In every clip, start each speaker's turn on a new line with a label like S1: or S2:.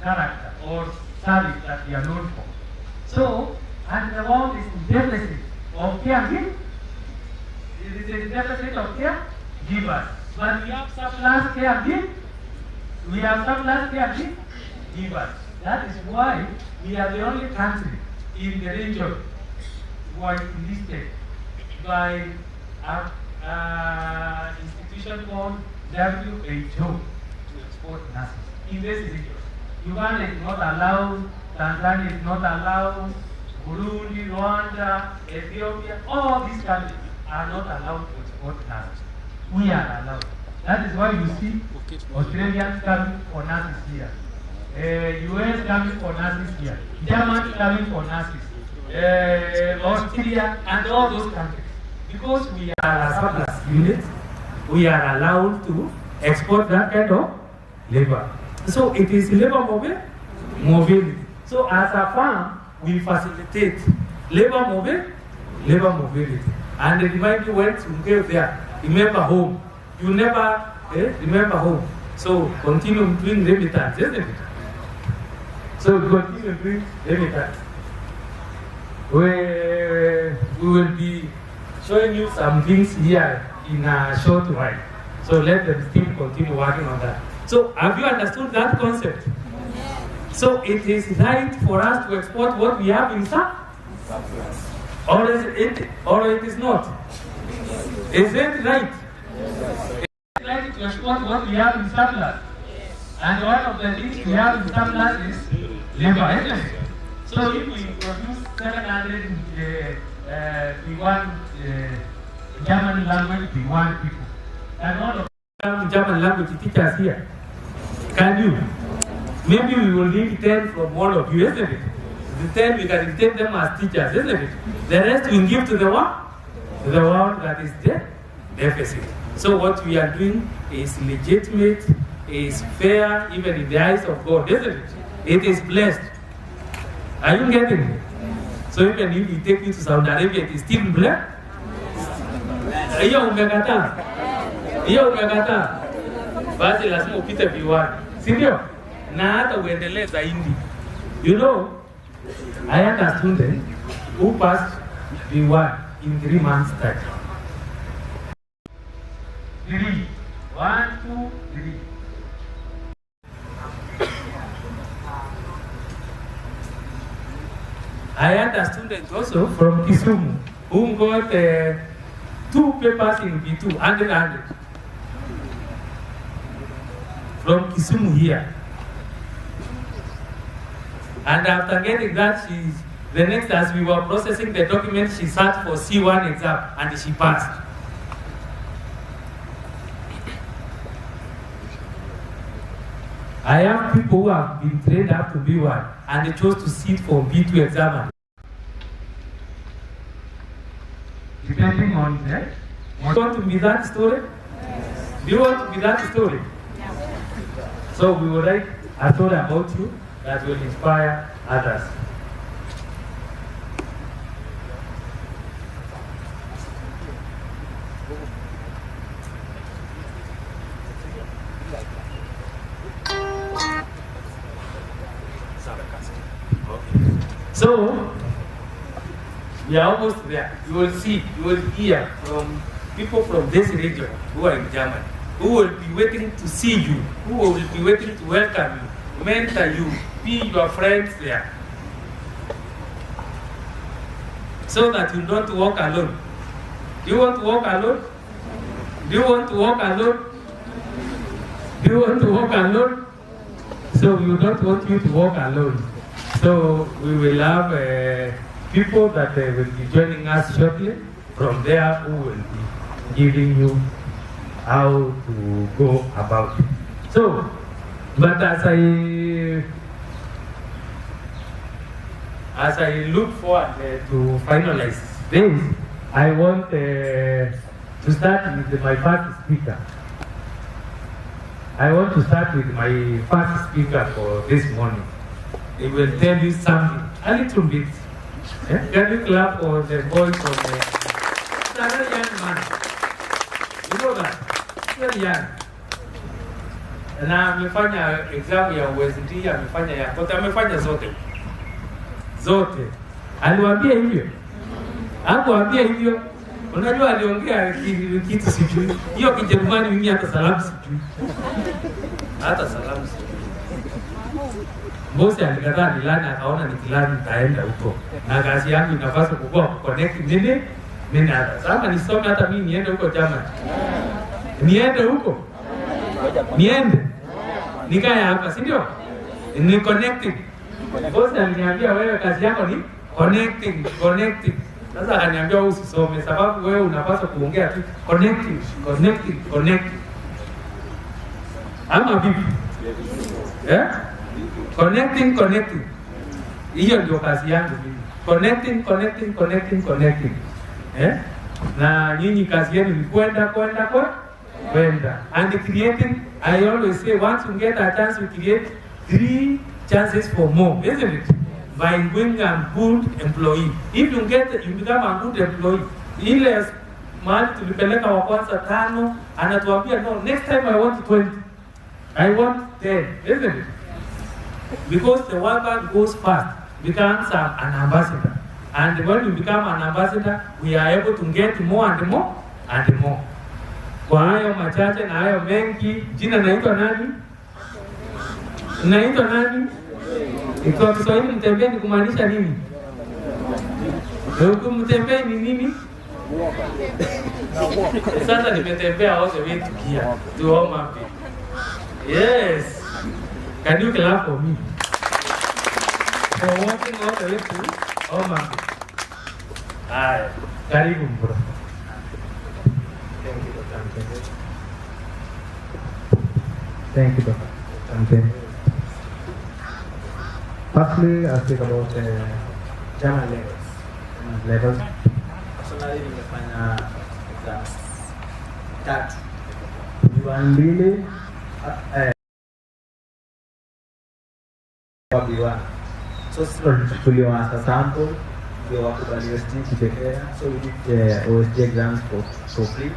S1: character or service that we are known for. So, and the world is in deficit of caregivers. It is a deficit of caregivers. But we have surplus caregivers. We have surplus caregivers. That is why we are the only country in the region who are listed by an institution called WHO to export nurses in this region. Uganda is not allowed, Tanzania is not allowed, Burundi, Rwanda, Ethiopia, all these countries are not allowed to export nurses. We are allowed. That is why you see Australians coming for nurses here, US coming for nurses here, Germany coming for nurses, Austria, and all those countries. Because we are a surplus unit, we are allowed to export that kind of labor. So it is labor mobility. So as a firm, we facilitate labor mobility. And remind you when to go there, remember home. You never remember home. So continue doing remittance, isn't it? So continue doing remittance. We will be showing you some things here in a short while. So let them still continue working on that. So have you understood that concept? Yes. So it is right for us to export what we have in surplus. Or it is not? Is it right? Yes. It's right to export what we have in surplus. And one of the things we have in surplus is labor, isn't it? So if we produce 700 B1 German language B1 people, and all of them German language teachers here, can you? Maybe we will need 10 from all of you, isn't it? The 10 we can retain them as teachers, isn't it? The rest we give to the world that is the deficit. So what we are doing is legitimate, is fair, even in the eyes of God, isn't it? It is blessed. Are you getting it? So even if you take me to Saudi Arabia, it is still blessed. Hiyo umekataa. Basi lazima upite B1. Si ndio? Na hata uendelee zaidi. You know, I had a student who passed B1 in 3 months time. 3. 1, 2, 3. I had a student also from Kisumu who got 2 papers in B2, 100. From Kisumu here. And after getting that, the next, as we were processing the document, she sat for C1 exam and she passed. I have people who have been trained up to B1 and they chose to sit for B2 exam. Depending on that. Do you want to be that story? Yes. Do you want to be that story? Yes. So we would like a story about you that will inspire others. So, we are almost there. You will see, you will hear from people from this region who are in Germany, who will be waiting to see you, who will be waiting to welcome you, mentor you, be your friends there. So that you don't walk alone. Do you want to walk alone? Do you want to walk alone? Do you want to walk alone? So we don't want you to walk alone. So we will have people that will be joining us shortly from there who will be giving you how to go about it. So, but as I look forward to finalize this, I want to start with my first speaker. I want to start with my first speaker for this morning. He will tell you something, a little bit. Can you clap for the boy from He's a very young man. You know that? Very young. na amefanya exam ya USD, amefanya ya kote, amefanya zote. Aliwaambia hivyo? Hakuwaambia hivyo? Unajua aliongea kitu sijui. Hiyo Kijerumani mimi hata salamu sijui. Hata salamu sijui. Bosi alikataa nilani, akaona nikilani nitaenda huko. Na kazi yangu inapaswa kukua connect nini hata. Sasa nisome hata mimi niende huko Germany. Niende huko. Niende. Nikae hapa, si ndio? Ni connecting. Bosi aliniambia wewe kazi yako ni connecting. Sasa akaniambia wewe usisome sababu wewe unapaswa kuongea tu connecting. Ama vipi? Connecting. Hiyo ndio kazi yangu mimi. Connecting. Na nyinyi kazi yenu ni kwenda. And creating, I always say once you get a chance you create 3 chances for more, isn't it? By being a good employee. If you become a good employee, ile mahali tulipeleka wa kwanza 5, anatuambia no, next time I want 20. I want 10, isn't it? Because the worker goes fast, becomes an ambassador. And when you become an ambassador, we are able to get more and more. Kwa hayo machache na hayo mengi, jina naitwa nani? Kwa Kiswahili mtembee ni kumaanisha nini? Huku mtembee ni nini? Sasa nimetembea all the way to here, to Home Affairs. Yes. Can you clap for me? For walking all the way to Home Affairs. Haya, karibu bro.
S2: Thank you, Doctor. Firstly, I'll speak about German levels. Personally, nimefanya exams 3. B1 B1. So tuliwa as a sample, we were to OST pekee. So we did the OST exams for free,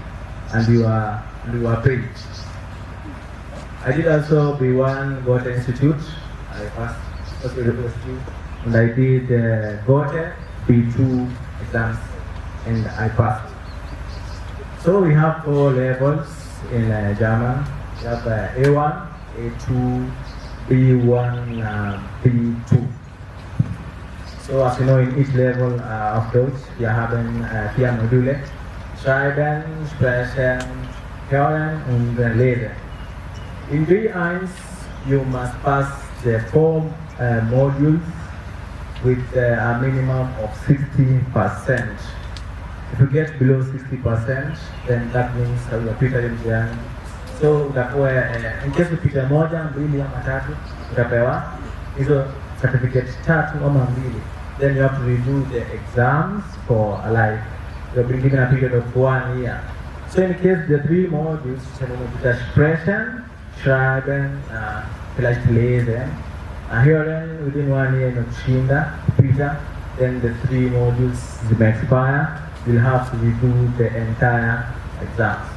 S2: and we were paid. I did also B1 Goethe Institute. I passed the university, and I did Goethe B2 exams, and I passed. So we have 4 levels in German. We have A1, A2, B1, B2. So as you know, in each level of those, we are having 4 Module: Schreiben, Sprechen, Hören, and Lesen. In B1, you must pass the 4 modules with a minimum of 60%. If you get below 60%, then that means you are Peter mtihani. So utakuwa in case upita 1, 2 ama 3, utapewa hizo certificate 3 ama 2. Then you have to redo the exams for a life. You have been given a period of 1 year. So in case the 3 modules, Sprechen, Schreiben, vielleicht Lesen, Hören within 1 year inakushinda kupita, then the 3 modules expire. You'll have to redo the entire exams.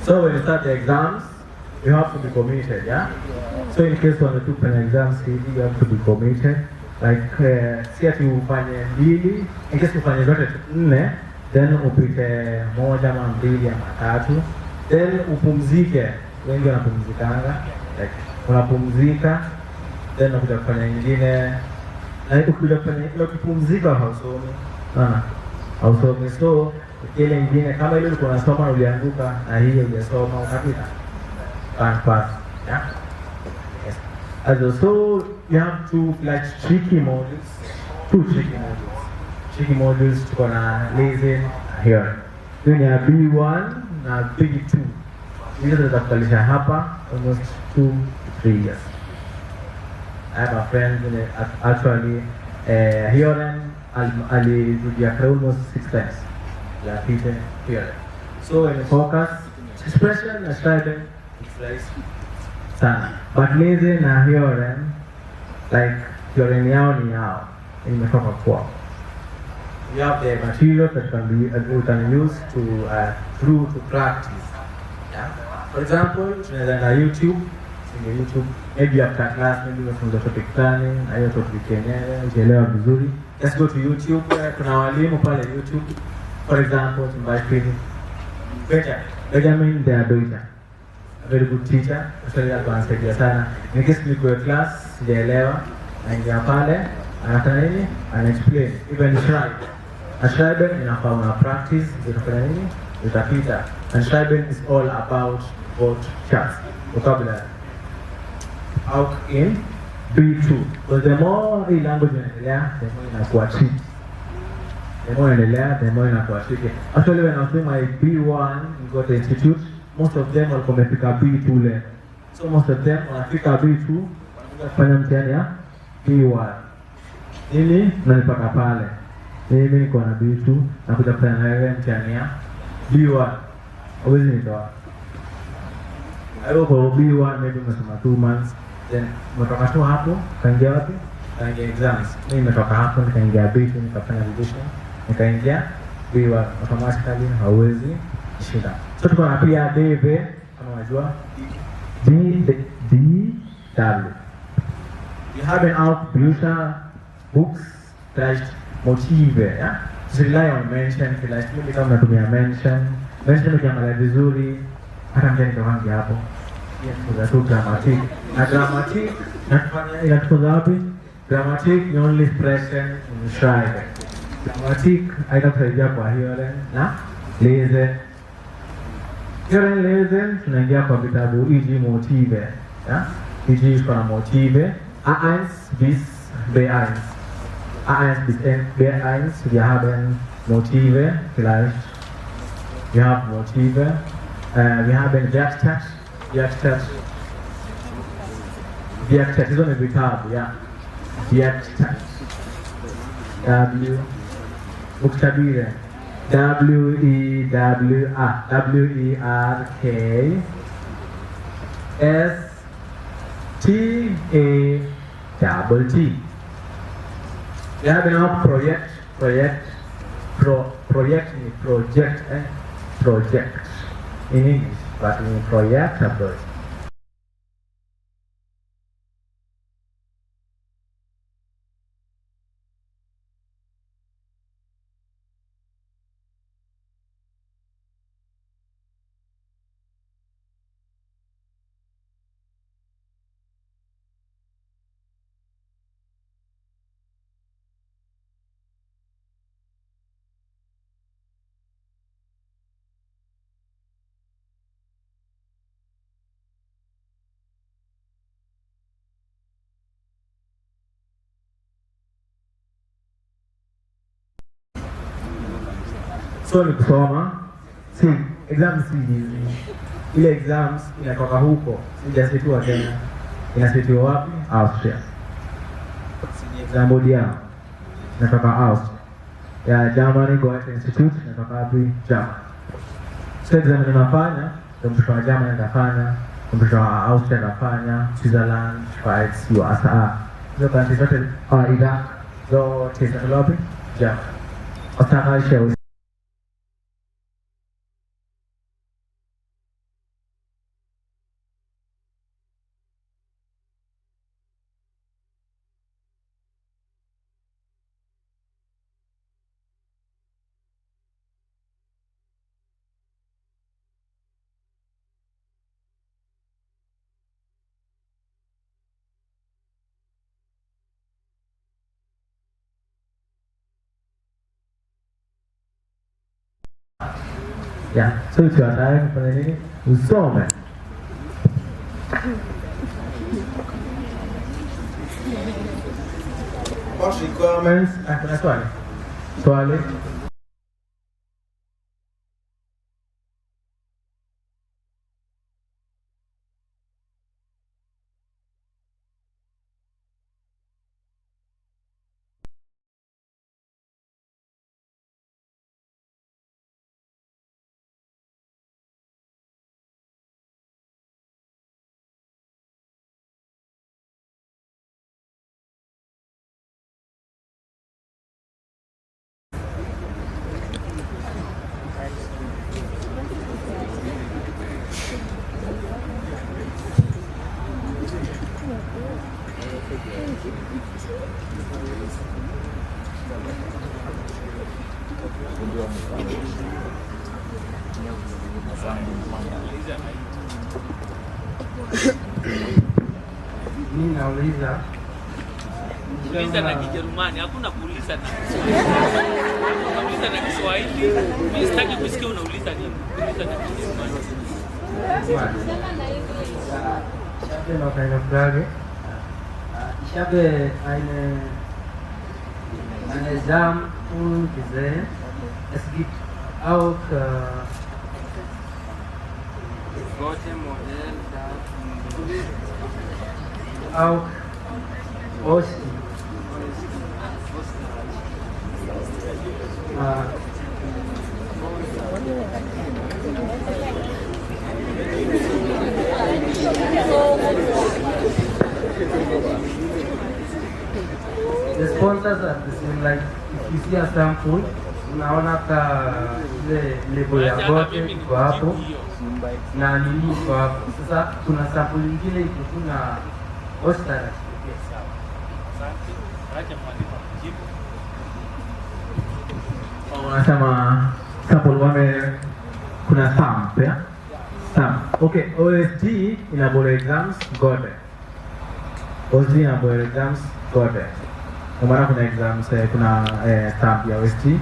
S2: So when you start the exams, you have to be committed, yeah? So in case when you took an exam, you have to be committed. Like, si ati ufanye 2, in case ufanye zote 4, then upite 1 ama 2 ama 3, then upumzike. Wengi wanapumzikanga, like unapumzika, then unakuja kufanya nyingine. Ukipumzika hausomi. Hausomi. So ile nyingine kama ile ulikuwa unasoma na ulianguka na hiyo hujasoma ukapita. Pass. Yeah? Yes. So you have 2 like tricky modules. 2 tricky modules tuko na Lesen here. Then you have B1 na B2. Hizo tutakalisha hapa almost 2 to 3 years. I have a friend actually Hören alirudia almost 6 times. Yeah, Peter Hören. So when you focus, Sprechen na Schreiben, it's like sana. But Lesen na Hören, like Hören yao ni yao, imetoka kwao. You have the materials that you can use to practice. Yeah. For example, tunaweza na YouTube, maybe after class, maybe umefunza topic fulani, na hiyo topic yenyewe ukielewa vizuri, just go to YouTube. Kuna walimu pale YouTube. For example, Mboya, Benjamin the Adoita, a very good teacher. Actually, ananisaidia sana. In case niko class sijaelewa, naingia pale, anafanya nini? Explain. Even Schreiben inafaa una practice, utafanya nini? Utapita. And Schreiben is all about both charts, vocabulary. Out in B2. Because the more hii language inaendelea, the more inakuwa tricky. The more inaendelea, the more inakuwa tricky. Actually, when I was doing my B1 in Goethe Institute, most of them walikuwa wamefika B2 level. So most of them wanafika B2, wanakuja kufanya mtihani ya B1. Mimi nalipaka pale. Mimi niko na B2, nakuja kufanya na wewe mtihani ya B1. Always nitoa. I go for B1, maybe umesoma 2 months. Then umetoka tu hapo, kaingia wapi? Kaingia exams. Mimi nimetoka hapo, nikaingia B2, nikafanya revision, nikaingia B1. Automatically hauwezi shida. So tuko na pia DV, kama unajua DW. You have an outbuilder books that motive, yeah? So rely on mention, maybe kama unatumia mention ukiangalia vizuri, hata mjani kawangi hapo. Yes, for grammatic. Na grammatic, inatufunza wapi? Grammatic ni only present in Schreiben. Grammatic, haitakusaidia kwa hearing na lesen. Hearing, lesen, tunaingia kwa vitabu e.g. motive. Ja? E.g. kwa motive. A1 bis B1. A1 bis B1, wir haben Motive, vielleicht. Wir haben Motive. Wir haben Werkstatt. Werkstatt, hizo ni vitabu, ya. Werkstatt. Buchstabieren. W-E-R-K-S-T-A-T-T. Wir haben auch Projekt. In English, but in Projekt approach. So ni kusoma, exams hizi. Ile exams inatoka huko, sijasitiwa Kenya. Inasitiwa wapi? Austria. Si exam body yao. Inatoka Austria. Ya Germany Goethe Institute inatoka wapi? Germany. So exam ninafanya, mtoto wa Germany anafanya, mtoto wa Austria anafanya, Switzerland, Schweiz, USA. Hizo country zote Iraq, zote zinatoka wapi? Germany. Austria. Yeah, so it's your time for any usome. What requirements? Kuna swali. Mimi nauliza
S3: Uliza na Kijerumani, hakuna kuuliza na Kiswahili. Unauliza na Kiswahili, mimi sitaki kusikia unauliza nini. Uliza na Kijerumani.
S2: Ich habe noch eine Frage. Ich habe eine Examen gesehen. Es gibt auch Osten. The sponsors are the same, like if you see a sample, unaona ka ile lebo ya gote iko hapo na nini iko hapo. Sasa kuna sample nyingine iko kuna Austria.
S1: Wanasema sample wame kuna stamp ya stamp. Okay, OSD ina board exams gote. OSD ina board exams gote. Kwa maana kuna exams kuna stamp ya OSD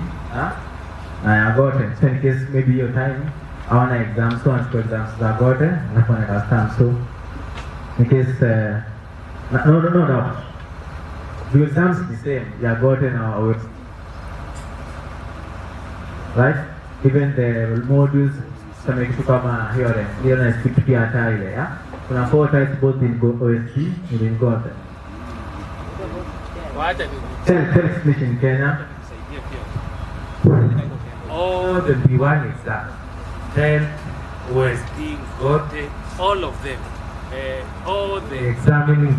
S1: na ya gote. So in case maybe your time hawana exams, so wanachukua exams za gote na kuna stamp. So in case no. The exams is the same. Ya gote na OSD. Right? Even the modules some kitu kama hiyo na pia hata ile ya. Kuna 4 types both in OSD and in gote. Self-explanation in Kenya.
S3: All
S1: the B1 exams, then
S3: OSD, gote, all of them. All the
S1: examining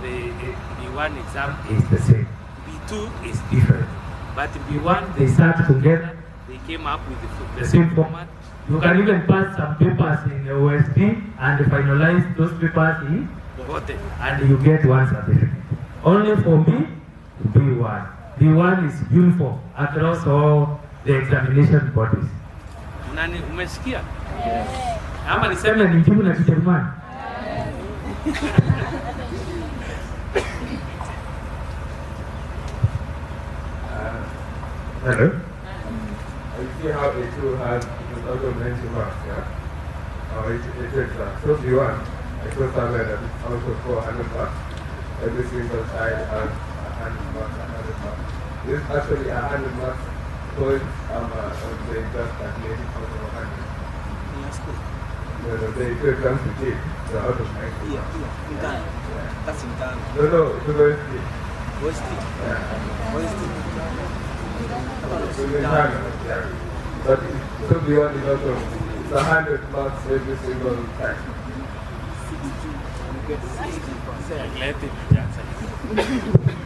S3: the B1 exam
S1: is the same.
S3: B2 is
S1: Different.
S3: But B1
S1: They start together.
S3: They came up with
S1: the same format. You can even pass some papers in OSD and finalize those papers in
S3: gote,
S1: and you get one certificate. Only for me, B1. B1 is uniform across all the examination bodies.
S3: Nani umesikia?
S1: Ama niseme ni jibu na Kijerumani. Hello?
S4: You see how A2 has out of 90 marks, yeah? Or it's exam. So B1, I saw somewhere that out of 400 marks, every single child has 100 marks, 100 marks. This is actually 100 marks because they just calculated out of 100. No, they do exams to take, so out of 90 marks.
S2: That's in Ghana.
S4: No, it's OSD.
S2: OSD.
S4: Yeah.
S2: OSD.
S4: It's in Ghana, yeah. But so B1 is also, it's 100 marks every single time.
S2: 60. You get 60%.
S3: Let it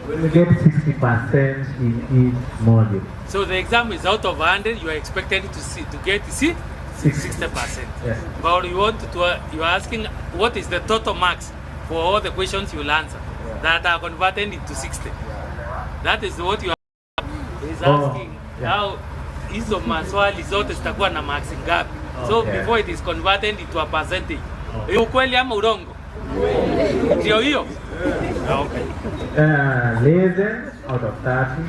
S1: When you get 60% in each module.
S3: So the exam is out of 100, you are expected to get 60%.
S1: Yes.
S3: But you are asking what is the total marks for all the questions you will answer that are converted into 60. That is what you are asking. How hizo maswali zote zitakuwa na marks ngapi? So before it is converted into a percentage. Ukweli ama urongo? Ndio hiyo. Okay.
S1: Less out of 30.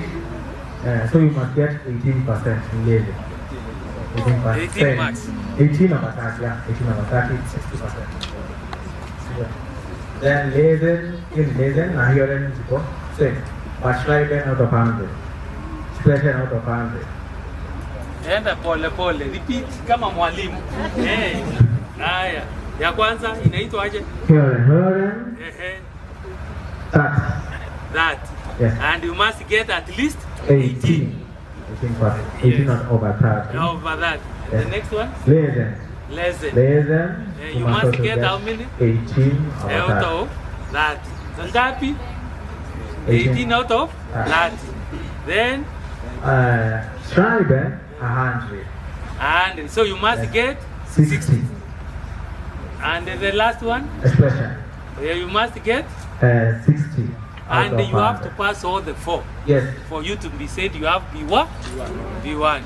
S1: So you must get 18% in laser.
S3: 18 marks.
S1: 18 over 30, yeah. 18 over 30, 60%. Then laser, now here and go. Same. But try 10 out of 100. Spread 10 out of 100.
S3: Enda pole, repeat kama mwalimu. Haya. Ya kwanza inaitwa aje?
S1: Here. That.
S3: Yes. And you must get at least
S1: 18%. 18 over 30.
S3: Over that.
S1: Yes.
S3: The next one? Less
S1: than.
S3: You must get how many?
S1: 18
S3: out of that. Ngapi? 18 out of that. Then?
S1: Try 100.
S3: And so you must get
S1: 60.
S3: And the last one?
S1: Expression.
S3: You must get
S1: 60
S3: And you have to pass all the 4.
S2: Yes.
S3: For you to be said you have B1. B1.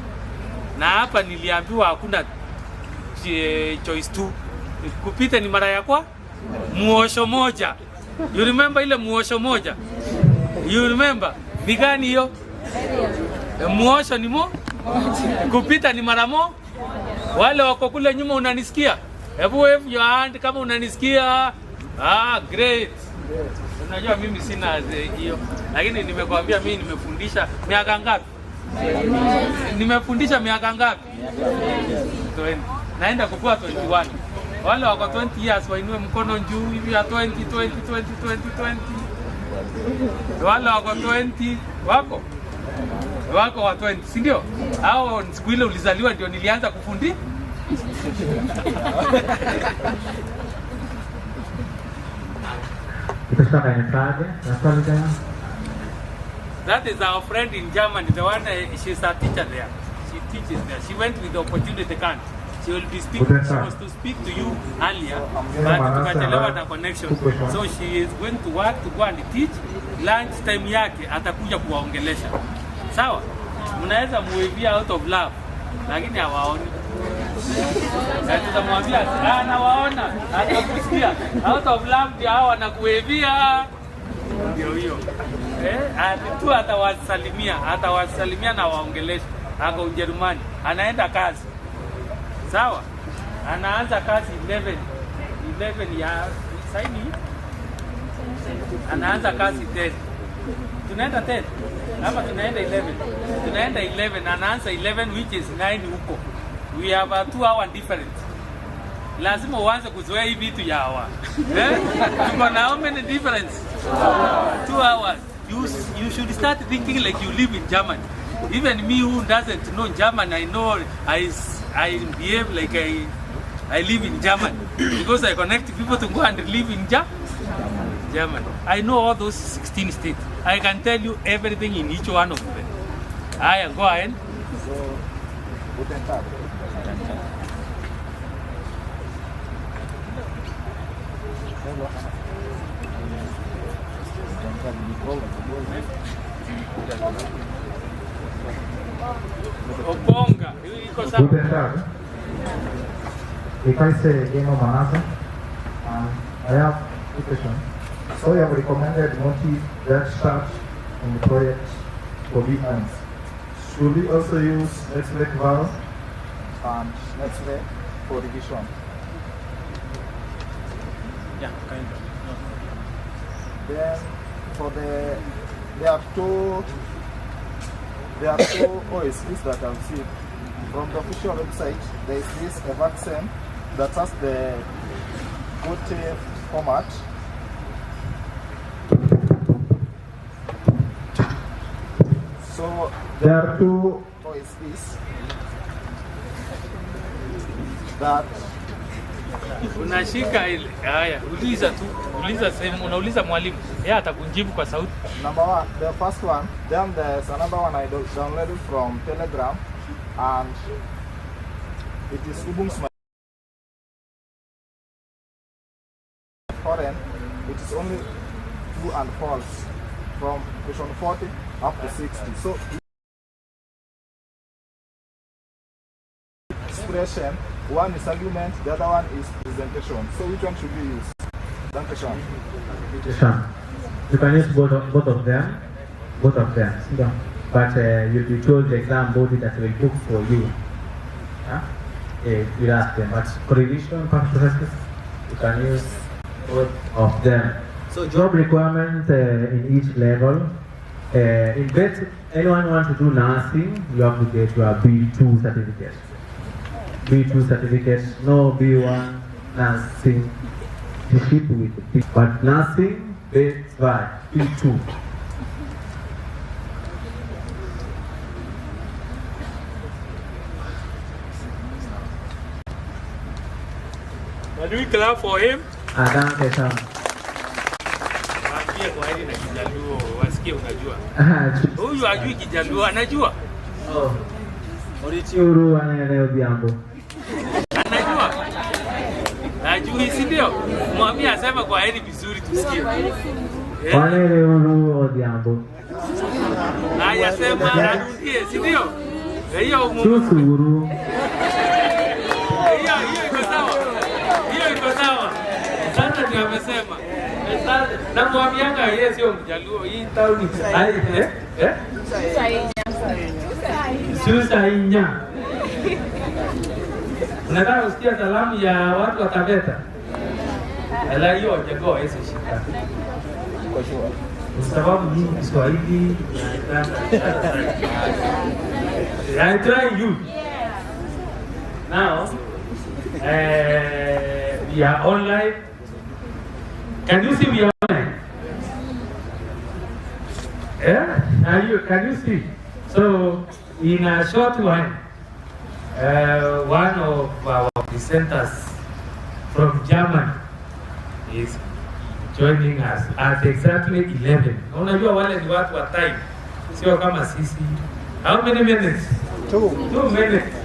S3: Na hapa niliambiwa hakuna choice 2. Kupita ni mara ya kwa muosho moja. You remember ile muosho moja? You remember? Ni gani hiyo? Muosho ni kupita ni mara mo. Wale wako kule nyuma unanisikia? Hebu wave your hand kama unanisikia. Great. Unajua mimi sina hiyo. Lakini nimekwambia mimi nimefundisha miaka ngapi? Nimefundisha miaka ngapi? 20. Naenda kukua 21. Wale wako 20 years wainue mkono juu hivi ya 20. Wale wako 20 wako wa 20, si ndio? Hao siku ile ulizaliwa ndio nilianza kufundi. That is our friend in Germany, the one, she's a teacher there. She teaches there. She went with the opportunity card. She will be speaking. She was to speak to you earlier, but tukachelewa na connection. So she is going to work to go and teach. Lunch time yake atakuja kuwaongelesha. Sawa? Mnaweza muivia out of love, lakini hawaoni. Tutamwambia anawaona, atakusikia. Out of love ndio hao wanakuivia. Ndio hiyo. Tu atawasalimia na waongelesha. Ako Ujerumani, anaenda kazi. Sawa? Anaanza kazi 11 ya saini. Anaanza kazi 10. Tunaenda 10 ama tunaenda 11? Tunaenda 11, anaanza 11 which is 9 huko. We have a 2-hour difference. Lazima uanze kuzoea hivi vitu ya hawa. Tuko na how many difference? 2 hours. You should start thinking like you live in Germany. Even me who doesn't know German, I know I behave like I live in Germany because I connect people to go and live in Germany. I know all those 16 states. I can tell you everything in each one of them. Go ahead. Oponga.
S5: Guten Tag. Ich heiße Geno Manasa. I have a question. So you have recommended multi-Werkstatt in the project for beginners. Should we also use Netzwerk Valve and Netzwerk for revision?
S3: Yeah, kind of. No.
S5: Then for there are two OSPs that I've seen. From the official website, there is this a vaccine that has the GOTE format. So there are two OSPs that
S3: unashika ile. Haya, uliza sehemu, unauliza mwalimu. Yeye atakujibu kwa sauti.
S5: Number 1, the first one, then there's another one I downloaded from Telegram, and it is Ubuntu foreign. It is only true and false from question 40 up to 60. So expression, one is argument, the other one is presentation. So which one should we use? Dankeschön.
S2: You can use both of them. Yeah. But you'll be told the exam body that will book for you. You'll ask them. But for revision purposes, you can use both of them. So job requirements in each level. In case anyone wants to do nursing, you have to get your B2 certificate. B2 certificate, no B1 nursing. But nursing based by B2.
S3: Do we clap for him?
S2: Asante sana.
S3: Waambie kwa hili na Kijaluo, wasikie unajua. Huyu hajui Kijaluo, anajua?
S2: Orichiuru anaelewa jambo.
S3: Anajua? Najui, si ndio? Mwambie aseme kwa hili vizuri tusikie.
S2: Wale uru odiambo.
S3: Haya sema arudie, si ndio? Hiyo
S2: Susu uru.
S3: hiyo iko sawa. Hiyo iko sawa. Sasa ndio amesema. Sasa na mwambianga yeye sio Mjaluo, hii tauni. Susa inya. Unataka kusikia salamu ya watu wa Taveta? Ela hiyo jego hizo shika. Kwa sababu mimi Kiswahili I try you. Now we are online. Can you see we are online? Yeah? Can you see? So in a short while, one of our presenters from Germany is joining us at exactly 11. Unajua wale ni watu wa time, sio kama sisi. How many minutes? 2 minutes.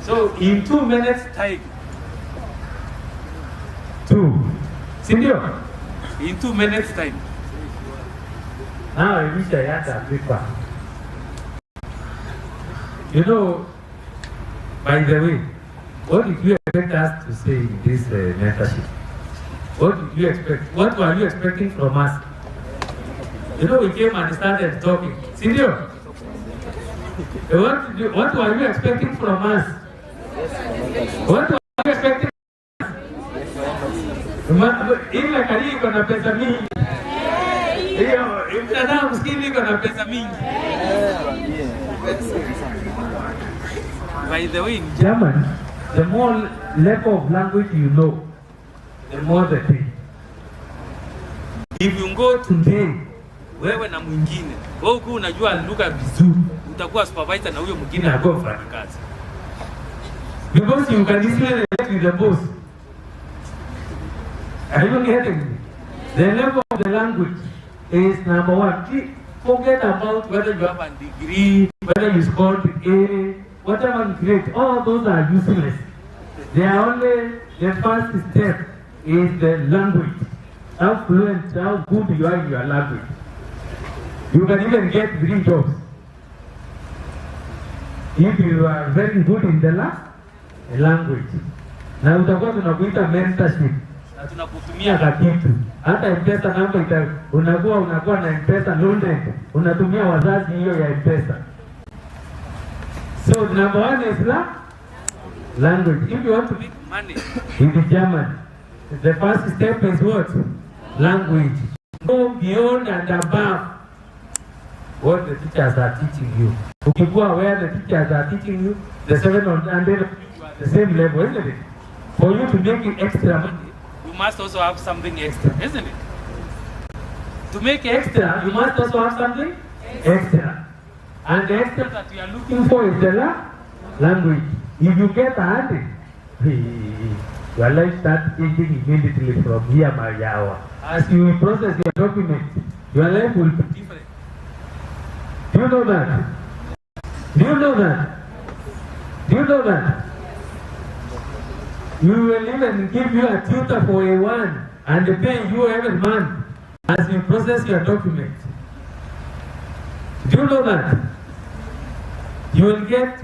S3: So in 2 minutes time. 2. Sindio? In 2 minutes time. Now I wish I had a paper. You know, by the way, what did you expect us to say in this mentorship? What did you expect? What were you expecting from us? You know, we came and started talking. Sindio? What were you expecting from us? What were you expecting from us? Ile kari iko na pesa mingi. Hiyo, mtandao msikini iko na pesa mingi. By the way, in German, the more level of language you know, the more the thing. If you go today, wewe na mwingine, wewe uko unajua lugha vizuri, utakuwa supervisor na huyo mwingine hapo mfanyakazi. Because you can easily relate with the boss. Are you getting me? The level of the language is number one. Forget about whether you have a degree, whether you scored A, whatever grade, all those are useless. They are only the first step is the language. How fluent, how good you are in your language. You can even get 3 jobs. If you are very good in the language. Na utakuwa tunakuita mentorship. Na tunakutumia kakitu. Hata M-Pesa namba unakuwa na M-Pesa loaded. Unatumia wazazi hiyo ya M-Pesa. So number one is language. If you want to make money in the German, the first step is what? Language. Go beyond and above what the teachers are teaching you. Ukikuwa aware the teachers are teaching you the 700 the same level, isn't it? For you to make extra money, you must also have something extra, isn't it? To make extra, you must also have something extra. And the extra that we are looking for is the language. If you get 100, your life starts changing immediately from here, Mariawa. As you process your document, your life will be different. Do you know that? Do you know that? Do you know that? You will even give you a tutor for A1 and pay you every month as you process your document. Do you know that? You will get,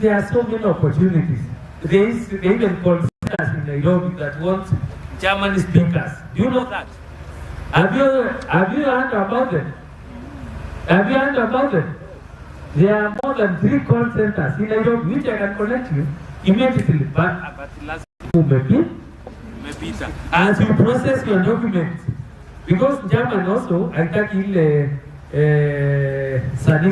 S3: there are so many opportunities. They even call us in Nairobi that want German speakers. Do you know that? Have you heard about it? Have you heard about it? There are more than 3 call centers in Nairobi which I can connect you immediately. But last as you process your documents, because German also, I take in Sani.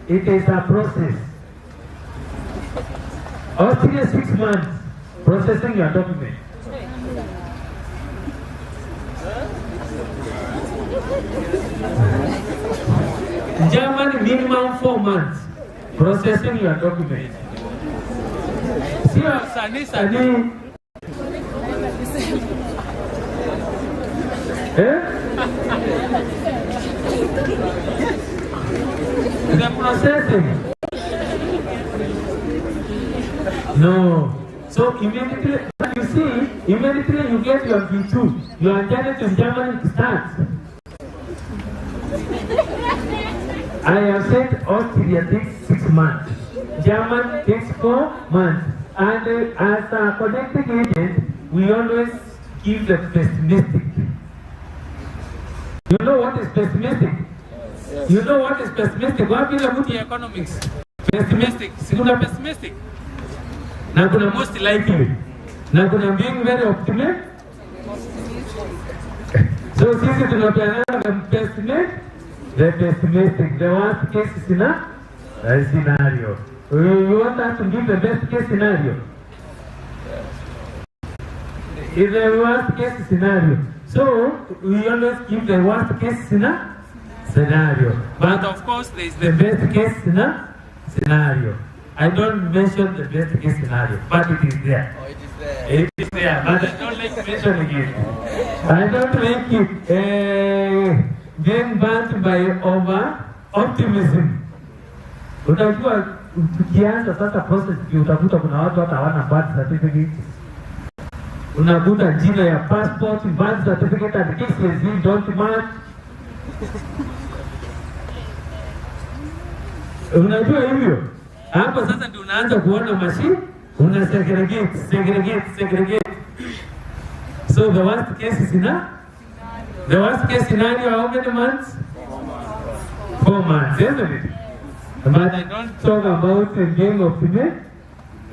S3: It is a process. Austria 6 months processing your document. Germany minimum 4 months processing your document. Sani. The processing.
S1: No. So immediately, you see, immediately you get your B2, your journey to Germany starts. I have said Austria takes 6 months. German takes 4 months. And as a connecting agent, we always give the pessimistic. You know what is pessimistic? Yes. You know what is pessimistic? What is the economics? Pessimistic. Sikuna pessimistic. Na kuna most likely. Na kuna being very optimistic. So sisi tunapeana the pessimistic, the worst case scenario. You want us to give the best case scenario? It's the worst case scenario. So we always give the worst case scenario. But of course there is the best case scenario. I don't mention the best case scenario, but it is there. Oh, it is there. It is there, but I don't like mentioning it. I don't like it being burnt by over optimism. Unajua tukianza sasa process utakuta kuna watu hata hawana birth certificate. Unakuta jina ya passport, birth certificate and KCSE don't match. Unajua hivyo? Hapo sasa ndio unaanza kuona machine, una segregate. So the worst case scenario, how many months? 4 months, isn't it? But I don't talk about being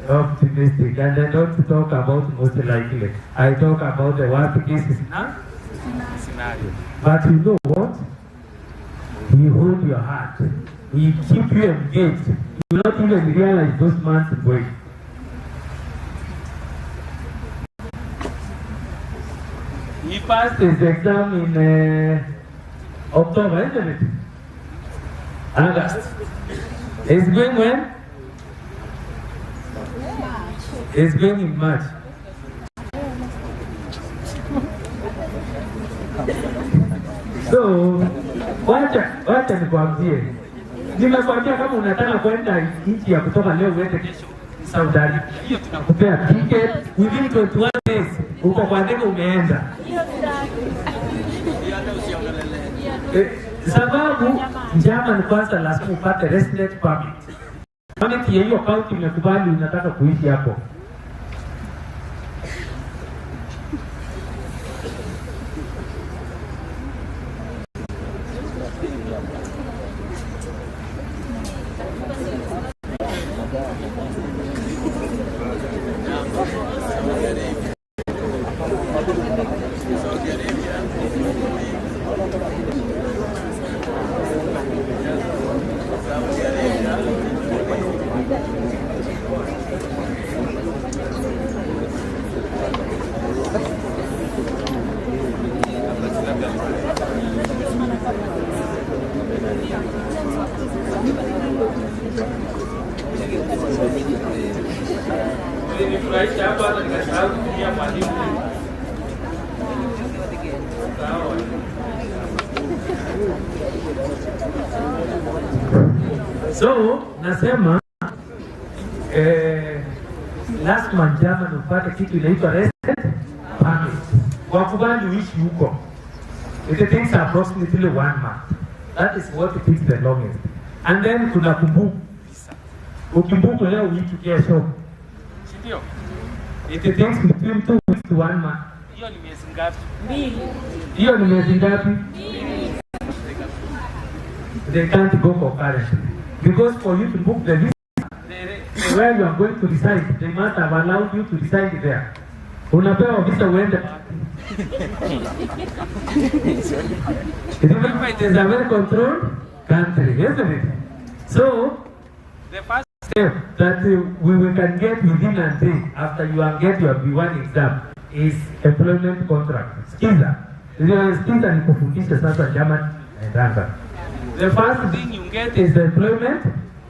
S1: optimistic, and I don't talk about most likely. I talk about the worst case scenario. But you know what? We hold your heart. We keep you engaged. You will not even realize those months going. He passed his exam in October, isn't it? August. It's going when? It's going in March. So, wacha nikwambie. Nimekwambia kama unataka kwenda nchi ya kutoka leo uende kesho Saudi Arabia. Hiyo tunakupea ticket within 21 days. Uko kwa ndege umeenda. Sababu German kwanza lazima upate resident permit. Permit ya hiyo county imekubali unataka kuishi hapo. So, nasema last month German upate kitu inaitwa resident permit. Wakubali uishi huko. It takes approximately 1 month. That is what it takes the longest. And then kuna kumbuku visa. Ukimbuku leo wiki kesho. Sindio? It takes between 2 weeks to 1 month. Hiyo ni miezi ngapi? 2. Hiyo ni miezi ngapi? 2. They can't go concurrently. Because for you to book the visa, where you are going to reside, they must have allowed you to reside there. Unapewa visa uende. Remember, it is a very controlled country, isn't it? So, the first step that we can get within a day after you get your B1 exam is employment contract. Skiza. Skiza ni kufundisha sasa German and the first thing you get is the employment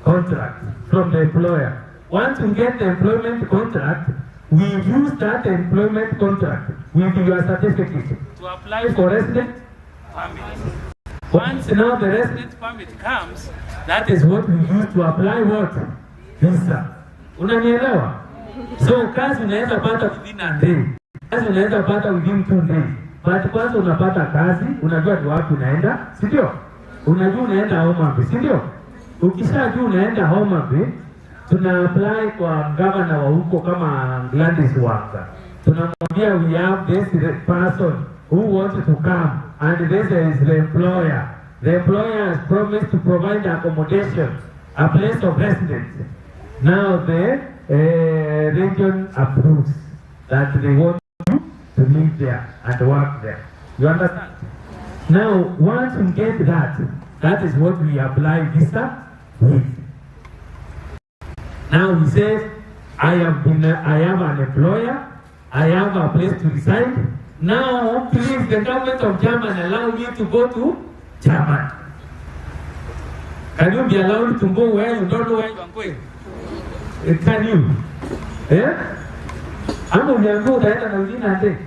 S1: contract from the employer. Once you get the employment contract, we use that employment contract with your certificate to apply for resident permit. Once now the resident permit comes, that is what we use to apply what? Visa. Unanielewa? So kazi unaweza pata within a day. Kazi unaweza pata within 2 days. But kwanza unapata kazi, unajua ni wapi unaenda, si ndio? Unajua unaenda Homa Bay, si ndio? Ukishajua unaenda Homa Bay, tuna apply kwa governor wa huko kama Gladys Wanga. Tunamwambia we have this person who wants to come and this is the employer. The employer has promised to provide accommodation, a place of residence. Now the region approves that they want you to live there and work there. You understand? Now, once we get that, that is what we apply visa with. Now he says, I have an employer, I have a place to reside. Now, please, the government of Germany allow me to go to Germany. Can you be allowed to go where you don't know where you are going? Can you? Yeah? I'm going to go there and I'll be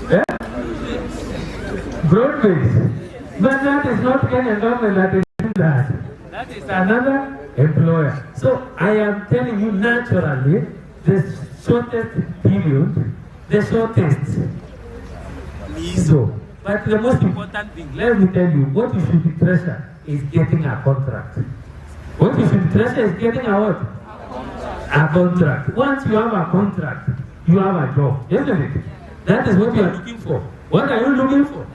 S1: yeah? Broadways. But that is not Kenyan government that is doing that. That is another employer. So I am telling you naturally, the shortest period, the shortest is so. But the most important thing, let me tell you, what you should treasure is getting a contract. What you should treasure is getting a what? A contract. Once you have a contract, you have a job, isn't it? That is what you are looking for. What are you looking for?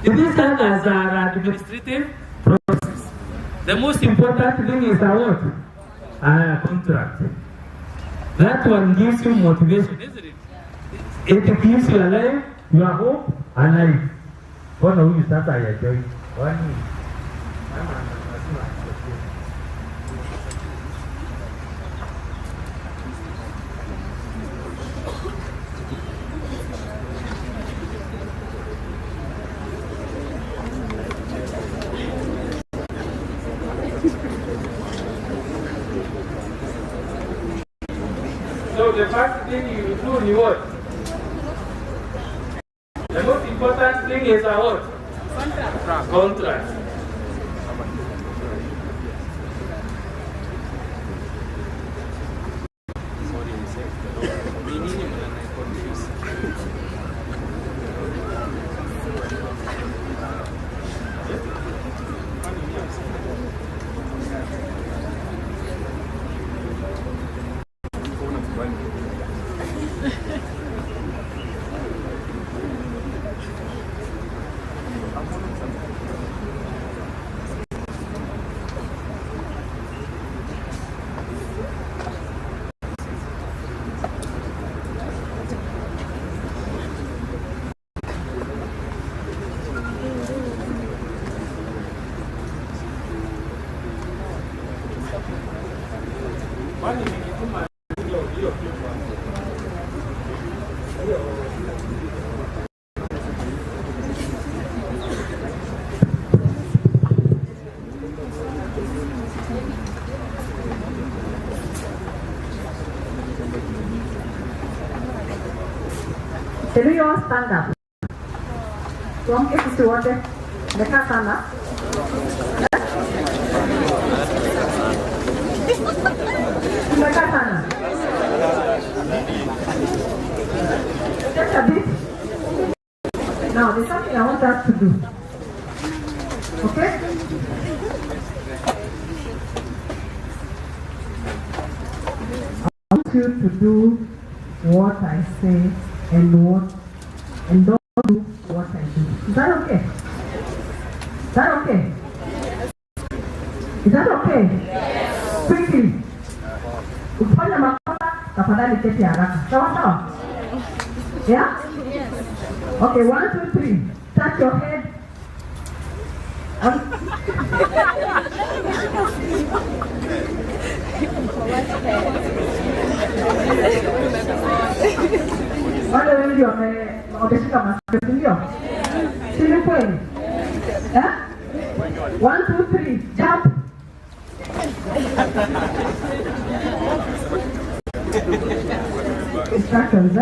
S1: This time as an administrative process. The most important thing is a what? A contract. That one gives you motivation, isn't it? It keeps you alive, your hope alive. What are you start I enjoy? One. So the first thing you do is what? The most important thing is a what? Contract. Contract.
S6: Can we all stand up? Tuamke sisi wote. Mekaa sana. Mekaa sana. Just a bit. Now, there's something I want us to do. Okay? I want you to do what I say and don't do what I do. Is that okay? Is that okay? Is that okay? Yes. Quickly. Ukifanya makosa, tafadhali keti haraka. Sawa sawa? Yeah? Yes. Okay, 1, 2, 3. Touch your head. Wale wengi wameshika masketi ndio? Si ni kweli? 1, 2, 3, jump. Instructions,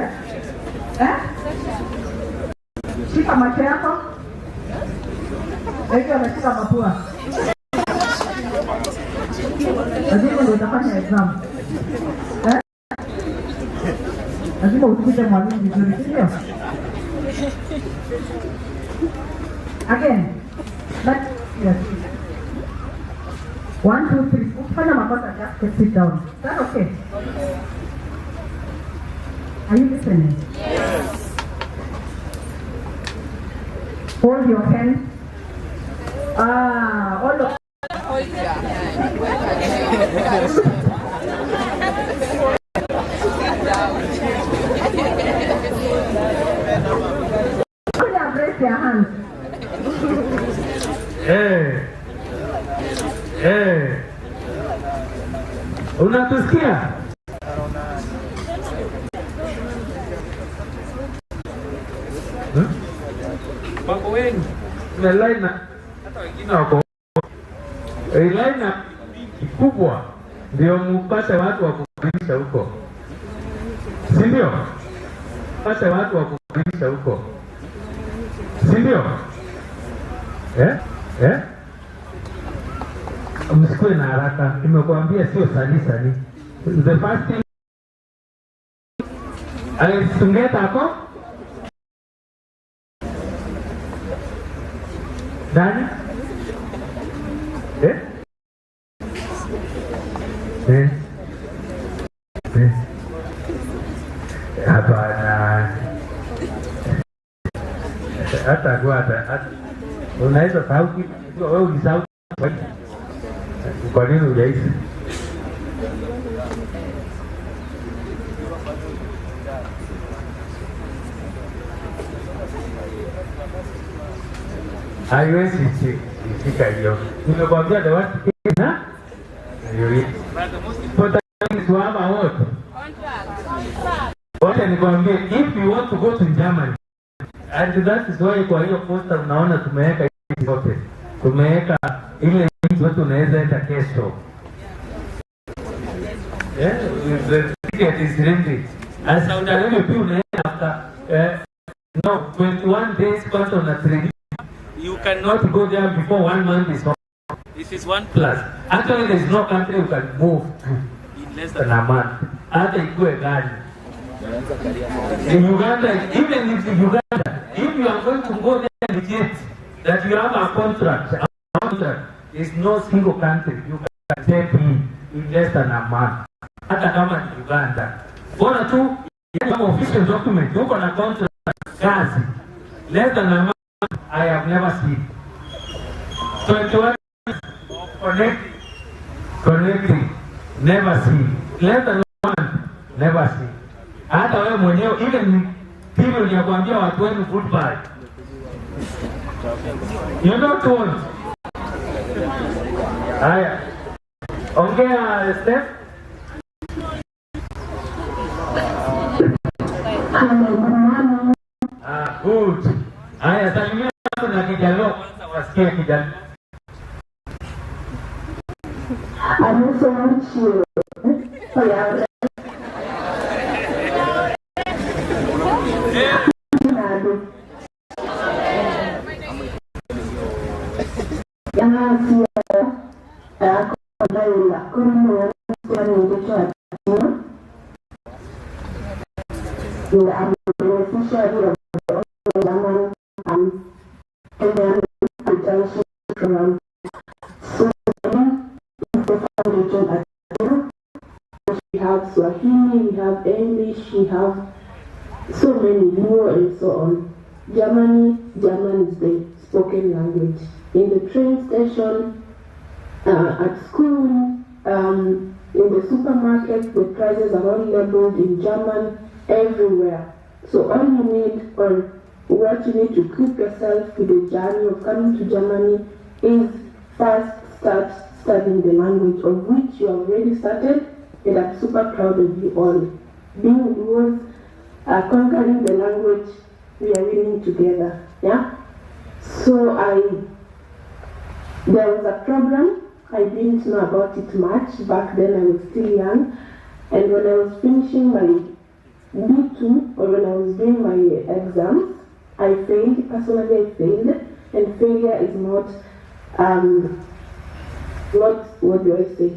S6: Shika macho yako. Wengi wameshika mapua. utafanya exam. Lazima usikize mwalimu vizuri, sio? Again, but yes. 1, 2, 3. Ukifanya makosa just sit down. Is that okay? Are you listening?
S3: Yes.
S6: Hold your hand. Hold your raise your hands.
S1: Unatusikia? Wako wengi na line hata wengine wako line kubwa ndio mpate watu wa kukulisha huko, si ndio? Mpate watu wa kukulisha huko, si ndio? Msikue na haraka, nimekuambia sio sali. The first thing alisungeta hapo nani? Hapana, hata unaweza sauti wewe ulisahau. Kwa nini hujaisi? Haiwezi ifika hiyo. Nimekwambia the word na tuama wote. Wacha nikwambie, if you want to go to Germany, and that is why kwa hiyo poster unaona tumeweka hizi zote. Tumeweka ile zote unaweza enda kesho. The ticket is ready. As Saudi Arabia pia unaenda after 21 days kwanza una 3.
S3: You cannot
S1: go there before 1 month is over.
S3: This is 1 plus.
S1: Actually, there is no country you can move
S3: In less than
S1: a month. After you go again. In Uganda, even if in Uganda, if you are going to go there legit, that you have a contract, is no single country you can take in less than a month. Hata kama ni Uganda. Bora tu, you official document, you can contract, kazi. Less than a month. I have never seen. 21 connecting, never seen. Less than 1, never seen. Hata wewe mwenyewe even period ya kuambia watu wenu goodbye. You don't want. Haya. Ongea Steph. Good. Haya, salimia na Kijaluo kwanza wasikie Kijaluo.
S7: We have Swahili, we have English, we have so many more and so on. German is the spoken language. In the train station, at school, in the supermarket, the prices are all labeled in German everywhere. So all you need, or what you need to equip yourself with the journey of coming to Germany is first start studying the language, of which you have already started, and I'm super proud of you all. Being with conquering the language, we are winning together. Yeah? So there was a problem. I didn't know about it much. Back then I was still young. And when I was finishing my B2, or when I was doing my exams, I failed. Personally, I failed. And failure is not what do I say?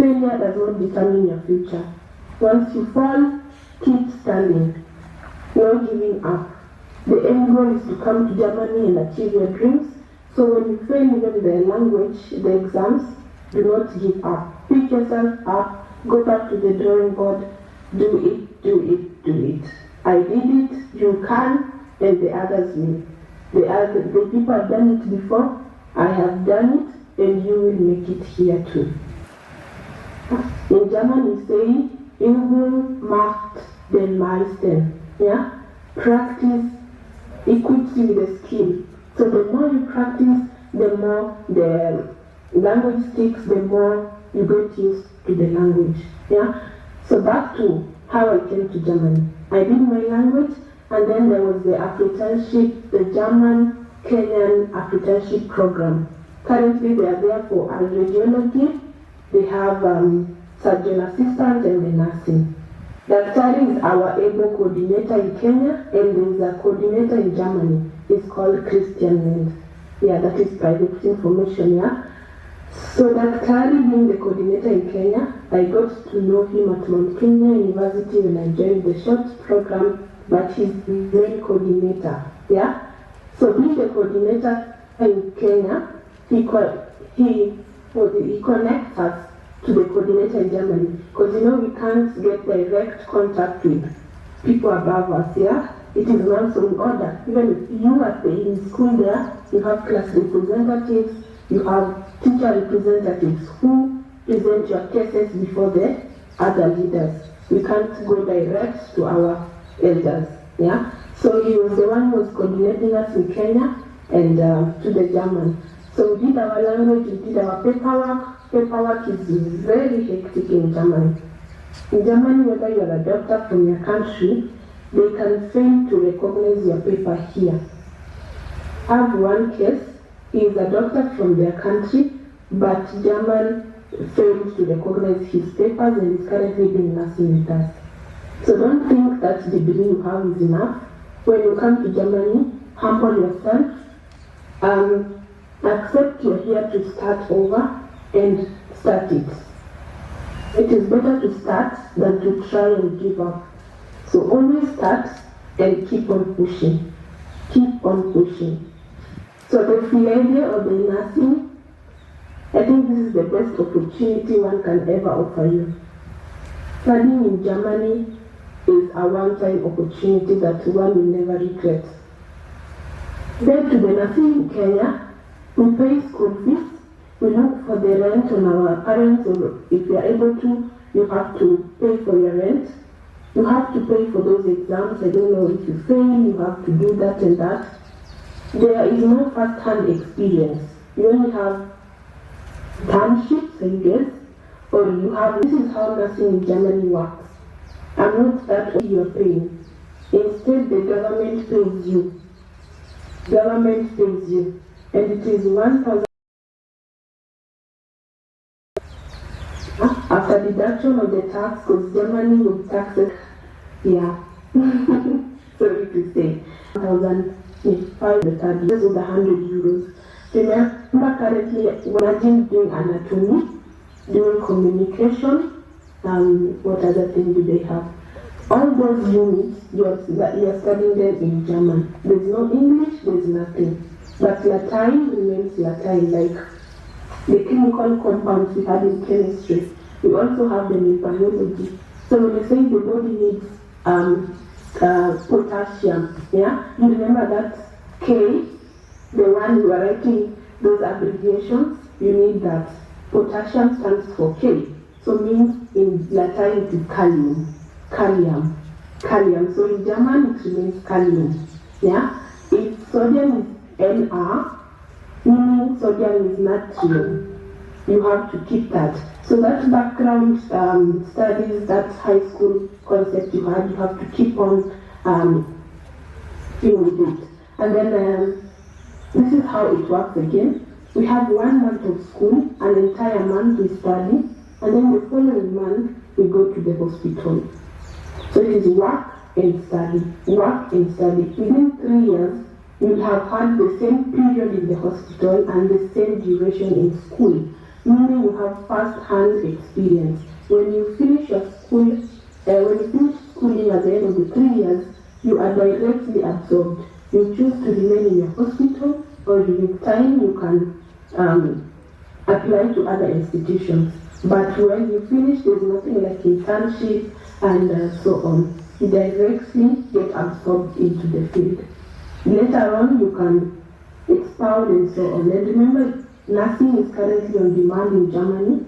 S7: Failure does not determine your future. Once you fall, keep standing. No giving up. The end goal is to come to Germany and achieve your dreams. So when you fail even the language, the exams, do not give up. Pick yourself up, go back to the drawing board, do it, do it, do it. I did it, you can, and the others will. The people have done it before, I have done it, and you will make it here too. In German we say, Übung macht den Meister. Yeah? Practice equips you with a skill. So the more you practice, the more the language sticks, the more you get used to the language. Yeah? So back to how I came to Germany. I did my language, and then there was the apprenticeship, the German-Kenyan apprenticeship program. Currently they are there for radiology. They have surgeon assistant and the nursing. Daktari is our able coordinator in Kenya, and there is a coordinator in Germany. It's called Christian Mendes. Yeah, that is private information, yeah. So Daktari being the coordinator in Kenya, I got to know him at Mount Kenya University when I joined the short program, but he's the main coordinator, yeah. So being the coordinator in Kenya, he connects us to the coordinator in Germany, because you know we can't get direct contact with people above us, yeah? It is not so in order. Even if you are in school there, you have class representatives, you have teacher representatives who present your cases before the other leaders. We can't go direct to our elders, yeah? So he was the one who was coordinating us in Kenya and to the German. So we did our language, we did our paperwork. Paperwork is very hectic in Germany. In Germany, whether you are a doctor from your country, they can fail to recognize your paper here. I have one case, he is a doctor from their country, but German failed to recognize his papers and is currently doing nursing with us. So don't think that degree you have is enough. When you come to Germany, humble yourself, accept you're here to start over, and start it. It is better to start than to try and give up. So always start and keep on pushing. Keep on pushing. So the failure of the nursing, I think this is the best opportunity one can ever offer you. Studying in Germany is a one-time opportunity that one will never regret. Then to the nursing in Kenya, we pay school fees. We look for the rent on our parents, or if you are able to, you have to pay for your rent. You have to pay for those exams. I don't know if you fail, you have to do that and that. There is no first-hand experience. You only have internships, I guess, or you have, this is how nursing in Germany works. I'm not that what you're paying. Instead, the government pays you. Government pays you. And it is 1,000 after deduction of the tax, because Germany will tax it, yeah, sorry to say, 1,005 the third years with 100 euros. Remember currently, imagine doing anatomy, doing communication, what other thing do they have? All those units, you're studying them in German. There's no English, there's nothing. But Latin remains Latin, like the chemical compounds we had in chemistry. We also have them in biology. So when you say the body needs potassium, yeah, you remember that K, the one you are writing those abbreviations, you need that. Potassium stands for K. So means in Latin it is kalium. Kalium. Kalium. So in German it remains kalium. Yeah? If sodium is Nr, meaning sodium is natrium. You have to keep that. So that background studies, that high school concept you have to keep on doing with it. And then this is how it works again. We have 1 month of school, an entire month we study, and then the following month we go to the hospital. So it is work and study, work and study. Within 3 years, you will have had the same period in the hospital and the same duration in school. meaning you have first-hand experience. When you finish your school, when you finish schooling at the end of the 3 years, you are directly absorbed. You choose to remain in your hospital, or during time you can apply to other institutions. But when you finish, there's nothing like internship and so on. You directly get absorbed into the field. Later on, you can expound and so on. And remember, nursing is currently on demand in Germany,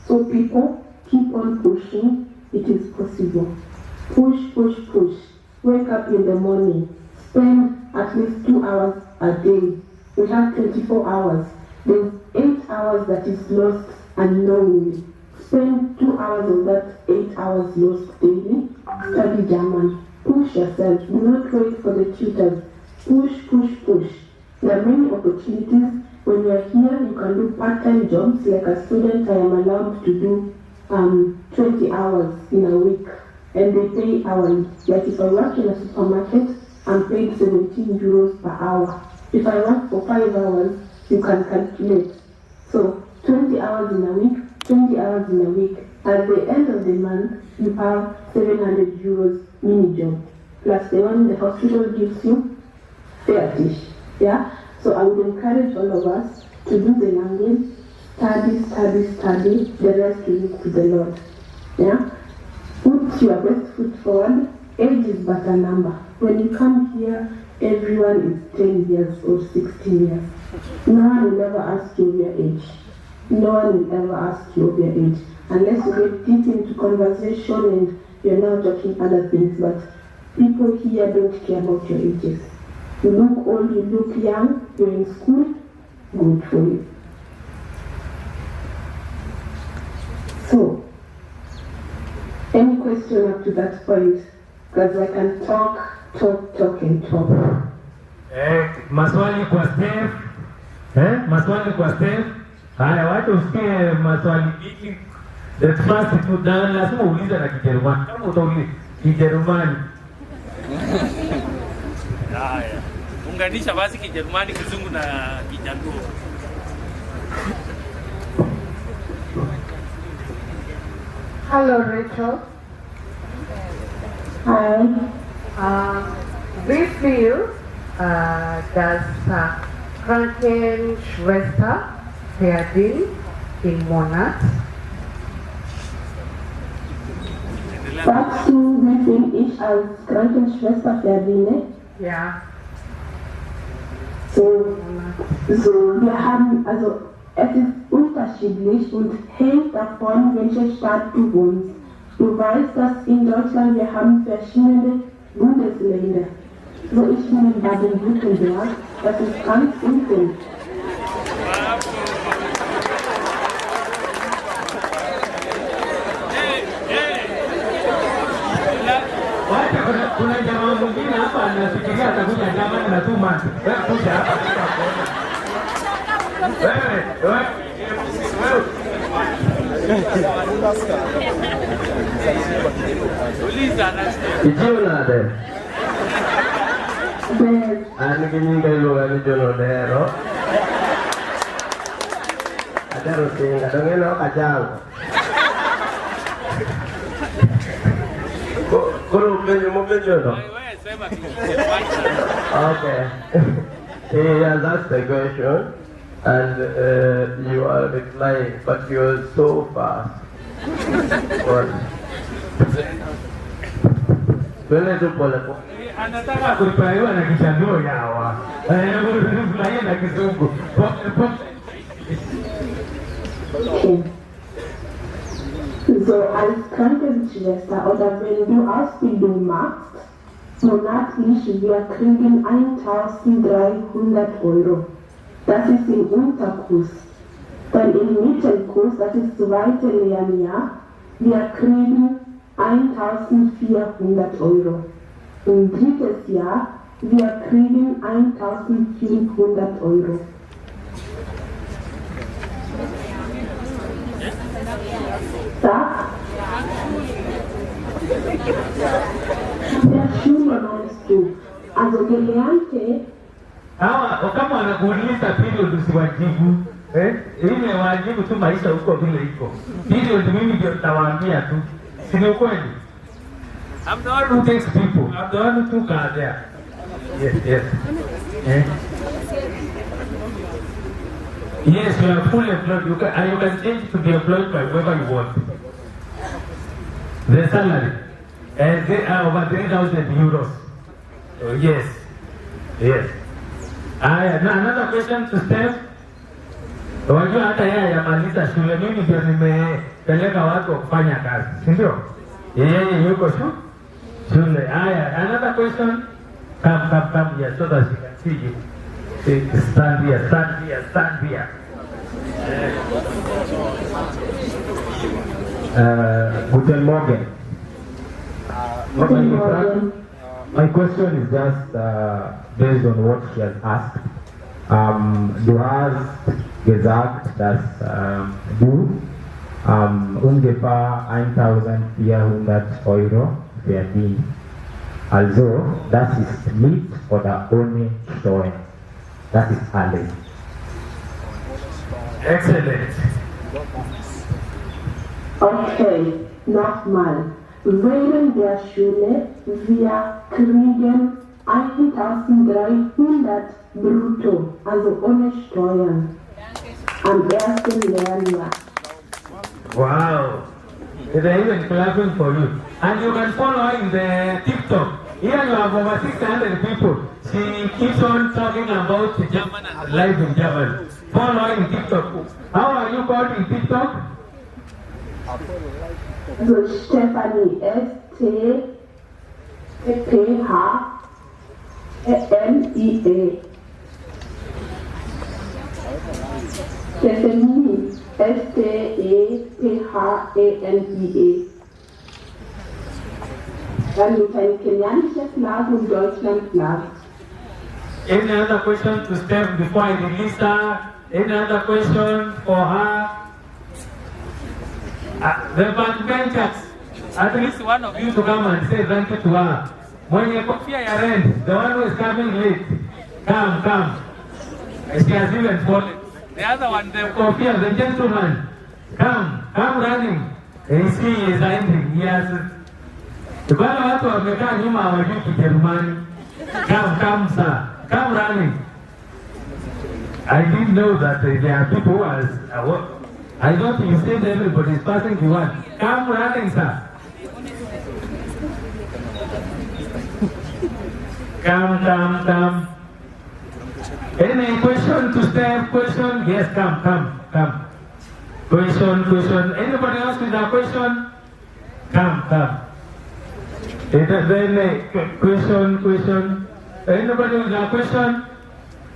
S7: so people keep on pushing. It is possible. Push, push, push. Wake up in the morning. Spend at least 2 hours a day. We have 24 hours. There's 8 hours that is lost unknowingly. Spend 2 hours of that 8 hours lost daily. Study German. Push yourself. Do not wait for the tutors. Push, push, push. There are many opportunities. When you are here, you can do part-time jobs. Like a student, I am allowed to do 20 hours in a week, and they pay hourly. Like if I work in a supermarket, I'm paid 17 euros per hour. If I work for 5 hours, you can calculate. So 20 hours in a week, 20 hours in a week. At the end of the month, you have 700 euros mini job, plus the one the hospital gives you, 30. Yeah? So I would encourage all of us to do the language, study, study, study, the rest to look to the Lord. Yeah? Put your best foot forward. Age is but a number. When you come here, everyone is 10 years or 16 years. No one will ever ask you your age. No one will ever ask you your age. Unless you get deep into conversation and you're now talking other things. But people here don't care about your ages. You look old, you look young, you're in school, good for you. So, any question up to that point? Because I can talk and talk.
S1: Maswali kwa Steph. Maswali kwa Steph. Haya, watu usikie maswali hiki. The first two down, lazima uulize na Kijerumani. Kama utauliza Kijerumani.
S3: Haya. Unganisha basi Kijerumani, Kizungu na Kijaluo.
S8: Hello, Rachel.
S7: Hi.
S8: Wie viel das Krankenschwester verdient im Monat?
S7: Sagst du, wie viel ich als Krankenschwester verdiene?
S8: Ja.
S7: So, wir haben, also es ist unterschiedlich und hängt davon, welche Stadt du wohnst. Du weißt, dass in Deutschland wir haben verschiedene Bundesländer. So, ich bin in Baden-Württemberg, das ist ganz unten.
S1: Kuna jamaa mwingine hapa anafikiria atakuja Germany na 2 months. Wewe kuja hapa. Wewe.
S3: Uliza na
S2: Ijiona de. Ani kinyinga iluga ni jono dero. Adero singa dongeno kajang. Kuro menyo no. Okay. He has asked the question and you are replying, but you are so fast.
S1: Anataka kuipaiwa na Kijaluo yawa. Anafurahia na Kizungu.
S7: So, als Krankenschwester oder wenn du Ausbildung machst, monatlich, wir kriegen 1.300 €. Das ist im Unterkurs. Dann im Mittelkurs, das ist das zweite Lernjahr, wir kriegen 1.400 €. Im drittes Jahr, wir kriegen 1.500 €. Da? Der Schule meinst du? Also Gelernte.
S1: Hawa kama wanakuuliza period usiwajibu. Ile wajibu tu maisha huko vile iko. Hilo ndio mimi ndio nitawaambia tu. Si ni kweli? I'm the one who takes people. I'm the one who took her there. Yes, yes. Yes, you are fully employed. You can change to be employed by whoever you want. The salary. And they are over 3,000 euros. Oh, yes. Yes. Another question to Steph. Wajua hata yeye yamaliza shule, mimi ndio nimepeleka watu kufanya kazi, si ndio? Yeye yuko shule. Another question. Come here so that you can see you. Stand here.
S2: Guten Morgen. My question is just based on what she has asked. Du hast gesagt, dass du ungefähr 1.400 Euro verdienst. Also, das ist mit oder ohne Steuern. Das ist alles.
S1: Excellent.
S7: Okay, nochmal. Während der Schule, wir kriegen 1.300 brutto, also ohne Steuern, am ersten Lehrjahr.
S1: Wow. They're even clapping for you. And you can follow her in the TikTok. Here you have over 600 people. She keeps on talking about German and life in German. Follow her in TikTok. How are you called in TikTok?
S7: So Stephanie, S-T-E-P-H-A-N-E-A. Stephanie, S-T-E-P-H-A-N-E-A. Dann mit einem kenianischen Flag und Deutschland Flag.
S1: Any other question to Steph before I release her? Any other question for her? The backbenchers, at least one of you to come and say thank you to her. When you kofia ya rent, the one who is coming late, come. She has even fallen. The other one, the kofia, the gentleman, come running. And see he is ending. He has. Wale watu wamekaa nyuma hawajui Kijerumani. Come sir, come running. I didn't know that there are people who are. I thought you said everybody is passing the one. Come running, sir. Come. Any question to Steph? Question? Yes, come. Question. Anybody else with a question? Come. Then question. Anybody with a question?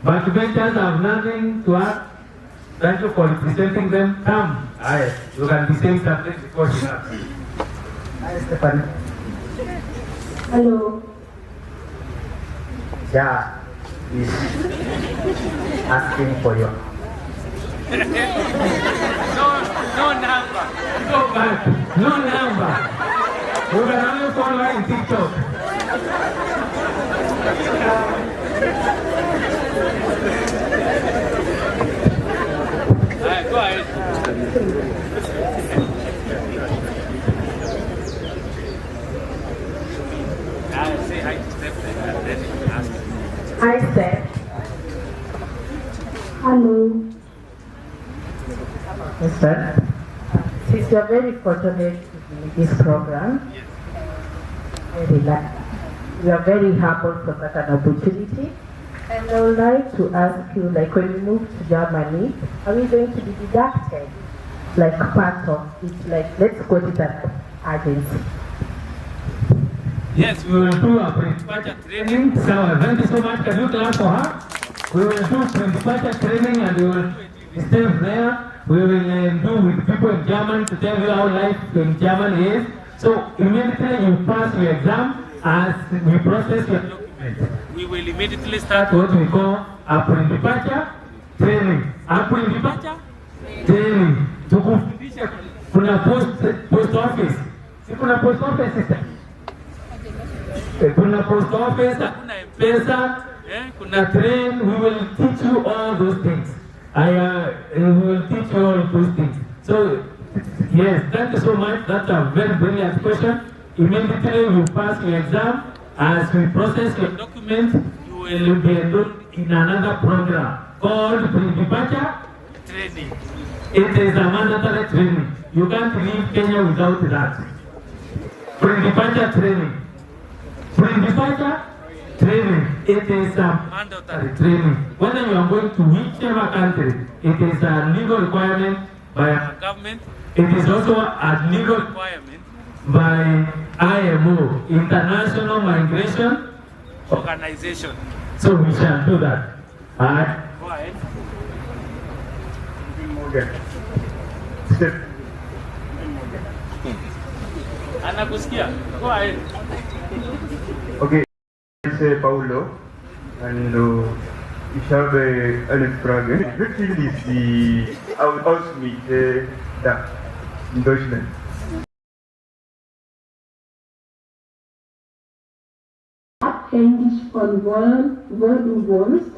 S1: Backbenchers have nothing to ask. Thank you for presenting them. Come. You can be saying something before she comes.
S2: Hi, Stephanie.
S7: Hello.
S2: Yeah, is asking for your.
S1: No number. Go back. No number. You can only follow her in TikTok. Go ahead. Say hi to Steph and then you can ask.
S8: Hi, Steph.
S7: Hello.
S8: Mister, since you are very fortunate to be in this program, we are very humble for such an opportunity. And I would like to ask you, like when you move to Germany, are we going to be deducted like part of it, like let's call it an agency?
S1: Yes, we will do a pre-departure training. So thank you so much. Can you clap for her? We will do pre-departure training and we will stay there. We will do with people in German to tell you how life in German is. So immediately you pass your exam as we process your document. We will immediately start what we call a pre-departure training. A pre-departure training. Tukufundisha kuna post office. Si kuna post office system. Kuna post office, kuna M-Pesa, kuna train, we will teach you all those things. I will teach you all those things. So, yes, thank you so much. That's a very brilliant question. Immediately you pass your exam. As we process your document, you will be enrolled in another program called pre-departure training. It is a mandatory training. You can't leave Kenya without that. Pre-departure training. Pre-departure training. It is a mandatory training. Whether you are going to whichever country, it is a legal requirement by our government. It is also a legal requirement by IMO, International Migration Organization. So we shall do that. Go ahead. Anakusikia. Go ahead.
S4: Okay, say Paulo, and ich habe eine Frage. Wie viel ist die Ausmiete da in Deutschland?
S7: Abhängig von wo du wohnst.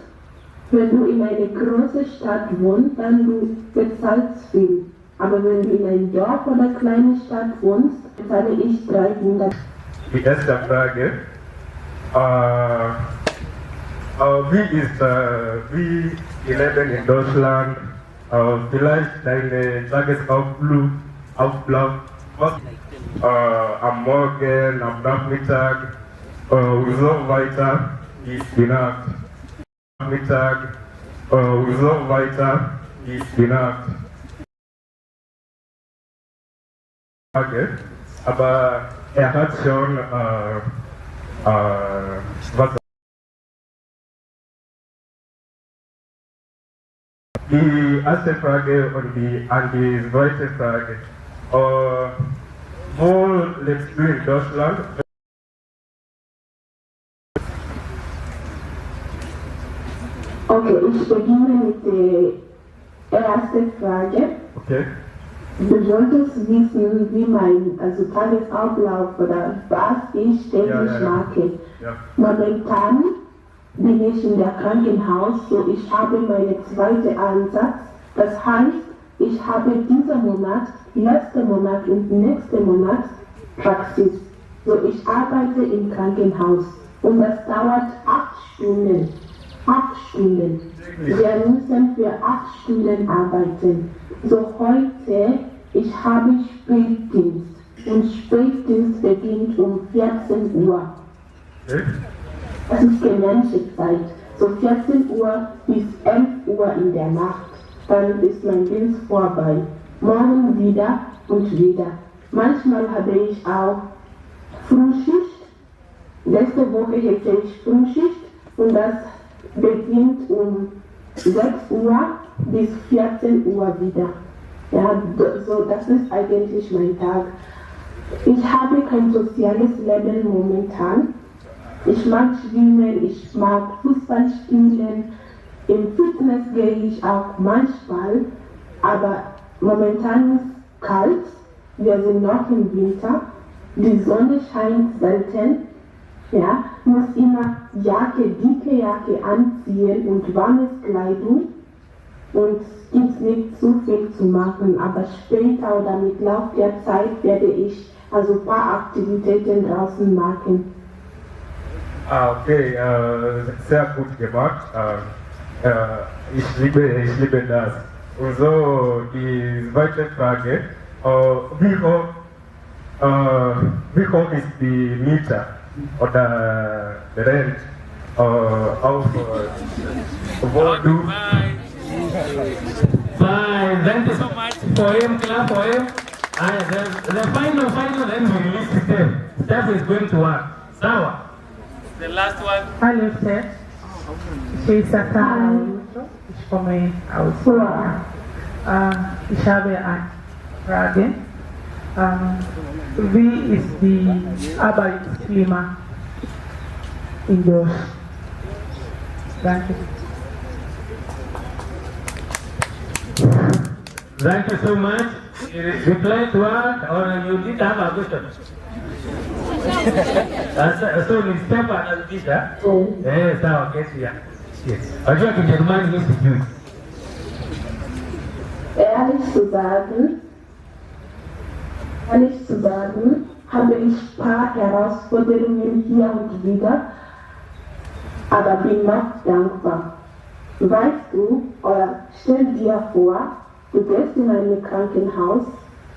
S7: Wenn du in einer großen Stadt wohnst, dann du bezahlst viel. Aber wenn du in einem Dorf oder kleinen Stadt wohnst, bezahle ich 300.
S4: Die erste Frage, wie die Leben in Deutschland, vielleicht deine Tagesablauf, was am Morgen, am Nachmittag und so weiter ist die Nacht. Mittag und so weiter ist die Nacht. Aber er hat schon was. Die erste Frage und die zweite Frage. Wo lebst du in Deutschland?
S7: Okay, ich beginne mit der ersten Frage.
S4: Okay.
S7: Du solltest wissen, wie mein Tagesablauf oder was ich täglich mache.
S4: Ja.
S7: Momentan bin ich in der Krankenhaus, so ich habe meinen zweiten Ansatz. Das heißt, ich habe diesen Monat, letzten Monat und nächsten Monat Praxis. So ich arbeite im Krankenhaus und das dauert 8 Stunden. 8 Stunden. Wir müssen für 8 Stunden arbeiten. So heute, ich habe Spätdienst und Spätdienst beginnt um 14 Uhr. Das ist genannte Zeit. So 14 Uhr bis 11 Uhr in der Nacht. Dann ist mein Dienst vorbei. Morgen wieder und wieder. Manchmal habe ich auch Frühschicht. Letzte Woche hätte ich Frühschicht und das beginnt um 6 Uhr bis 14 Uhr wieder. Ja, so das ist eigentlich mein Tag. Ich habe kein soziales Leben momentan. Ich mag Schwimmen, ich mag Fußball spielen. Im Fitness gehe ich auch manchmal, aber momentan ist es kalt. Wir sind noch im Winter. Die Sonne scheint selten. Ja, muss immer dicke Jacke anziehen und warmes Kleidung. Und es gibt nicht so viel zu machen, aber später oder mit Lauf der Zeit werde ich ein paar Aktivitäten draußen machen.
S4: Okay, sehr gut gemacht. Ich liebe das. Und so die zweite Frage, wie hoch ist die Miete oder der Rent auf wo du...
S1: Fine, thank you so much for him, clap for him. The final, then we release the step. Step is going to work. Sawa.
S3: The last one.
S8: Hallo Chef, ich komme aus Austria. Ich habe eine Frage. Wie ist die Arbeitsklima in Deutschland? Danke.
S1: Thank you so much. Reply to her or you did have a question. So ni step anazidisha. Sawa, kesi ya. Yes. Ajua Kijerumani ni sijui.
S7: Ehrlich zu sagen, habe ich ein paar Herausforderungen hier und wieder, aber bin noch dankbar. Weißt du, oder stell dir vor, du gehst in ein Krankenhaus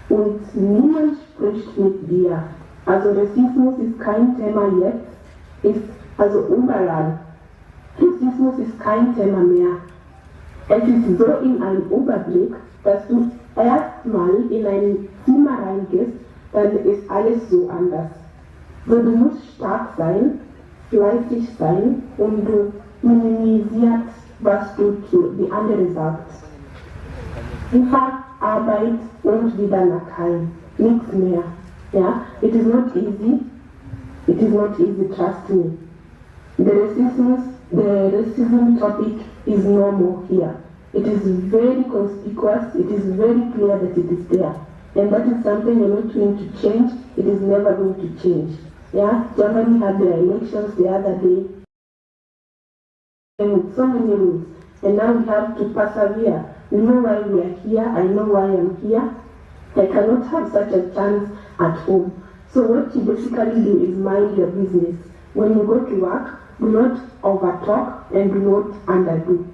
S7: und niemand spricht mit dir. Also Rassismus ist kein Thema jetzt, ist also überall. Rassismus ist kein Thema mehr. Es ist so in einem Überblick, dass du erstmal in ein Zimmer reingehst, dann ist alles so anders. So, du musst stark sein, fleißig sein und du minimisierst, was du zu die andere sagst. Einfach Arbeit und wieder nach Heim. Nichts mehr. Yeah? It is not easy. It is not easy, trust me. The racism topic is normal here. It is very conspicuous, it is very clear that it is there. And that is something you're not going to change, it is never going to change. Yeah, Germany had their elections the other day, and with so many rules. And now we have to persevere. We know why we are here, I know why I'm here. I cannot have such a chance at home. So what you basically do is mind your business. When you go to work, do not overtalk and do not underdo.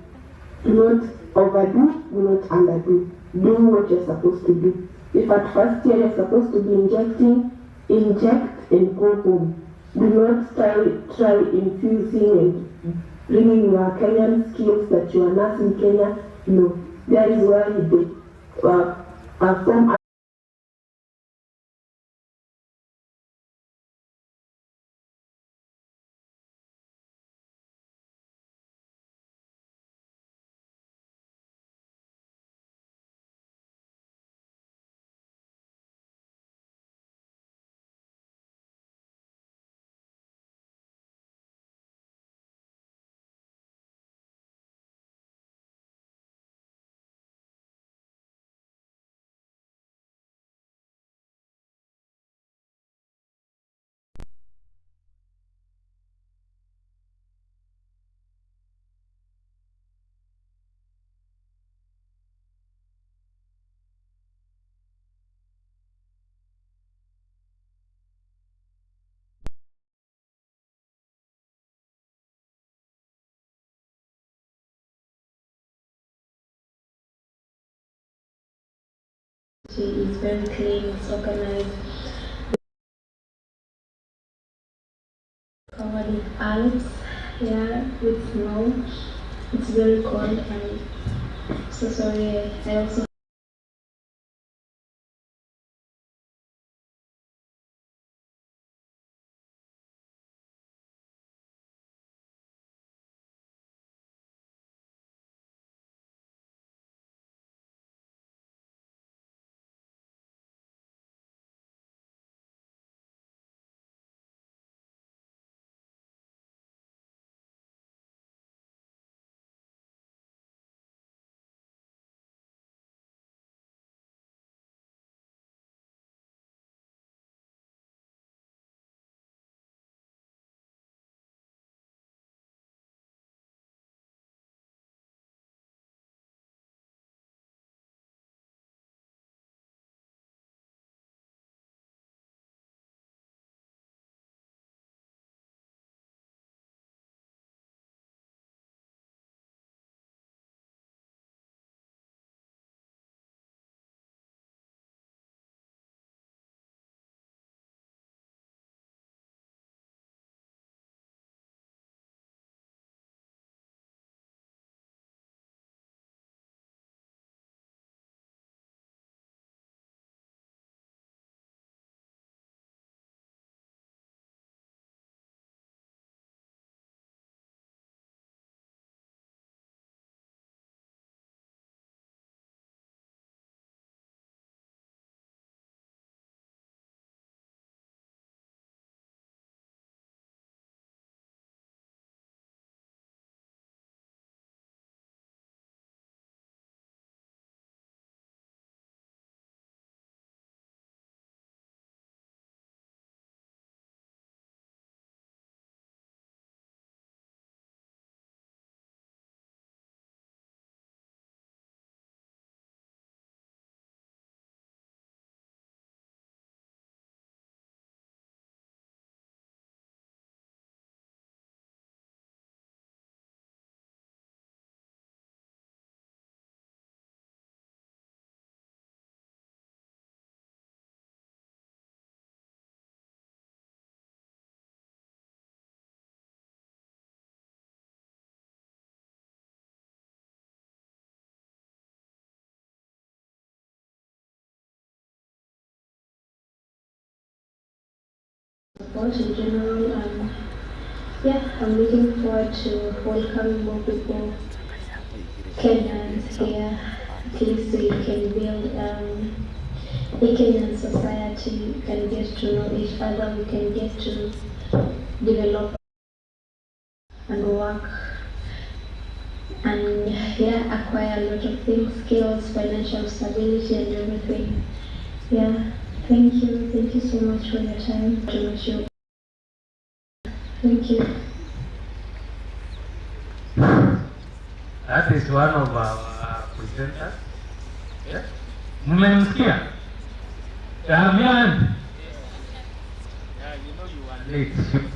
S7: Do not overdo, do not underdo. Do what you're supposed to do. If at first year you're supposed to be injecting, inject and go home. Do not try infusing and bringing your Kenyan skills that you are not in Kenya. No, that is why you from
S9: It's very clean, it's organized. Covered with Alps, yeah, with snow. It's very cold and so sorry. I also support in general. Yeah, I'm looking forward to welcoming more people, Kenyans here. At least we can build a Kenyan society. We can get to know each other. We can get to develop and work and acquire a lot of things, skills, financial stability and everything. Yeah, thank you so much for your time to meet you. Thank you.
S1: That is one of our presenters. Yeah? Mmemsikia? Damian.
S3: Yeah, you know you are
S1: Late.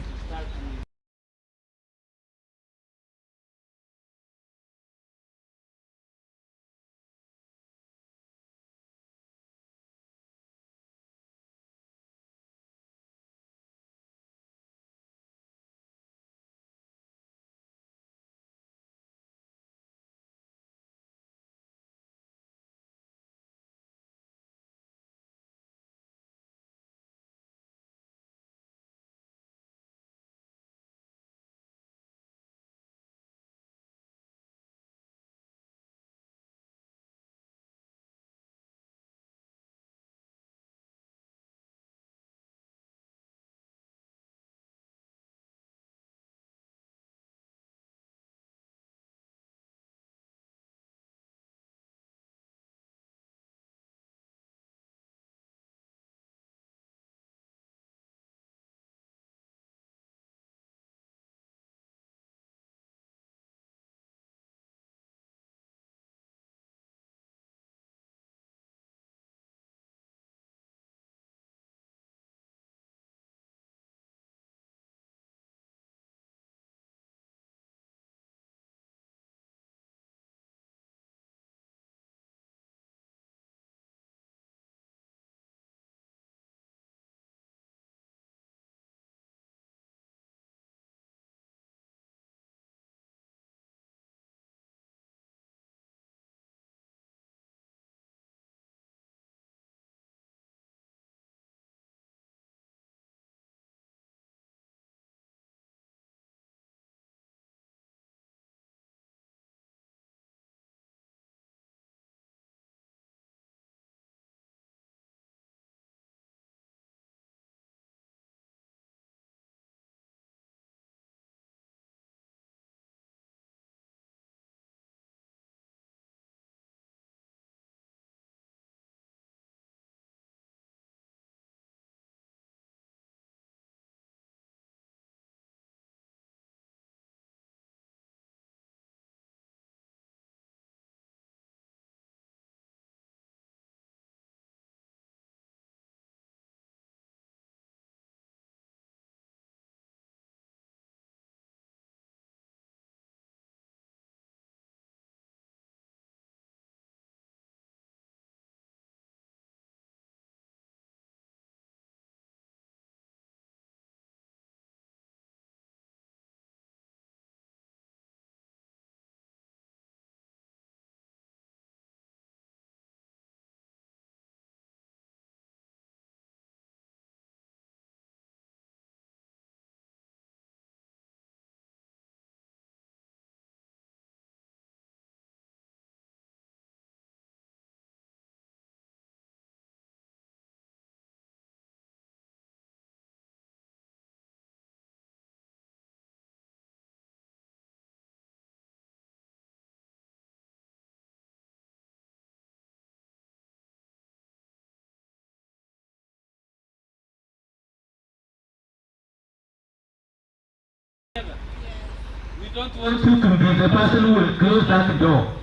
S1: We don't want you to be the person who will close that door.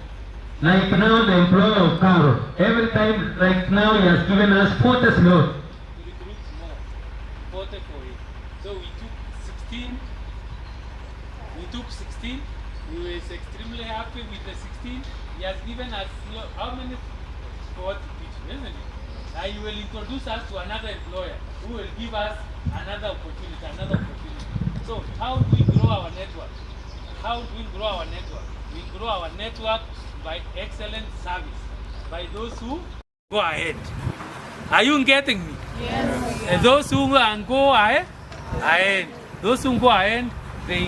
S1: Like now, the employer of Carol, every time, like now, he has given us 40 slots.
S3: To recruit more, 40 for it. So we took 16. We were extremely happy with the 16. He has given us how many 40 people, isn't it? And he will introduce us to another employer who will give us another opportunity. So how do we grow our network? We grow our network by excellent service, by those who go ahead. Are you getting me?
S10: Yes.
S3: Those who go ahead, ahead. Those who go ahead, they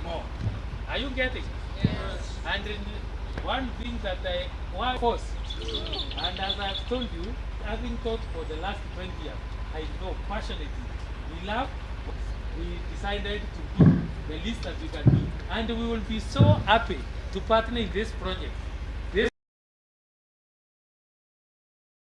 S3: more. Are you getting? Yes. And one thing that one course, and as I've told you, having taught for the last 20 years, I know passionately. We love. We decided to do the least that we can do, and we will be so happy to partner in this project. This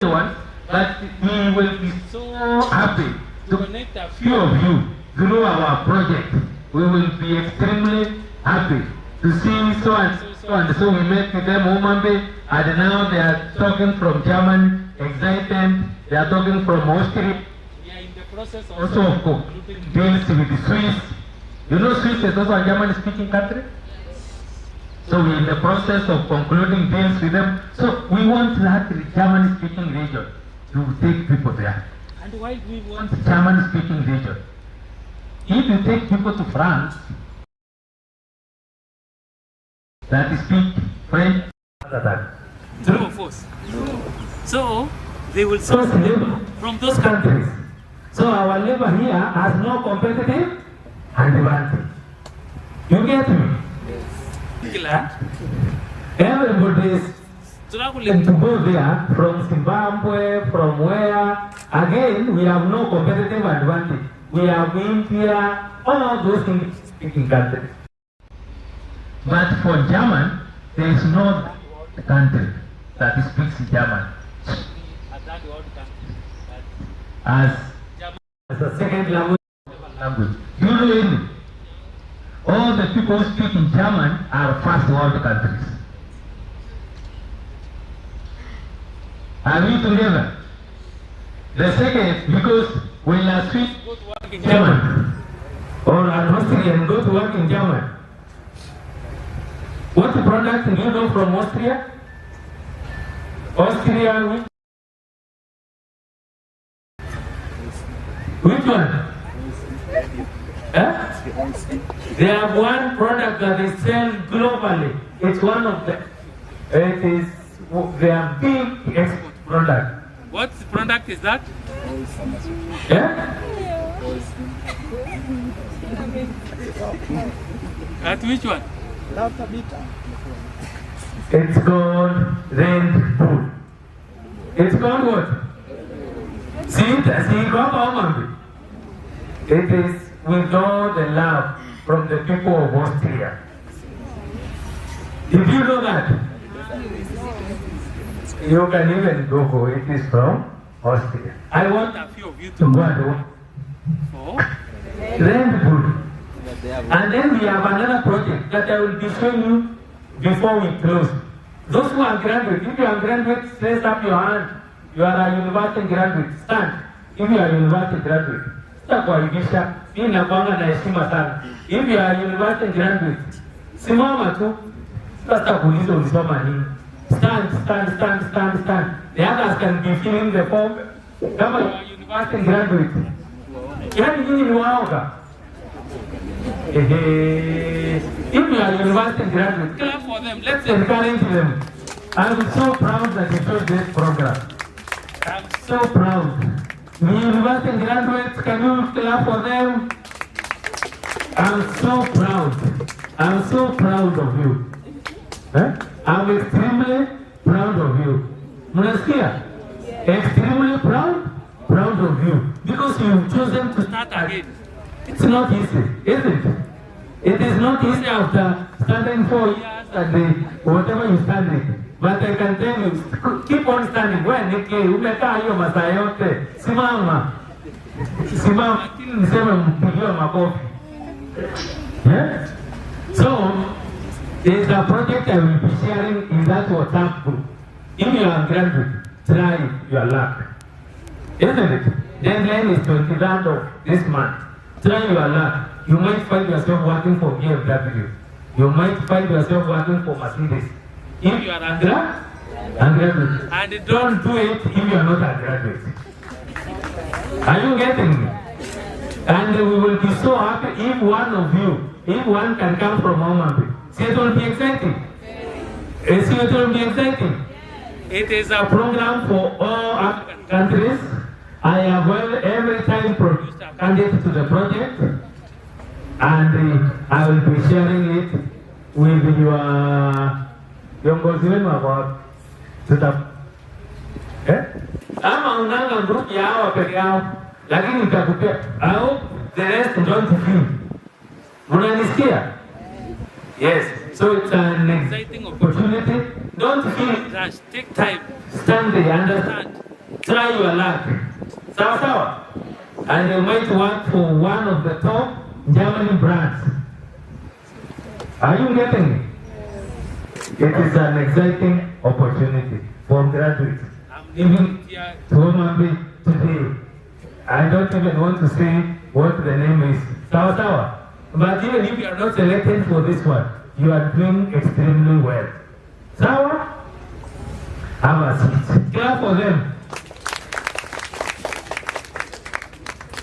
S3: one, but we will be so happy to connect a few of you through our project. We will be extremely happy to see so and so and so. We met with them Umambe, and now they are talking from Germany, excited. They are talking from Austria. Process also of concluding deals with the Swiss. You know Swiss is also a German-speaking country? So we're in the process of concluding deals with them. So we want that German-speaking region to take people there. And why do we want German-speaking region? If you take people to France that speak French, true of course. So they will source labor from those countries. So our labor here has no competitive advantage. You get me? Yes. Everybody is struggling to go there from Zimbabwe, from where. Again, we have no competitive advantage. We have India, all those English-speaking countries. But for German, there is no country that speaks German as a second language. You know, all the people who speak in German are first world countries. Are we together? The second, because when a Swiss go to work in German, or an Austrian go to work in German, what product do you know from Austria? Austria, which one? They have one product that is sold globally. It's one of the, it is their big export product. What product is that? At which one? It's called Red Bull. It's called what? It is with all the love from the people of Austria. Did you know that? You can even Google it is from Austria. I want a few of you to go and work for Red Bull. And then we have another project that I will be showing you before we close. Those who are graduates, if you are graduates, raise up your hand. You are a university graduate. Stand. If you are a university graduate. Sitakuaibisha. Mimi nakuanga na heshima sana. If you are a university graduate, simama tu. Sasa kuuliza ulisoma nini? Stand. The others can be filling the form. Kama you are a university graduate. Yani nyinyi ni waoga. If you are a university graduate, clap for them. Let's encourage them. I'm so proud that you chose this program. I'm so proud. The university graduates, can you clap for them? I'm so proud. I'm so proud of you. I'm extremely proud of you. Munasikia? Extremely proud of you. Because you've chosen to start again. It's not easy, is it? It is not easy after standing 4 years and whatever you standing. But I can tell you, keep on standing. When umekaa hiyo masaa yote, simama. Kili niseme mpigiwe makofi. Yeah? So, there is a project I will be sharing in that WhatsApp group. If you are graduate, try your luck. Isn't it? Deadline is 23rd of this month. Try your luck. You might find yourself working for BMW. You might find yourself working for Mercedes. If you are a graduate, and don't do it if you are not a graduate. Are you getting me? And we will be so happy if one of you, if one can come from Omambi. See, it will be exciting. See, it will be exciting. It is a program for all African
S1: be sharing it with your viongozi wenu wa ama unanga group ya hawa peke yao, lakini nitakupea au the rest don't feel. Unanisikia? Yes. So it's an exciting opportunity. Don't feel rush. Take time. Stand there, understand. Try your luck. Sawa. And you might work for one of the top German brands. Are you getting it? It is an exciting opportunity for graduates. Even to Homabay today, I don't even want to say what the name is. Sawa. But even if you are not selected for this one, you are doing extremely well. Sawa? Have a seat. Clap for them.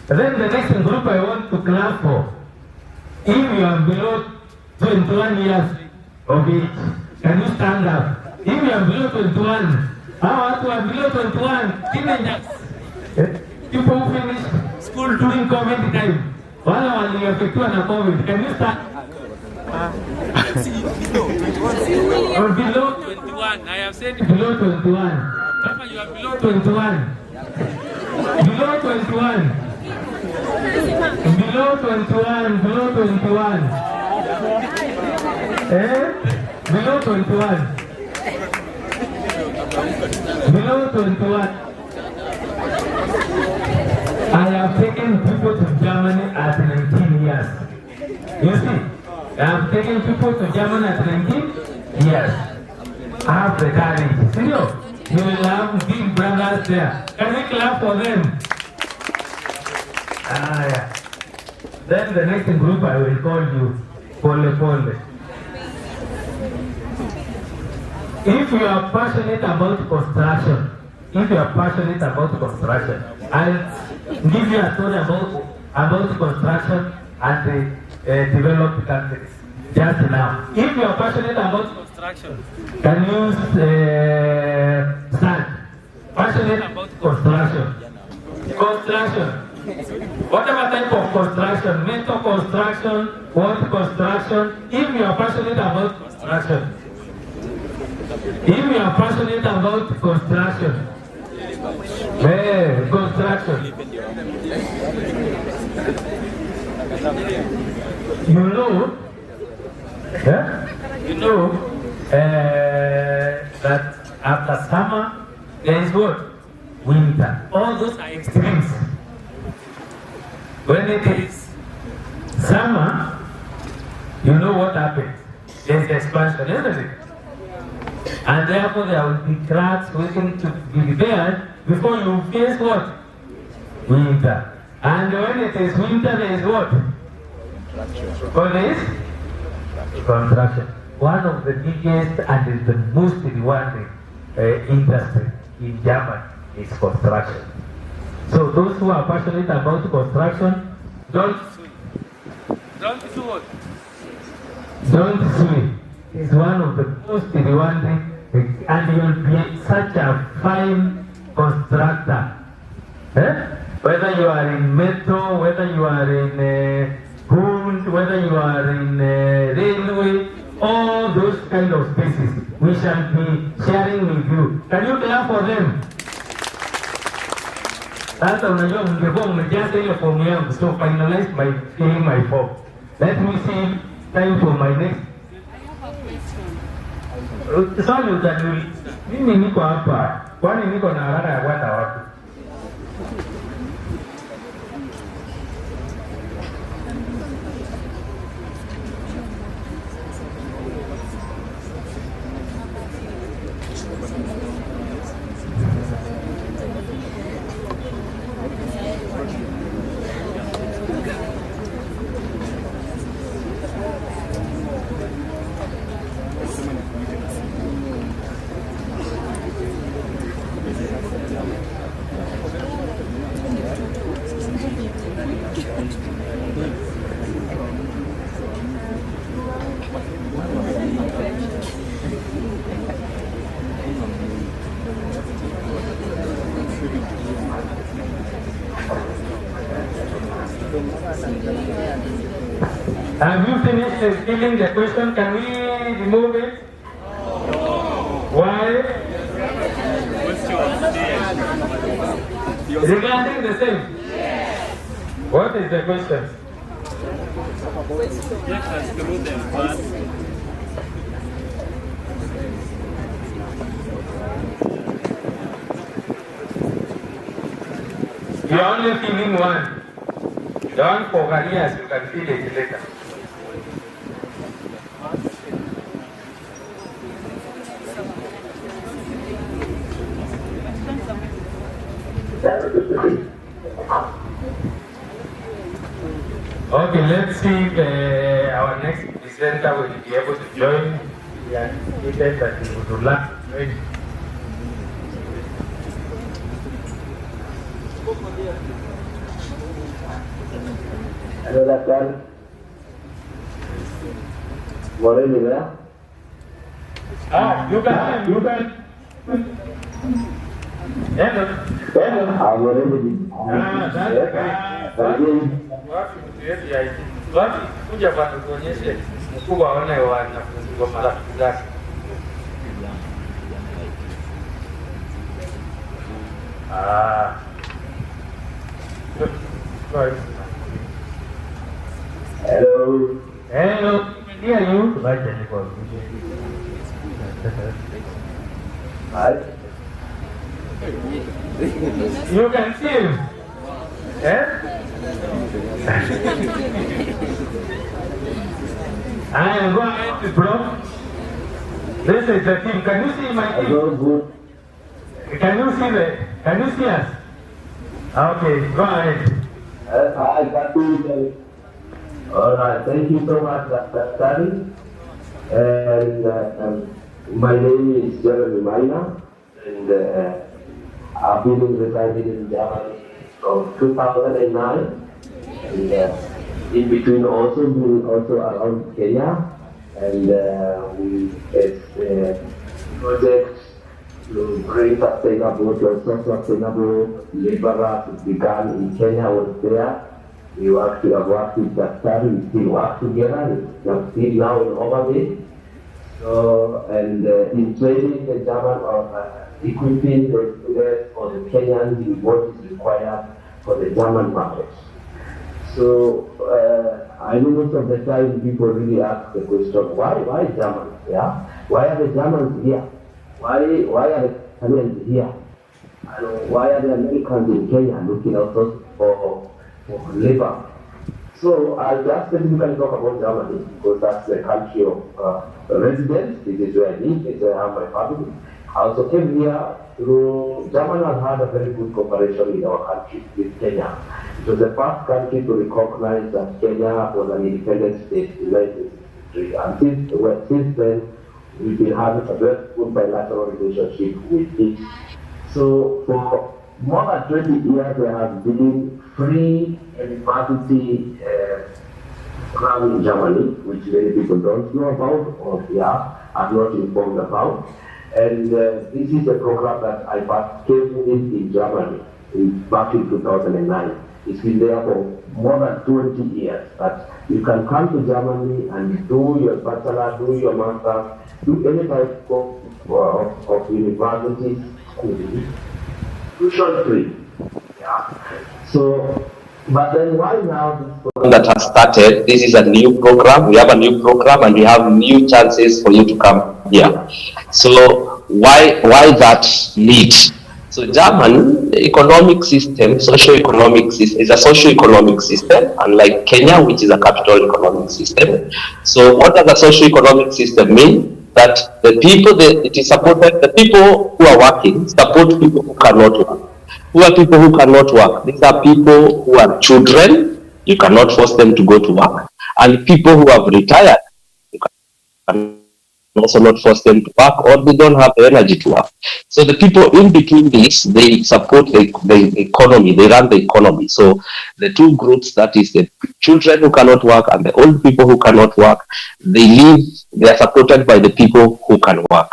S1: Then the next group I want to clap for. If you are below 21 years of age, can you stand up? If you are below 21, how are below 21? Teenagers. People who finish school during COVID time. Wale walioafektiwa na COVID. Can you stand? Or below 21. I have said below 21. Papa, you are below 21. Below 21. Below 21. Below 21. Below 21. Below 21. I have taken people to Germany at 19 years. You see, I have taken people to Germany at 19 years. I have the courage. See you will have big brothers there. Can we clap for them? Yeah. Then the next group I will call you Pole. If you are passionate about construction, I'll give you a story about construction and the developed countries. Just now. If you are passionate about construction, can you stand? Passionate about construction. Whatever type of construction, mental construction, what construction, if you are passionate about construction. If you are passionate about construction, you know that after summer there is what? Winter. All those are extremes. When it is summer, you know what happens. There is expansion, isn't it? And therefore there will be cracks waiting to be repaired before you face what? Winter. And when it is winter, there is what? What is? Construction. One of the biggest and the most rewarding industry in Germany is construction. So those who are passionate about construction, don't do what? Don't swim. It's one of the most rewarding, and you'll be such a fine constructor. Whether you are in metro, whether you are in Hund, whether you are in railway, all those kind of spaces, we shall be sharing with you. Can you clap for them? Sasa unajua mngekuwa mmejaza ile fomu yangu, so finalize by filling my form. Let me see time for my next. Swali utaniuliza, mimi niko hapa, kwani niko na haraka ya kwenda wapi? Have you finished filling the question? Can we remove it? Why? Regarding the same? What is the question? You're only filling one. Don't for careers, you can fill it later. Okay, let's see if our next presenter will be able to join. We anticipated that he would like to join.
S10: Hello, Doctor. Morning, there.
S1: You can. Hello.
S10: I'm ready.
S1: Wapi kuja bwana tuonyeshe mkuu waone wanafunzi wa marafiki zake.
S10: Hello.
S1: Hello. Hear you.
S10: Hi.
S1: You can see him. Eh? I am going to bro. This is the team. Can you see my team? Can you see us? Okay, go ahead.
S10: I got to. All right. Thank you so much, Dr. Sari. And my name is Jeremy Maina, and I've been residing in Germany from 2009, and in between also been also around Kenya, and we as project to bring sustainable to sustainable labor began in Kenya was there. We have worked with Dr. We still work together. We're still now in Overbay. So, and in training the German of equipping the students for the Kenyans in what is required for the German market. So, I know most of the time people really ask the question, why Germans? Yeah? Why are the Germans here? Why are the Kenyans here? And why are the Americans in Kenya looking also for labor? So I'll just specifically talk about Germany because that's the country of residence. This is where I live, this is where I have my family. I also came here through, Germany has had a very good cooperation with our country, with Kenya. It was the first country to recognize that Kenya was an independent state in 1963. And since then, we've been having a very good bilateral relationship with it. So for more than 20 years, there has been free university program in Germany, which many people don't know about or are not informed about. And this is a program that I participated in Germany back in 2009. It's been there for more than 20 years. That you can come to Germany and do your bachelor, do your master, do any type of university schooling, tuition free. Yeah. So, but then why now this program that has started? This is a new program. We have a new program and we have new chances for you to come here. So why that need? So German economic system, socio-economic system, is a socio-economic system, unlike Kenya, which is a capital economic system. So what does a socio-economic system mean? That the people, it is supported, the people who are working support people who cannot work. Who are people who cannot work? These are people who are children, you cannot force them to go to work, and people who have retired, you can also not force them to work, or they don't have the energy to work. So the people in between this, they support the economy, they run the economy. So the two groups, that is the children who cannot work and the old people who cannot work, they are supported by the people who can work.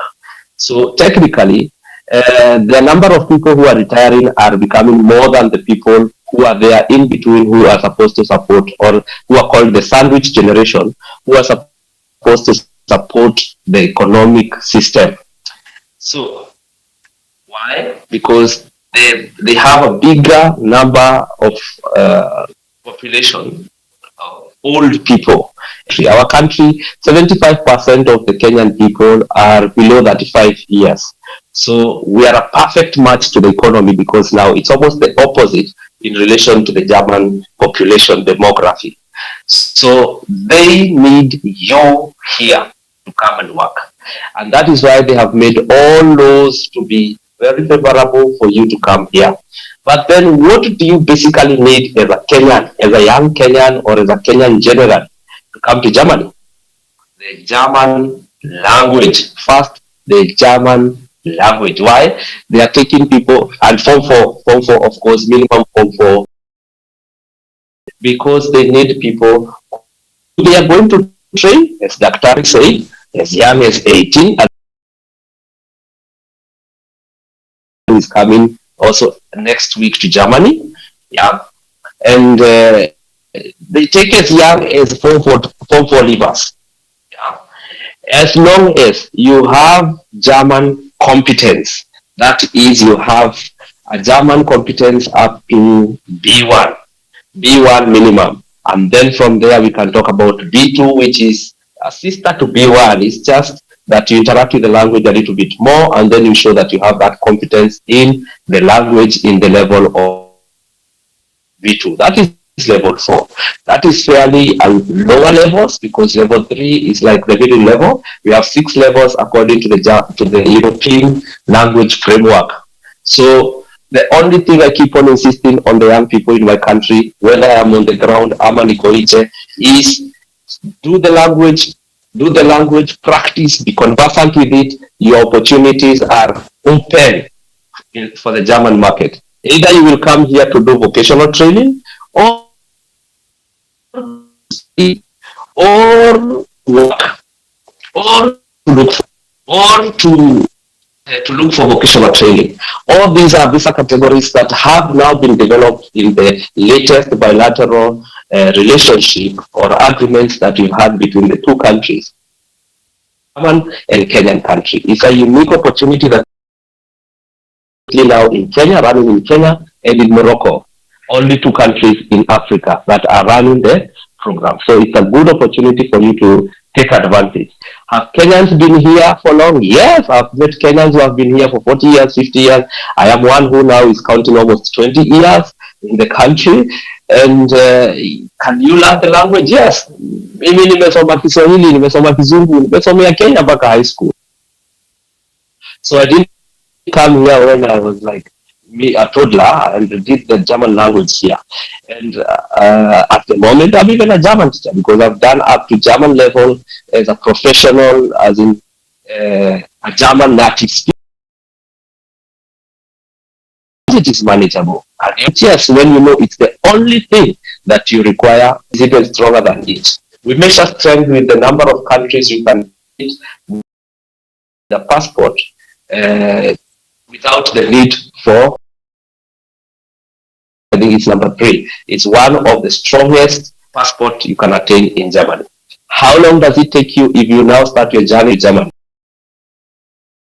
S10: So technically, the number of people who are retiring are becoming more than the people who are there in between, who are supposed to support, or who are called the sandwich generation, who are supposed to support the economic system. So why? Because they have a bigger number of population, old people. Our country, 75% of the Kenyan people are below 35 years. So we are a perfect match to the economy, because now it's almost the opposite in relation to the German population demography. So they need you here to come and work. And that is why they have made all laws to be very favorable for you to come here. But then what do you basically need as a Kenyan, as a young Kenyan, or as a Kenyan general to come to Germany? The German language. First, the German language. Why? They are taking people, and form 4, of course, minimum form 4, because they need people. They are going to train, as Dr. said, as young as 18, and is coming also next week to Germany. Yeah. And they take as young as form 4 leavers. Yeah. As long as you have German competence, that is, you have a German competence up to B1 minimum. And then from there, we can talk about B2, which is a sister to B1. It's just that you interact with the language a little bit more, and then you show that you have that competence in the language in the level of B2. That is level 4. That is fairly lower levels, because level 3 is like the middle level. We have 6 levels according to the European language framework. So the only thing I keep on insisting on the young people in my country, whether I am on the ground, is do the language, practice, be conversant with it. Your opportunities are open for the German market. Either you will come here to do vocational training, or work, or to look for vocational training. All these are visa categories that have now been developed in the latest bilateral relationship or agreements that we've had between the two countries, German and Kenyan country. It's a unique opportunity that now in Kenya, running in Kenya and in Morocco, only 2 countries in Africa that are running the program. So it's a good opportunity for you to take advantage. Have Kenyans been here for long? Yes, I've met Kenyans who have been here for 40 years, 50 years. I am one who now is counting almost 20 years in the country. And can you learn the language? Yes. Mimi nimesoma Kiswahili, nimesoma Kizungu, nimesomea Kenya mpaka high school. So I didn't come here when I was like a toddler and did the German language here. And at the moment, I'm even a German teacher, because I've done up to German level as a professional, as in a German native speaker. It is manageable. And yes, when you know it's the only thing that you require, is even stronger than it. We measure strength with the number of countries you can get the passport without the need for, I think it's number 3. It's one of the strongest passport you can attain in Germany. How long does it take you if you now start your journey in Germany?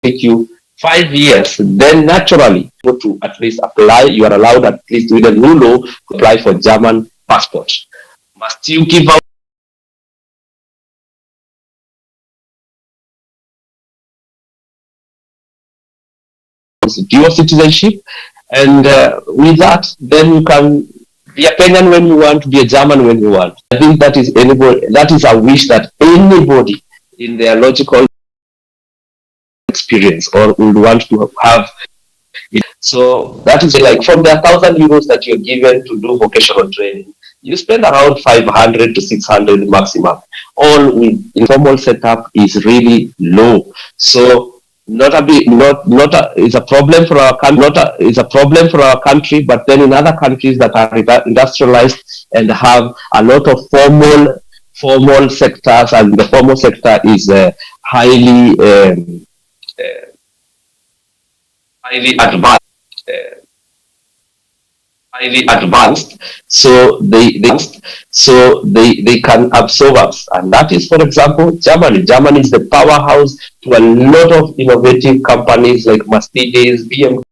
S10: It take you 5 years. Then naturally, go to at least apply. You are allowed at least with a new law to apply for German passport. Must you give out dual citizenship? And with that, then you can be a Kenyan when you want, to be a German when you want. I think that is a wish that anybody in their logical experience or would want to have. So that is like from the 1,000 euros that you're given to do vocational training, you spend around 500 to 600 maximum. All with informal setup is really low. So it's a problem for our country, but then in other countries that are industrialized and have a lot of formal sectors, and the formal sector is highly advanced. highly advanced, so they can absorb us. And that is, for example, Germany. Germany is the powerhouse to a lot of innovative companies like Mercedes, BMW,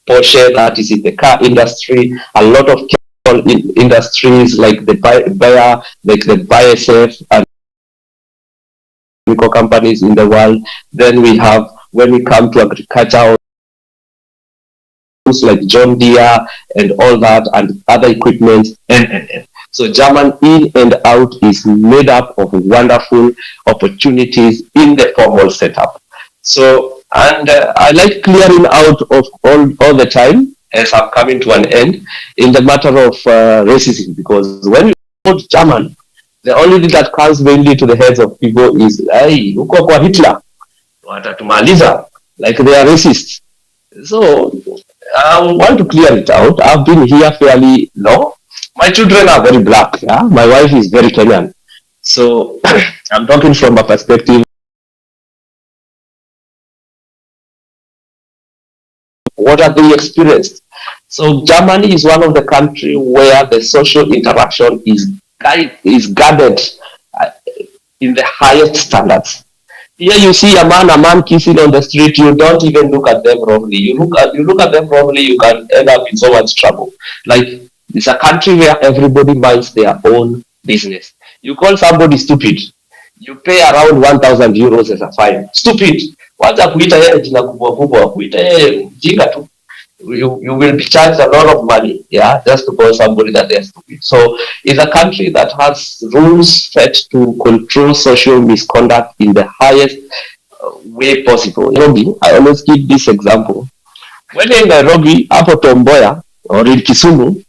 S10: Porsche, that is in the car industry, a lot of chemical industries like the Bayer, like the BASF and chemical companies in the world. Then we have, when we come to agriculture, like John Deere and all that and other equipment. So German in and out is made up of wonderful opportunities in the formal setup. So, and I like clearing out of all the time as I'm coming to an end in the matter of racism, because when you quote German, the only thing that comes mainly to the heads of people is, hey, uko kwa Hitler, watatumaliza, like they are racist. So I want to clear it out. I've been here fairly long. My children are very black. Yeah? My wife is very Kenyan. So I'm talking from a perspective. What have they experienced? So Germany is one of the countries where the social interaction is guarded in the highest standards. Here you see a man kissing on the street, you don't even look at them wrongly. You look at them wrongly, you can end up in so much trouble. Like, it's a country where everybody minds their own business. You call somebody stupid, you pay around 1,000 euros as a fine. Stupid. Wacha kuita yeye jina kubwa kubwa, kuita yeye mjinga tu. You will be charged a lot of money, yeah, just to call somebody that they're stupid. So it's a country that has rules set to control social misconduct in the highest way possible. Nairobi, I always give this example. When in Nairobi, up at Mboya or in Kisumu,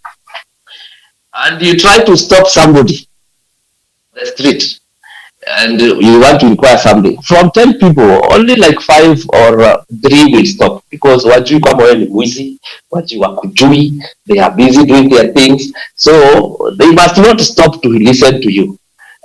S10: and you try to stop somebody on the street, and you want to inquire something, from 10 people, only like 5 or 3 will stop, because wajui kama wewe ni mwizi, wajui wakujui, they are busy doing their things, so they must not stop to listen to you.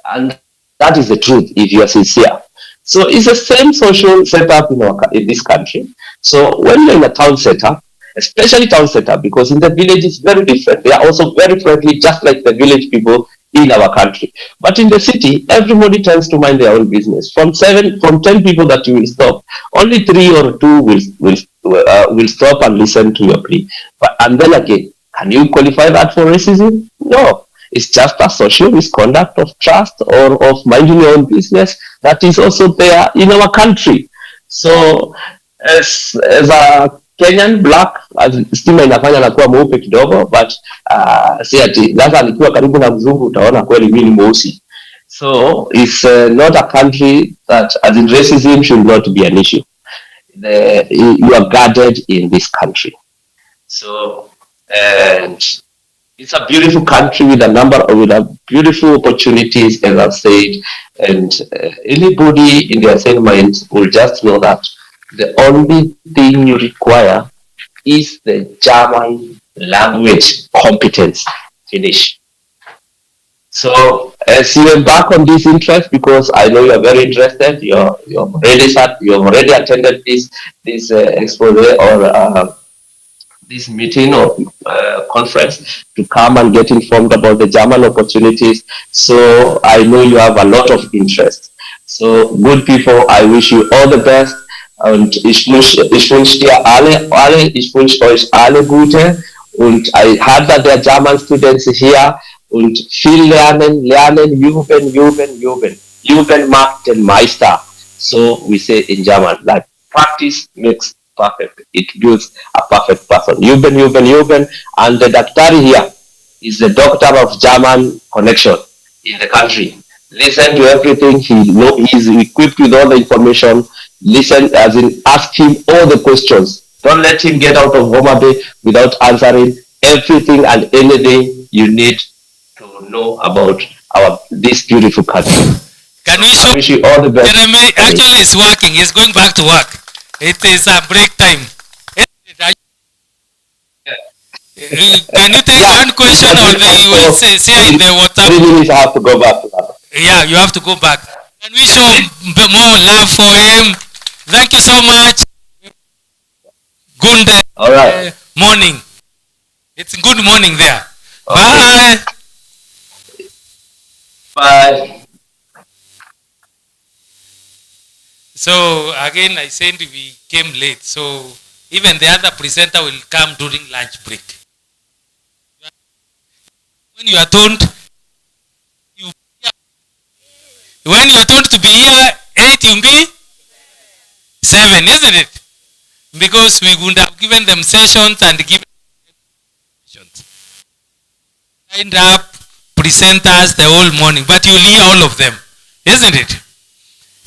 S10: And that is the truth if you are sincere. So it's the same social setup in this country. So when you're in a town setup, especially town setup, because in the village it's very different. They are also very friendly, just like the village people in our country. But in the city, everybody tends to mind their own business. From 10 people that you will stop, only 3 or 2 will stop and listen to your plea. And then again, can you qualify that for racism? No. It's just a social misconduct of trust or of minding your own business that is also there in our country. So as a Kenyan black, stima inafanya nakuwa mweupe kidogo, but si ati sasa nikiwa karibu na mzungu utaona kweli mimi ni mweusi. So it's not a country that, as in, racism should not be an issue. You are guarded in this country. So and it's a beautiful country with a beautiful opportunities, as I've said, and anybody in their sane mind will just know that the only thing you require is the German language competence. Finish. So as you embark on this interest, because I know you are very interested, you have already attended this expose or this meeting or conference to come and get informed about the German opportunities. So I know you have a lot of interest. So good people, I wish you all the best. Und ich wünsche dir euch alle Gute. Und I heard that there are German students here. Und viel lernen, üben macht den Meister. So we say in German, like practice makes perfect. It builds a perfect person. Üben. And the Daktari here is the doctor of German connection in the country. Listen to everything. He's equipped with all the information. Listen, as in, ask him all the questions. Don't let him get out of Homa Bay without answering everything and anything you need to know about this beautiful country.
S3: Can we show?
S10: I wish you all the best.
S3: Jeremy actually is working. He's going back to work. It is a break time. Can you take one question or you will say in the WhatsApp?
S10: 3 minutes I have to go back to that.
S3: Yeah, you have to go back. Can we show more love for him? Thank you so much. Good
S10: All right.
S3: morning. It's good morning there.
S10: Okay.
S3: Bye.
S10: Bye.
S3: So again, I said we came late. So even the other presenter will come during lunch break. When you are told, when you are told to be here 8, you'll be 7, isn't it? Because we would have given them sessions and given sessions. Lined up presenters the whole morning, but you'll hear all of them, isn't it?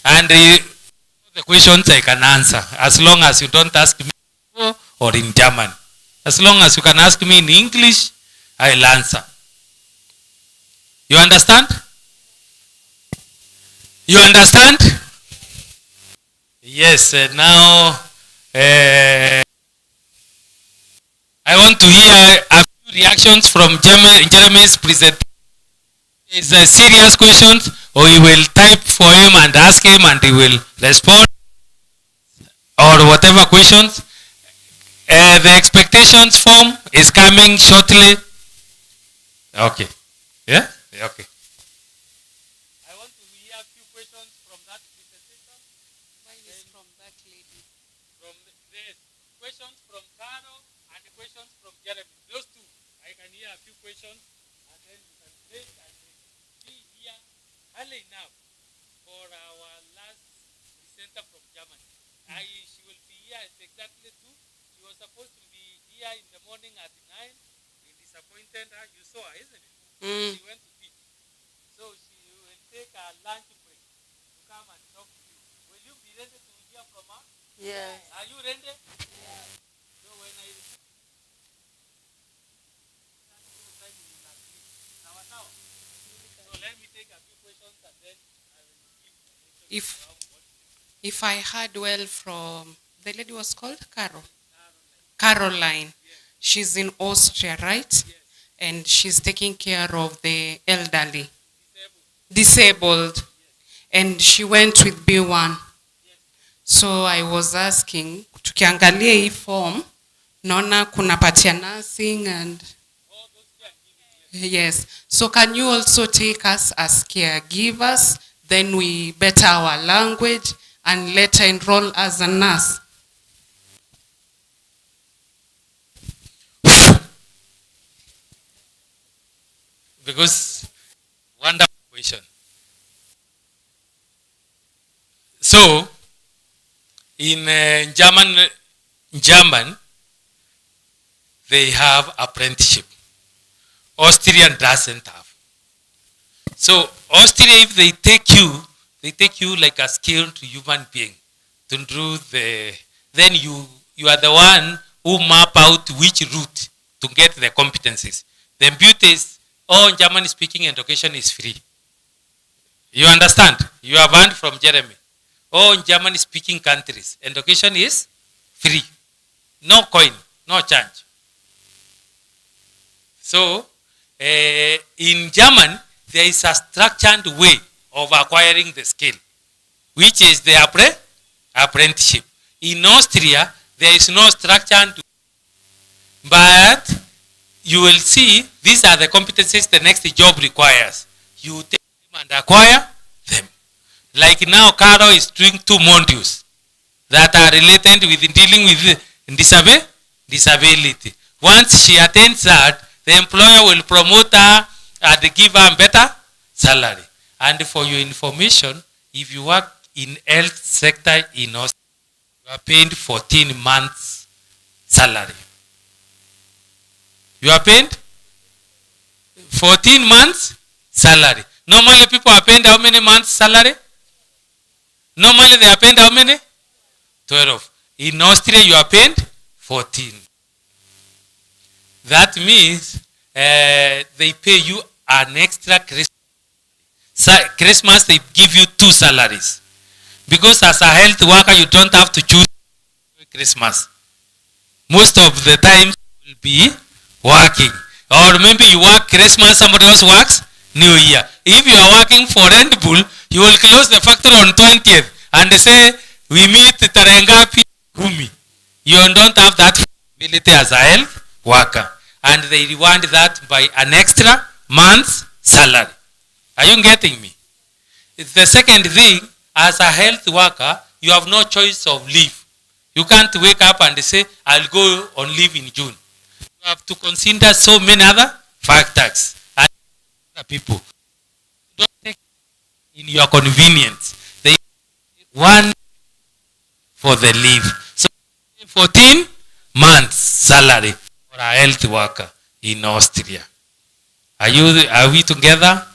S3: And the questions I can answer, as long as you don't ask me or in German. As long as you can ask me in English, I'll answer. You understand? You understand? Yes, now I want to hear a few reactions from Jeremy's presentation. Is a serious question, or you will type for him and ask him and he will respond, or whatever questions. The expectations form is coming shortly. Okay. Yeah? Okay. I want to hear a few questions from that presentation.
S11: Mine is from that lady.
S3: From the questions from Carol and the questions from Jeremy. Those two. I can hear a few questions and then you can take and be here early now for our last presenter from Germany. She will be here at exactly 2. She was supposed to be here in the morning at 9. We disappointed her. You saw her, isn't it? She went to teach. So she will take a lunch break to come and talk to you. Will you be ready to hear from her?
S11: Yes.
S3: Are you ready? Yes. So when I so let me take a few questions and then I will give
S11: if I heard well from the lady was called Caroline. She's in Austria, right?
S3: Yes.
S11: And she's taking care of the elderly. Disabled. Yes. And she went with B1. Yes. So I was asking, tukiangalia hii form, naona kuna patia nursing and yes. So can you also take us as caregivers, then we better our language and later enroll as a nurse?
S3: Because wonderful question. So in German, they have apprenticeship. Austrian doesn't have. So Austria, if they take you like a skilled human being to do then you are the one who map out which route to get the competencies. The beauty is all German speaking education is free. You understand? You have learned from Jeremy. All German speaking countries, education is free. No coin, no change. So in German, there is a structured way of acquiring the skill, which is the apprenticeship. In Austria, there is no structured way. But you will see these are the competencies the next job requires. You take them and acquire them. Like now, Caro is doing 2 modules that are related with dealing with disability. Once she attains that, the employer will promote her and give her a better salary. And for your information, if you work in health sector in Austria, you are paid 14 months salary. You are paid 14 months salary. Normally people are paid how many months salary? Normally they are paid how many? 12. In Austria you are paid 14. That means they pay you an extra Christmas. Christmas they give you 2 salaries. Because as a health worker you don't have to choose Christmas. Most of the time you will be working. Or maybe you work Christmas, somebody else works New Year. If you are working for Red Bull, you will close the factory on 20th and they say, we meet Tarengapi Kumi. You don't have that ability as a health worker.
S1: and they reward that by an extra month's salary. Are you getting me? The second thing, as a health worker, you have no choice of leave. You can't wake up and say, I'll go on leave in June. You have to consider so many other factors and other people. Don't take it in your convenience. They want for the leave. So 14 months salary for a health worker in Austria. Are we together?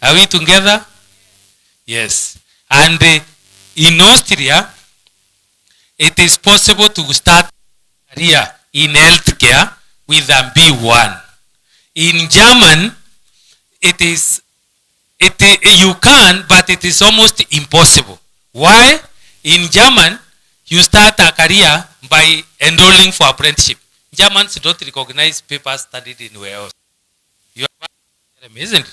S1: Are we together? Yes. And in Austria, it is possible to start a career in healthcare with a B1. In German, you can, but it is almost impossible. Why? In German, you start a career by enrolling for apprenticeship. Germans don't recognize papers studied in Wales. You are amazing.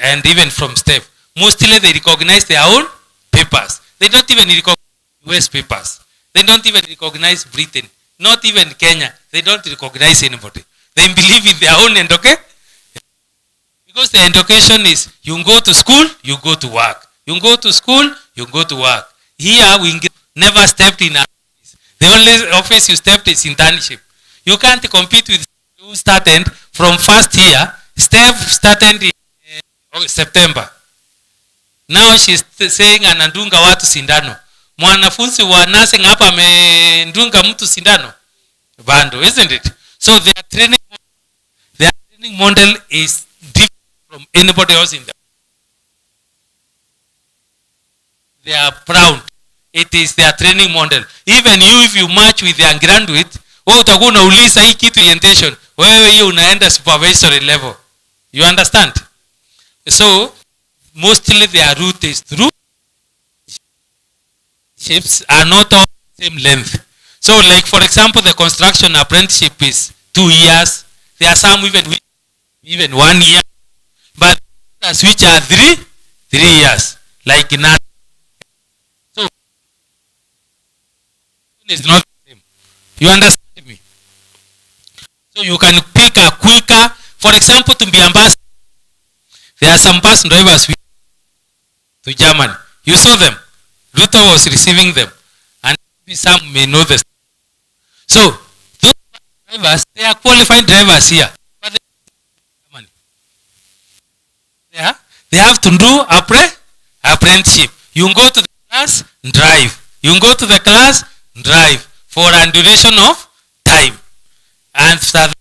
S1: And even from STEP, mostly they recognize their own papers. They don't even recognize US papers. They don't even recognize Britain. Not even Kenya. They don't recognize anybody. They believe in their own education. Because the education is, you go to school, you go to work. You go to school, you go to work. Here, we never stepped in an office. The only office you stepped is internship. You can't compete with who started from first year. Steph started in September. Now she's saying anandunga watu sindano. Mwanafunzi wa nursing hapa amendunga mtu sindano. Bando, isn't it? So their training model is different from anybody else in the world. They are proud. It is their training model. Even you, if you match with their graduate, wewe utakuwa unauliza hii kitu orientation. Wewe hiyo unaenda supervisory level. You understand? So mostly their route is through ships are not all the same length. So like for example, the construction apprenticeship is 2 years. There are some even 1 year. But others which are 3 years. Like in that. So it's not the same. You understand me? So you can pick a quicker, for example, to be ambassador. There are some bus drivers to Germany. You saw them. Ruto was receiving them. And some may know this. So, those drivers, they are qualified drivers here. But they have to do apprenticeship. You go to the class, drive. You go to the class, drive. For a duration of time. And that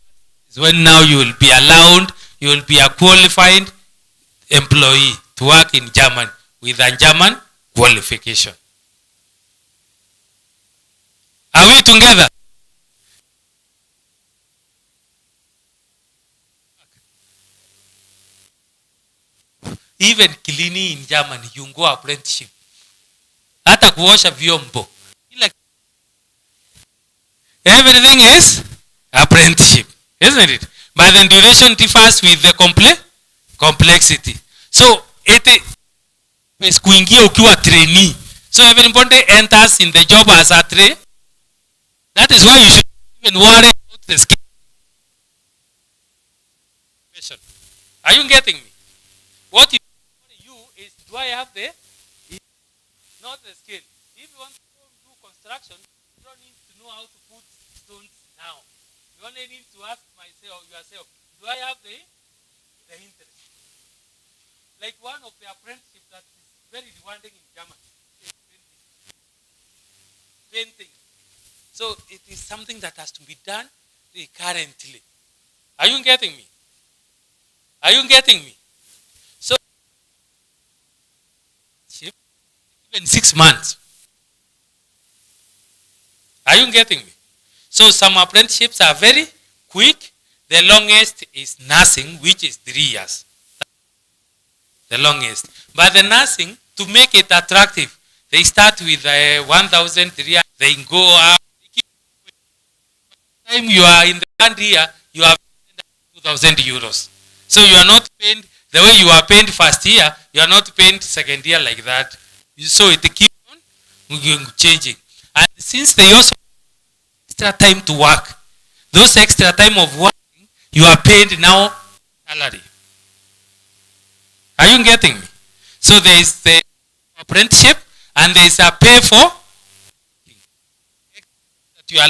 S1: is when now you will be allowed, you will be a qualified employee to work in Germany with a German qualification. Are we together? Even cleaning in Germany, you go apprenticeship. Hata kuosha vyombo. Everything is apprenticeship, isn't it? But the duration differs with the complexity. So it is kuingia ukiwa trainee. So everybody enters in the job as a trainee. That is why you should even worry about the skill. Are you getting me? What you is, do I have the, not the skill. If you want to do construction, you don't need to know how to put stones now. You only need to ask yourself, do I have the interest? Like one of the apprenticeships that is very rewarding in Germany is painting. So it is something that has to be done currently. Are you getting me? Are you getting me? So even 6 months. Are you getting me? So some apprenticeships are very quick. The longest is nursing, which is 3 years. The longest. But the nursing, to make it attractive, they start with 1,300. They go up. By the time you are in the third year, you have 2,000 euros. So you are not paid the way you are paid first year. You are not paid second year like that. So it keeps on changing. And since they also have extra time to work, Those extra time of working, you are paid now salary. Are you getting me? So there is the apprenticeship and there is a pay for that you are.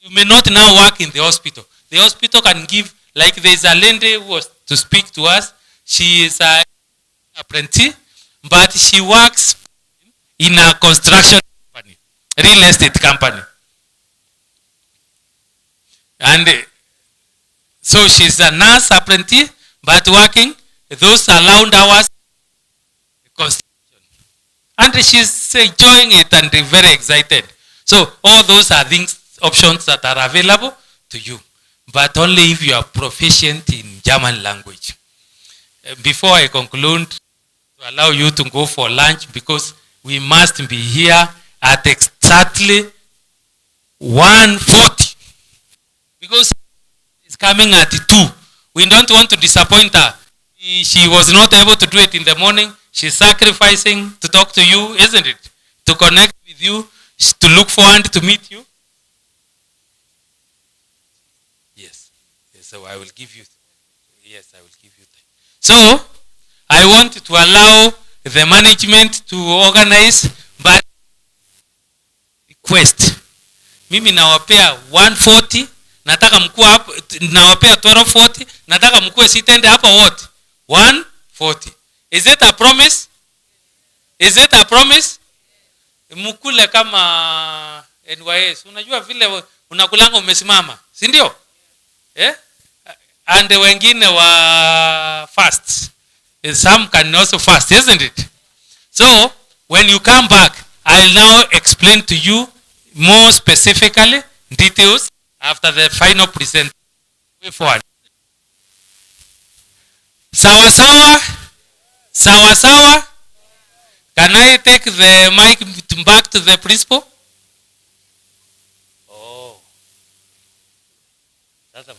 S1: You may not now work in the hospital. The hospital can give, like there is a lady who was to speak to us. She is an apprentice, but she works in a construction company, real estate company. And so she's a nurse apprentice, but working those allowed hours construction. And she's enjoying it and very excited. So all those are things, options that are available to you, but only if you are proficient in German language. Before I conclude, to allow you to go for lunch, because we must be here at exactly 1:40, because it's coming at 2. We don't want to disappoint her. She was not able to do it in the morning. She's sacrificing to talk to you, isn't it? To connect with you, to look forward to meet you. Yes. So I will give you. Yes, I will give you time. So I want to allow the management to organize, but request. Mimi nawapea 140, nataka mkuu hapo, nawapea 1240, nataka mkuu sitende hapa wote 140. Is it a promise? Is it a promise? Mkule kama NYS. Unajua vile unakulanga umesimama, si ndio? And wengine wa fast. Some can also fast, isn't it? So when you come back, I'll now explain to you more specifically details after the final presentation. Way forward. Sawa sawa? Sawa sawa? Can I take the mic back to the principal? Oh. That's a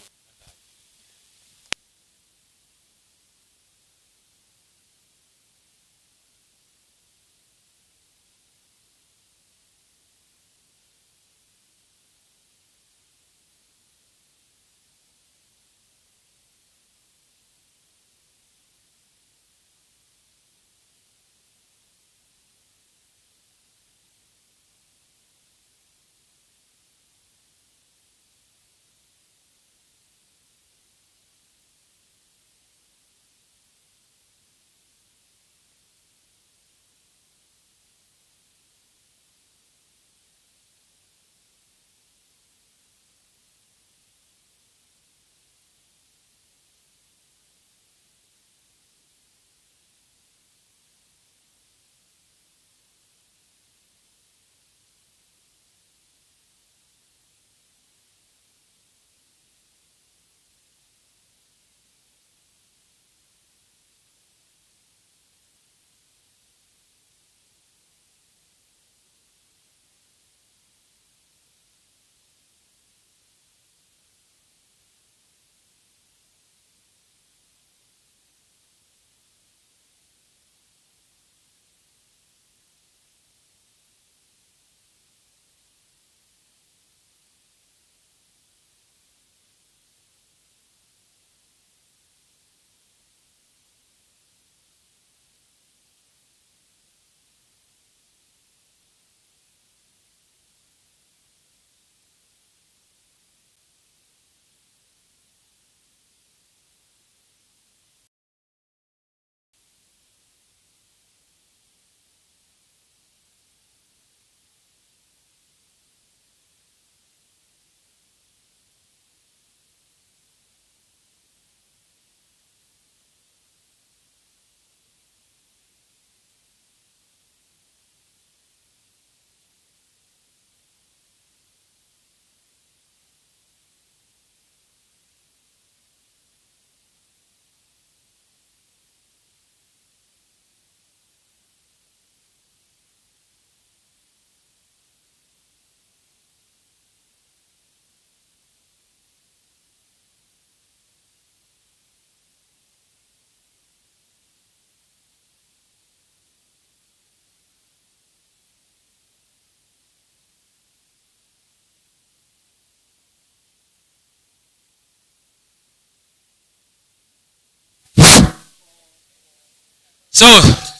S3: So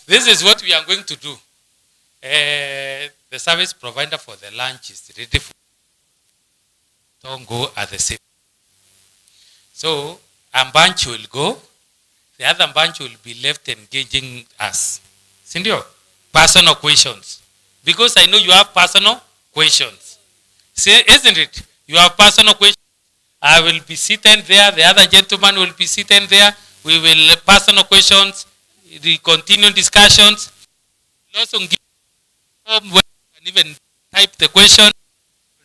S3: this is what we are going to do. The service provider for the lunch is ready for. Don't go at the same. So a bunch will go. The other bunch will be left engaging us. Sindio? Personal questions. Because I know you have personal questions. See, isn't it? You have personal questions. I will be sitting there. The other gentleman will be sitting there. We will personal questions. The continuing discussions. We'll also give form where you can even type the question,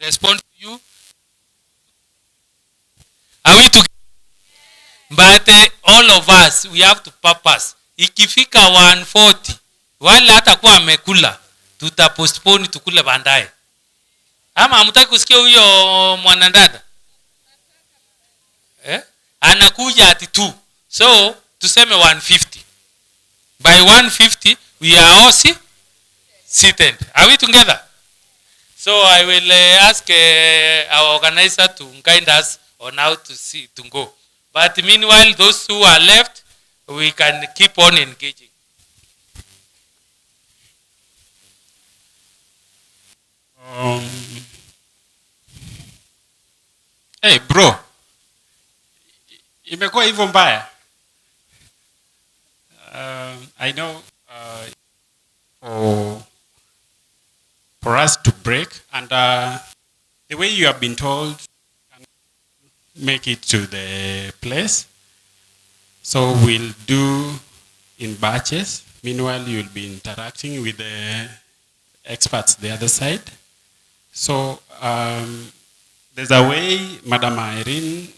S3: respond to you. Are we together? But all of us, we have to purpose. Ikifika 140, wale hatakuwa amekula, tuta postpone tukule baadaye. Ama hamtaki kusikia huyo mwanadada? Anakuja ati 2. So, tuseme 150. By 150, we are all seated. Are we together? So, I will ask our organizer to guide us on how to go. But meanwhile, those who are left, we can keep on engaging.
S12: Hey bro, imekuwa hivyo mbaya. I know for us to break, and the way you have been told, make it to the place. So we'll do in batches. Meanwhile, you'll be interacting with the experts the other side. So there's a way Madam Irene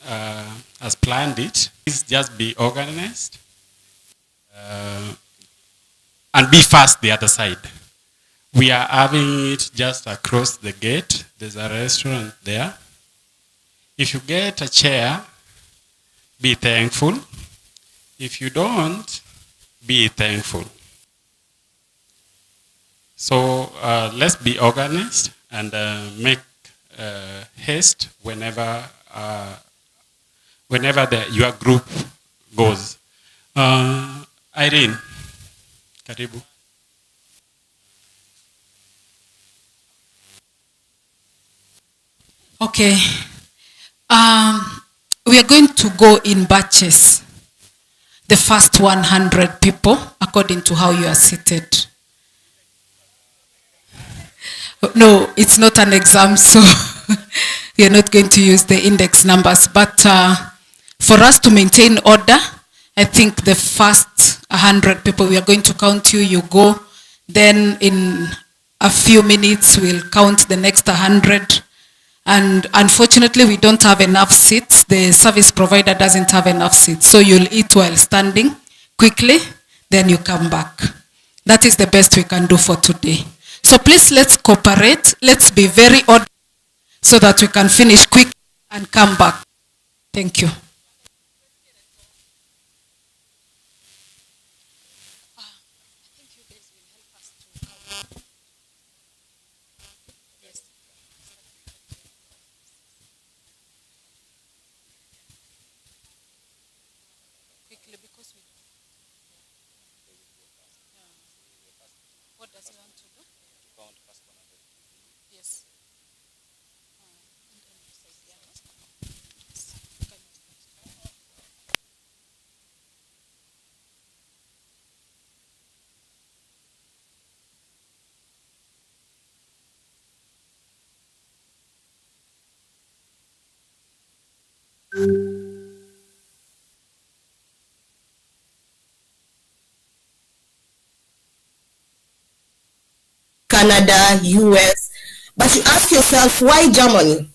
S12: has planned it. Please just be organized and be fast the other side. We are having it just across the gate. There's a restaurant there. If you get a chair, be thankful. If you don't, be thankful. So let's be organized and make haste whenever your group goes. Irene, karibu.
S11: Okay. We are going to go in batches. The first 100 people, according to how you are seated. No, it's not an exam, so we are not going to use the index numbers. But for us to maintain order, I think the first 100 people, we are going to count you, you go. Then in a few minutes, we'll count the next 100. And unfortunately, we don't have enough seats. The service provider doesn't have enough seats. So you'll eat while standing quickly, then you come back. That is the best we can do for today. So please, let's cooperate. Let's be very orderly so that we can finish quick and come back. Thank you.
S13: Canada, US, but you ask yourself, why Germany?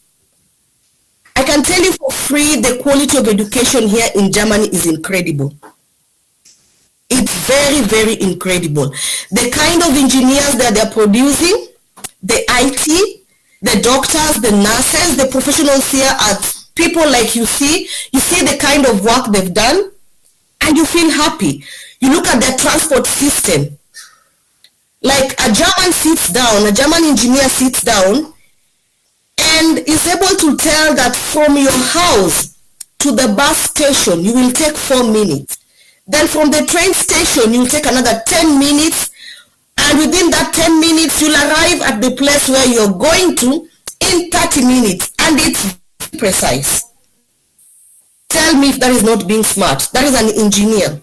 S13: I can tell you for free, the quality of education here in Germany is incredible. It's very, very incredible. The kind of engineers that they're producing, the IT, the doctors, the nurses, the professionals here are people like you see the kind of work they've done, and you feel happy. You look at their transport system. Like a German engineer sits down and is able to tell that from your house to the bus station, you will take 4 minutes. Then from the train station, you'll take another 10 minutes. And within that 10 minutes, you'll arrive at the place where you're going to in 30 minutes. And it's precise. Tell me if that is not being smart. That is an engineer.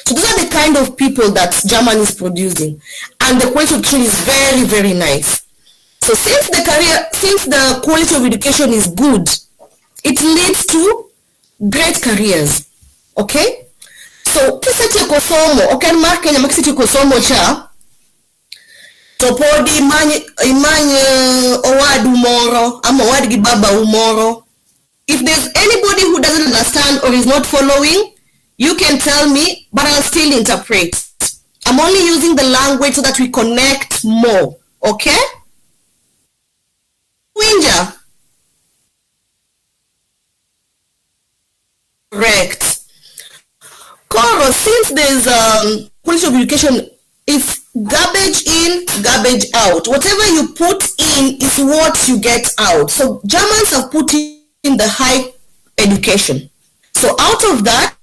S13: So those are the kind of people that Germany is producing. And the quality of education is very, very nice. So since the quality of education is good, it leads to great careers. Okay? So kisati kosomo, okay, marke na makisati kosomo cha topodi imanye owadu moro, ama owadu gibaba umoro. If there's anybody who doesn't understand or is not following, you can tell me, but I'll still interpret. I'm only using the language so that we connect more. Okay? Winja. Correct. Koro, since there's quality of education, it's garbage in, garbage out. Whatever you put in is what you get out. So Germans have put in the high education. So out of that,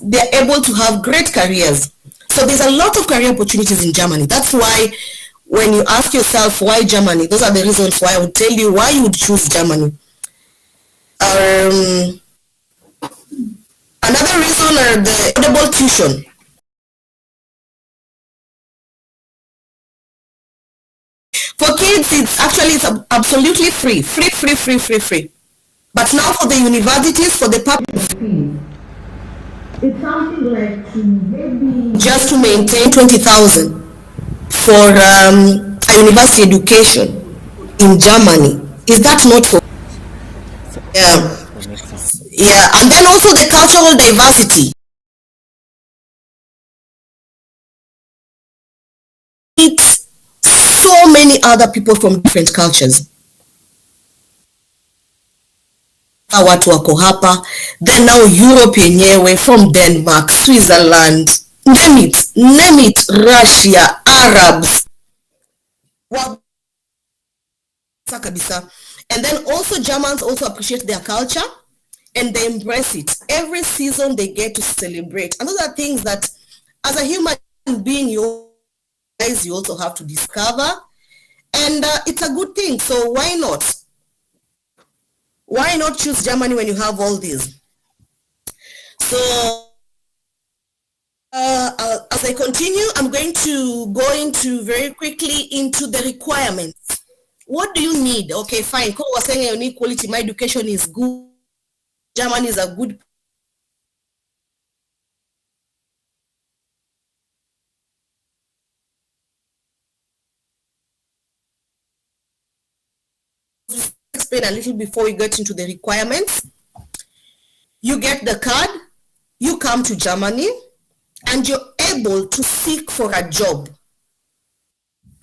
S13: they're able to have great careers. So there's a lot of career opportunities in Germany. That's why when you ask yourself why Germany, those are the reasons why I would tell you why you would choose Germany. Another reason are the affordable tuition. For kids, it's absolutely free. Free. But now for the universities, for the public fee, it's something like maybe just to maintain 20,000 for a university education in Germany. Is that not so? Yeah, and then also the cultural diversity. It's so many other people from different cultures. Watu wako hapa, then now Europe yenyewe, from Denmark, Switzerland, name it, Russia, Arabs. And then also Germans also appreciate their culture and they embrace it. Every season they get to celebrate. And those are things that as a human being you also have to discover. And it's a good thing. So why not? Why not choose Germany when you have all these? So as I continue, I'm going to go into very quickly into the requirements. What do you need? Okay, fine. Ko was saying you need quality. My education is good. Germany is a good. Explain a little before we get into the requirements. You get the card, you come to Germany, and you're able to seek for a job.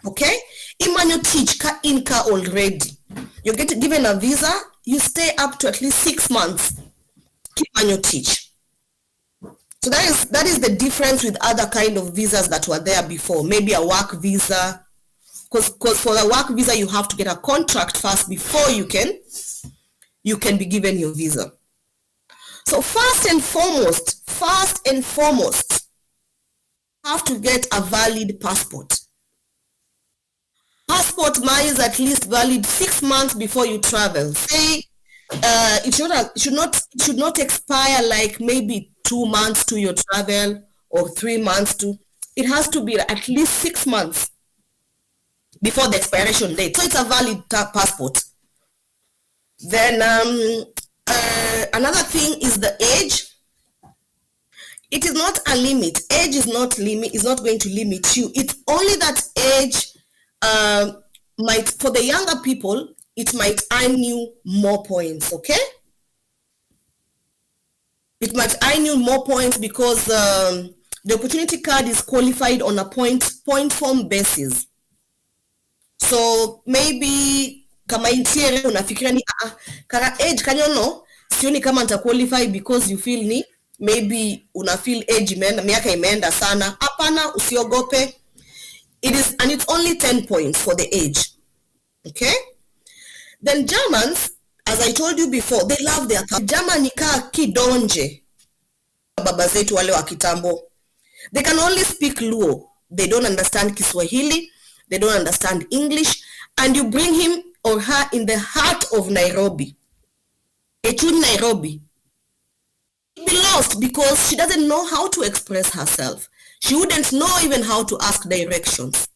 S13: Okay? Imagine teach in car already. You get given a visa, you stay up to at least 6 months. Keep on teach. So that is the difference with other kind of visas that were there before. Maybe a work visa. Because for the work visa, you have to get a contract first before you can be given your visa. So first and foremost, you have to get a valid passport. Passport mine is at least valid 6 months before you travel. Say it should not expire like maybe 2 months to your travel or 3 months to. It has to be at least 6 months before the expiration date. So it's a valid passport. Then another thing is the age. It is not a limit. Age is not going to limit you. It's only that age might, for the younger people, it might earn you more points, okay? It might earn you more points because the opportunity card is qualified on a point form basis. So maybe kama intiere unafikiria ni kara age kanyono sioni kama nita qualify because you feel ni maybe una feel age imeenda miaka imeenda sana. Hapana, usiogope. It's only 10 points for the age. Okay? Then Germans, as I told you before, they love their culture. Germany ka kidonje. baba zetu wale wa kitambo. They can only speak Luo. They don't understand Kiswahili. They don't understand English. And you bring him or her in the heart of Nairobi. Etun Nairobi. She'll be lost because she doesn't know how to express herself. She wouldn't know even how to ask directions.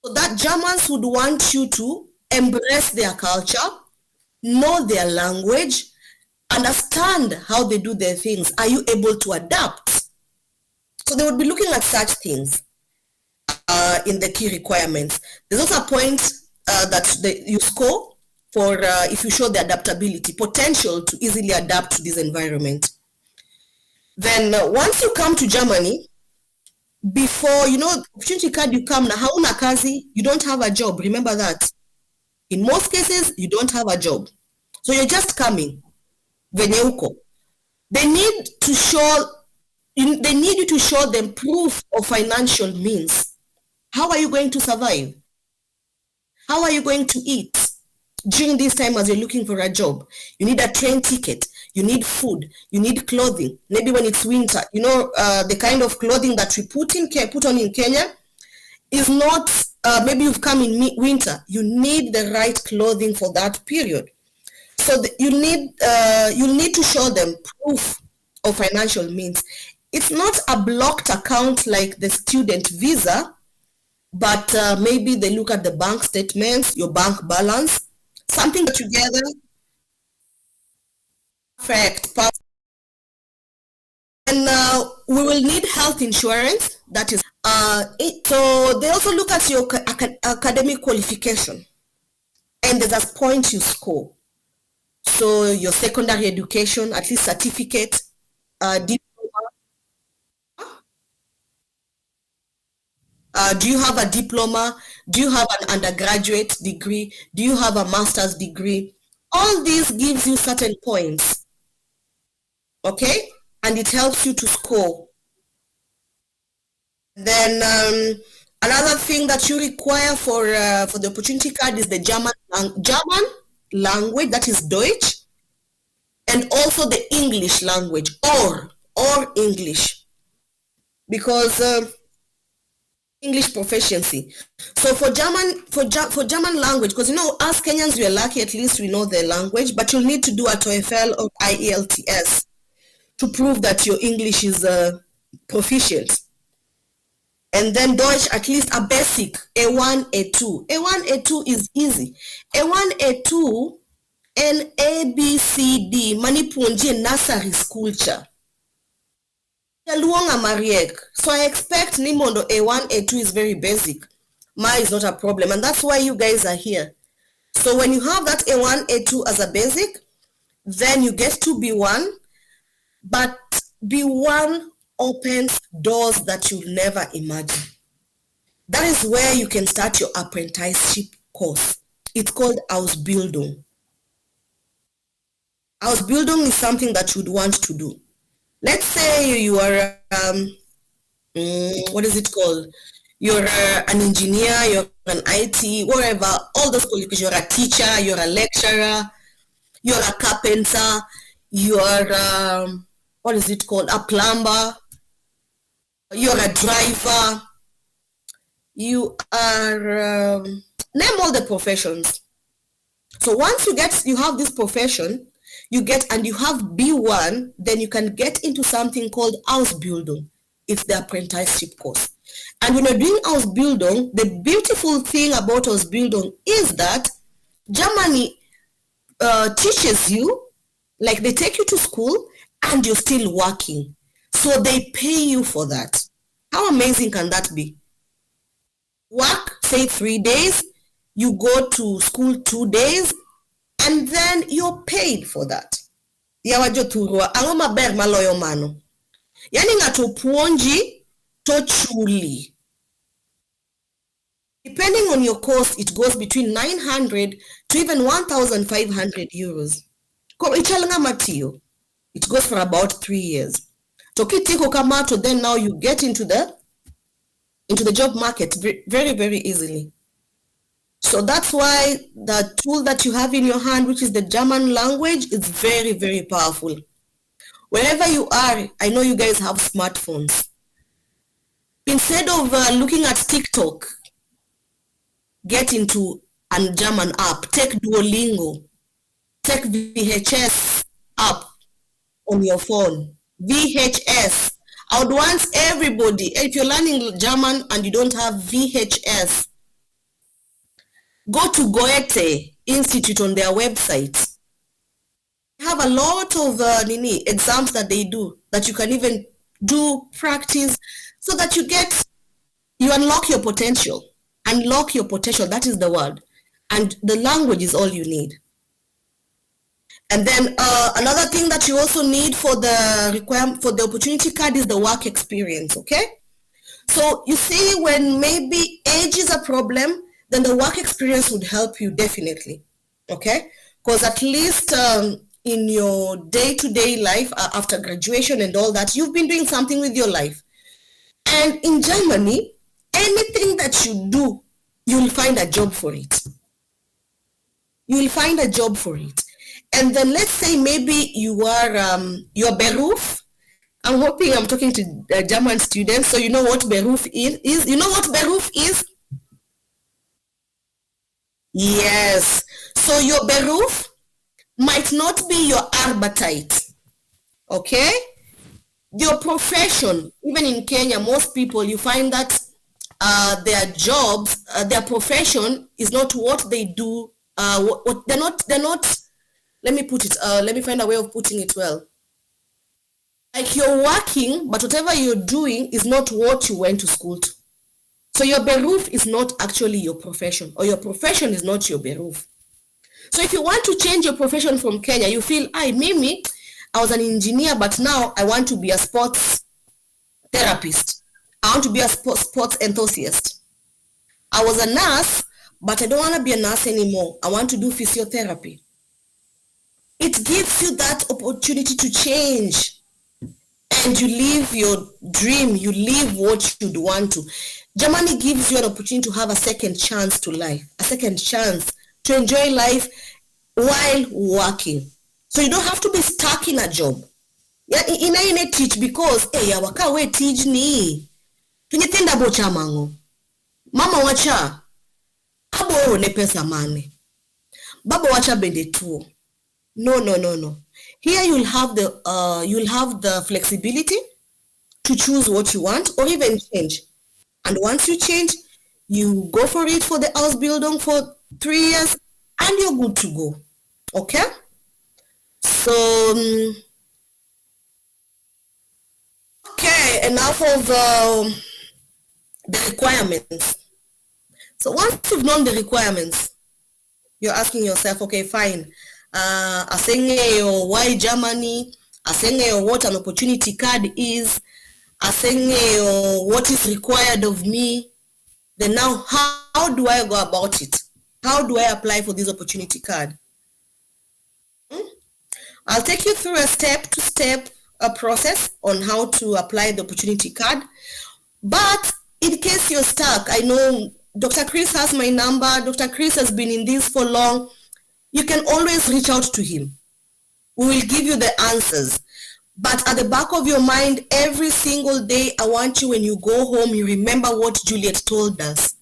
S13: So that Germans would want you to embrace their culture, know their language, understand how they do their things. Are you able to adapt? So they would be looking at such things in the key requirements. There's also a point that you score for if you show the adaptability, potential to easily adapt to this environment. Then once you come to Germany, before, opportunity card you come na hauna kazi, you don't have a job. Remember that. In most cases, you don't have a job. So you're just coming. Venye uko. They need you to show them proof of financial means. How are you going to survive? How are you going to eat during this time as you're looking for a job? You need a train ticket. You need food. You need clothing. Maybe when it's winter, the kind of clothing that we put on in Kenya is not, maybe you've come in winter. You need the right clothing for that period. So you need to show them proof of financial means. It's not a blocked account like the student visa, but maybe they look at the bank statements, your bank balance, something together. Perfect. And we will need health insurance. That is, so they also look at your academic qualification, and there's a point you score. So your secondary education, at least certificate, diploma. Do you have a diploma? Do you have an undergraduate degree? Do you have a master's degree? All these gives you certain points, okay? And it helps you to score. Then another thing that you require for the opportunity card is the German language, that is Deutsch, and also the English language, or English, because English proficiency. So for German language, because us Kenyans, we are lucky, at least we know the language, but you'll need to do a TOEFL or IELTS to prove that your English is proficient. And then Deutsch, at least a basic, A1, A2. A1, A2 is easy. A1, A2, and ABCD, manipunji nursery school cha. So I expect Nimondo A1, A2 is very basic. Ma is not a problem, and that's why you guys are here. So when you have that A1, A2 as a basic, then you get to B1, but B1 opens doors that you'll never imagine. That is where you can start your apprenticeship course. It's called Ausbildung. Ausbildung is something that you'd want to do. Let's say you are, what is it called? You're an engineer, you're an IT, whatever, all those qualifications. You're a teacher, you're a lecturer, you're a carpenter, you're, what is it called? A plumber, you're a driver, you are, name all the professions. So once you have this profession, you have B1, then you can get into something called Ausbildung. It's the apprenticeship course. And when you're doing Ausbildung, the beautiful thing about Ausbildung is that Germany teaches you, like they take you to school and you're still working. So they pay you for that. How amazing can that be? Work, say 3 days, you go to school 2 days, and then you're paid for that. Yawajo turwa, ango maber maloyo mano. Yani ngato puonji to chuli. Depending on your course, it goes between 900 to even 1,500 euros. It goes for about 3 years. Tokitiko kamato, then now you get into the job market very, very easily. So that's why the tool that you have in your hand, which is the German language, is very, very powerful. Wherever you are, I know you guys have smartphones. Instead of looking at TikTok, get into a German app. Take Duolingo. Take VHS app on your phone. VHS. I would want everybody, if you're learning German and you don't have VHS, go to Goethe Institute on their website. They have a lot of exams that they do that you can even do practice so that you unlock your potential. Unlock your potential, that is the word. And the language is all you need. And then another thing that you also need for the opportunity card is the work experience, okay? So you see, when maybe age is a problem, then the work experience would help you definitely, okay? Because at least in your day-to-day life, after graduation and all that, you've been doing something with your life. And in Germany, anything that you do, you'll find a job for it. You'll find a job for it. And then let's say maybe you are your Beruf. I'm hoping I'm talking to German students, so you know what Beruf is. You know what Beruf is? Yes. So your Beruf might not be your Arbeit. Okay? Your profession, even in Kenya, most people, you find that their jobs, their profession is not what they do. They're not, let me put it, let me find a way of putting it well. Like you're working, but whatever you're doing is not what you went to school to. So your Beruf is not actually your profession, or your profession is not your Beruf. So if you want to change your profession from Kenya, you feel, maybe I was an engineer, but now I want to be a sports therapist. I want to be a sports enthusiast. I was a nurse, but I don't want to be a nurse anymore. I want to do physiotherapy. It gives you that opportunity to change. And you live your dream, you live what you'd want to. Germany gives you an opportunity to have a second chance to life, a second chance to enjoy life while working. So you don't have to be stuck in a job. Yeah, ina teach because waka we teach ni. Tunyitenda bocha mango. Mama wacha abo ne pesa mane. Baba wacha bende tuo. No. Here you'll have the flexibility to choose what you want or even change. And once you change, you go for it for the Ausbildung for 3 years and you're good to go. Okay? So, okay, enough of the requirements. So once you've known the requirements, you're asking yourself, okay, fine. Why Germany? What an opportunity card is. What is required of me. Then now, how do I go about it? How do I apply for this opportunity card? I'll take you through a step-to-step process on how to apply the opportunity card. But in case you're stuck, I know Dr. Chris has my number. Dr. Chris has been in this for long. You can always reach out to him. We will give you the answers. But at the back of your mind, every single day, I want you, when you go home, you remember what Juliet told us.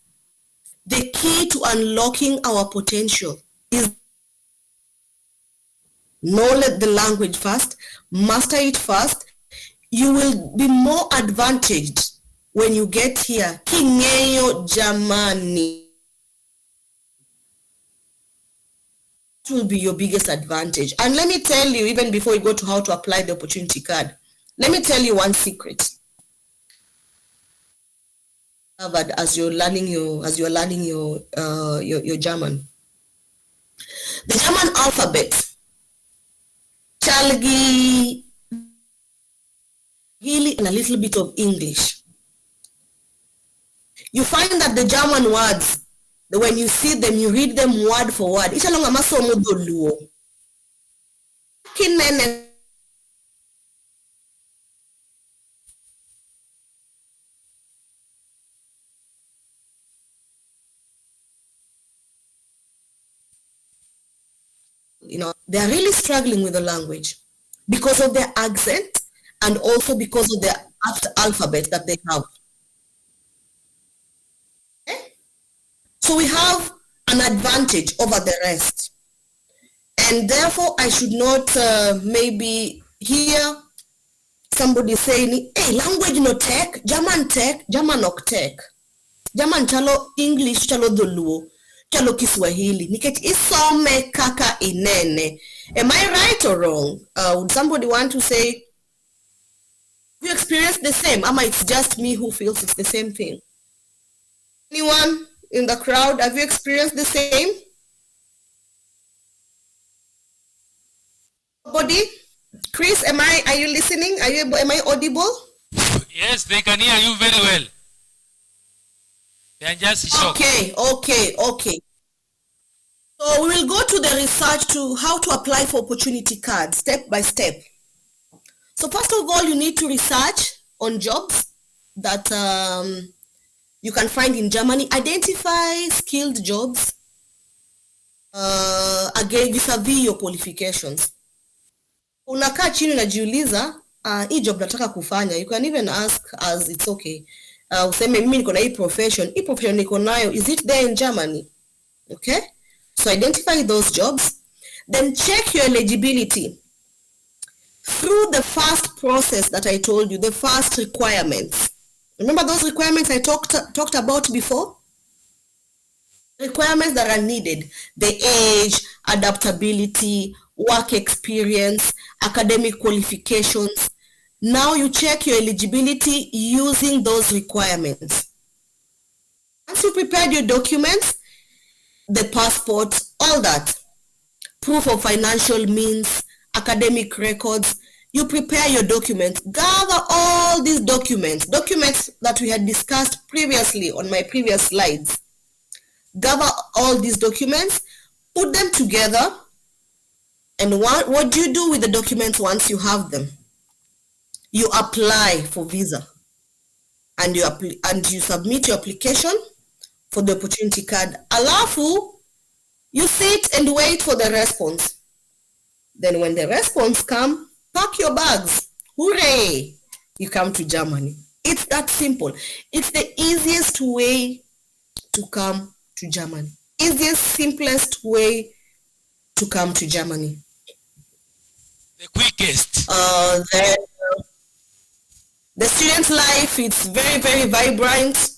S13: The key to unlocking our potential is know the language first, master it first. You will be more advantaged when you get here. Kingeyo Germany will be your biggest advantage. And let me tell you, even before you go to how to apply the opportunity card, let me tell you one secret. But as you're learning your German, the German alphabet, Chalgi, really, and a little bit of English. You find that the German words, when you see them, you read them word for word. You know, they are really struggling with the language. because of their accent and also because of the alphabet that they have. Okay? So we have an advantage over the rest. And therefore, I should not maybe hear somebody saying, hey, language no tech, German ok tech. German chalo English, chalo Dholuo, chalo Kiswahili. Nikech isome kaka inene. Am I right or wrong? Would somebody want to say, have you experienced the same? Ama it's just me who feels it's the same thing? Anyone in the crowd, have you experienced the same? Nobody? Chris, are you listening? Am I audible?
S3: Yes, they can hear you very well. They are just shocked.
S13: Okay. So we will go to the research to how to apply for opportunity card step by step. So first of all, you need to research on jobs that you can find in Germany. Identify skilled jobs again vis-a-vis your qualifications. Unakaa chini unajiuliza hii job nataka kufanya. You can even ask as it's okay. Useme mimi niko na hii profession niko nayo, is it there in Germany? Okay? So identify those jobs. Then check your eligibility through the first process that I told you, the first requirements. Remember those requirements I talked about before? Requirements that are needed: the age, adaptability, work experience, academic qualifications. Now you check your eligibility using those requirements. Once you prepared your documents, the passport, all that, proof of financial means, academic records, you prepare your documents. Gather all these documents that we had discussed previously on my previous slides. Gather all these documents, put them together, and what do you do with the documents once you have them? You apply for visa, and you submit your application for the opportunity card. Alafu, you sit and wait for the response. Then when the response comes, pack your bags. Hooray! You come to Germany. It's that simple. It's the easiest way to come to Germany. Easiest, simplest way to come to Germany.
S3: The quickest.
S13: The student life, it's very, very vibrant.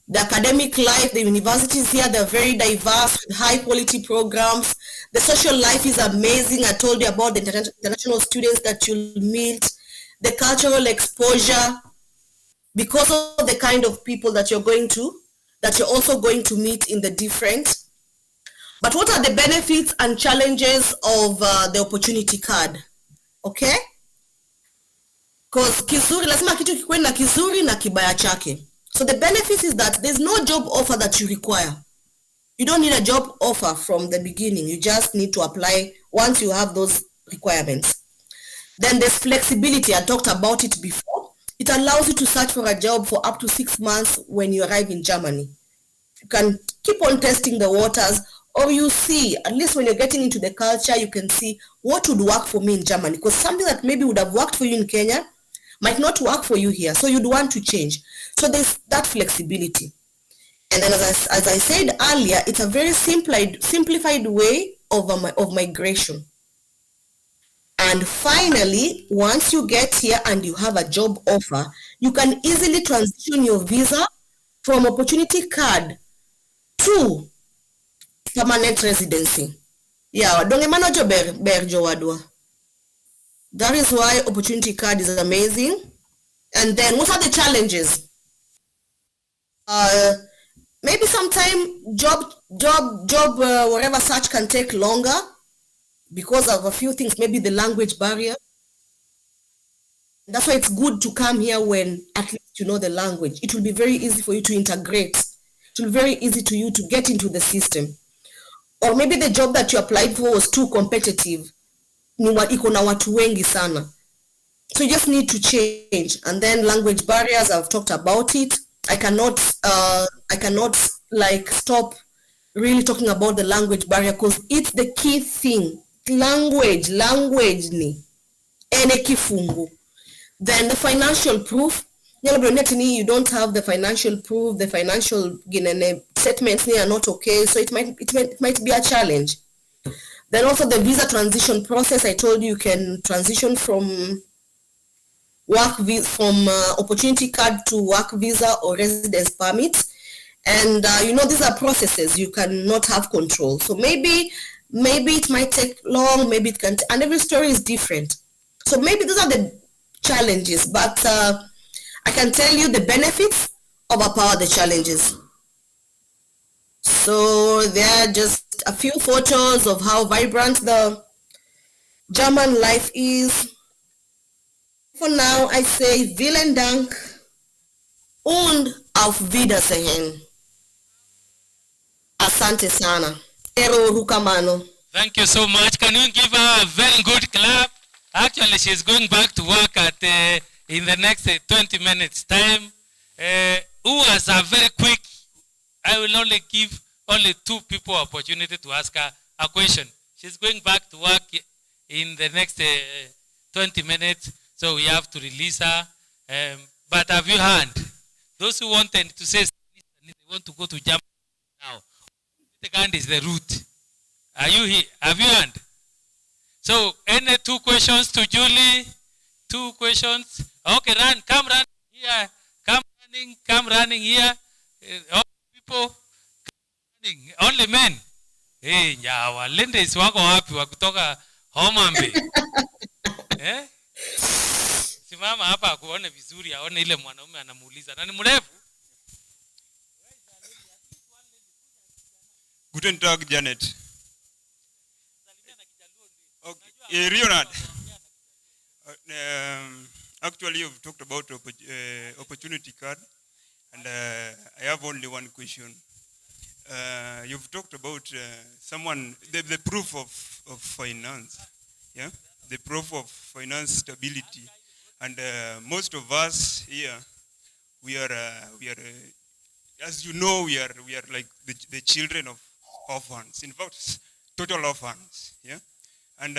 S13: The academic life, the universities here, they're very diverse with high quality programs. The social life is amazing. I told you about the international students that you'll meet, the cultural exposure, because of the kind of people that you're also going to meet in the different. But what are the benefits and challenges of the opportunity card? Okay? Because kizuri, lazima kitu kikuwe na kizuri na kibaya chake. So the benefit is that there's no job offer that you require. You don't need a job offer from the beginning. You just need to apply once you have those requirements. Then there's flexibility. I talked about it before. It allows you to search for a job for up to 6 months when you arrive in Germany. You can keep on testing the waters, or you see, at least when you're getting into the culture, you can see what would work for me in Germany. Because something that maybe would have worked for you in Kenya might not work for you here. So you'd want to change. So there's that flexibility. And then as I said earlier, it's a very simplified way of migration. And finally, once you get here and you have a job offer, you can easily transition your visa from opportunity card to permanent residency. Yeah, that is why opportunity card is amazing. And then what are the challenges? Maybe sometime job whatever search can take longer because of a few things, maybe the language barrier. That's why it's good to come here when at least you know the language. It will be very easy for you to integrate. It will be very easy to you to get into the system. Or maybe the job that you applied for was too competitive. Iko na watu wengi sana. So you just need to change. And then language barriers, I've talked about it. I cannot like stop really talking about the language barrier because it's the key thing. Language ni. ene kifungu. Then the financial proof, you don't have the financial proof, the financial statements are not okay, so it might be a challenge. Then also the visa transition process, I told you can transition from opportunity card to work visa or residence permit. And these are processes you cannot have control. So maybe it might take long, maybe it can't, and every story is different. So maybe those are the challenges, but I can tell you the benefits overpower the challenges. So there are just a few photos of how vibrant the German life is. For now, I say vielen Dank und auf Wiedersehen. Asante sana. Ero rukamano.
S3: Thank you so much. Can you give her a very good clap? Actually, she's going back to work at in the next 20 minutes time. Who was a very quick? I will only give only 2 people opportunity to ask her a question. She's going back to work in the next 20 minutes, so we have to release her. But have you heard? Those who wanted to say they want to go to Germany now. The hand is the route. Are you here? Have you heard? So, any 2 questions to Julie? 2 questions. Okay, come run here. Come running here. All people, running. Only men. Hey, nyawa, ladies wako wapi wakutoka Homambe? Simama hapa akuone vizuri, aone ile mwanaume anamuuliza. Nani mrefu?
S14: Guten Tag, Janet. Okay, Leonard. Actually, you've talked about opportunity card, and I have only one question. You've talked about the proof of finance, yeah, the proof of finance stability, and most of us here, we are as you know, we are like the children of orphans. In fact, total orphans, yeah, and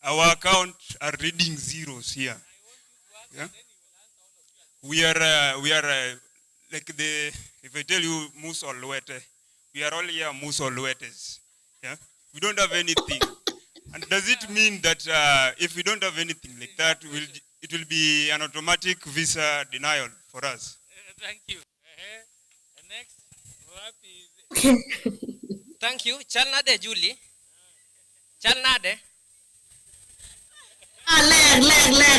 S14: our account are reading zeros here. Yeah, we are like if I tell you musolwete, we are all here musolwetes. Yeah, we don't have anything. And does it mean that if we don't have anything like that, it will be an automatic visa denial for us?
S3: Thank you. Next.
S13: Okay.
S15: Thank you. Chalnade Julie. Chalnade.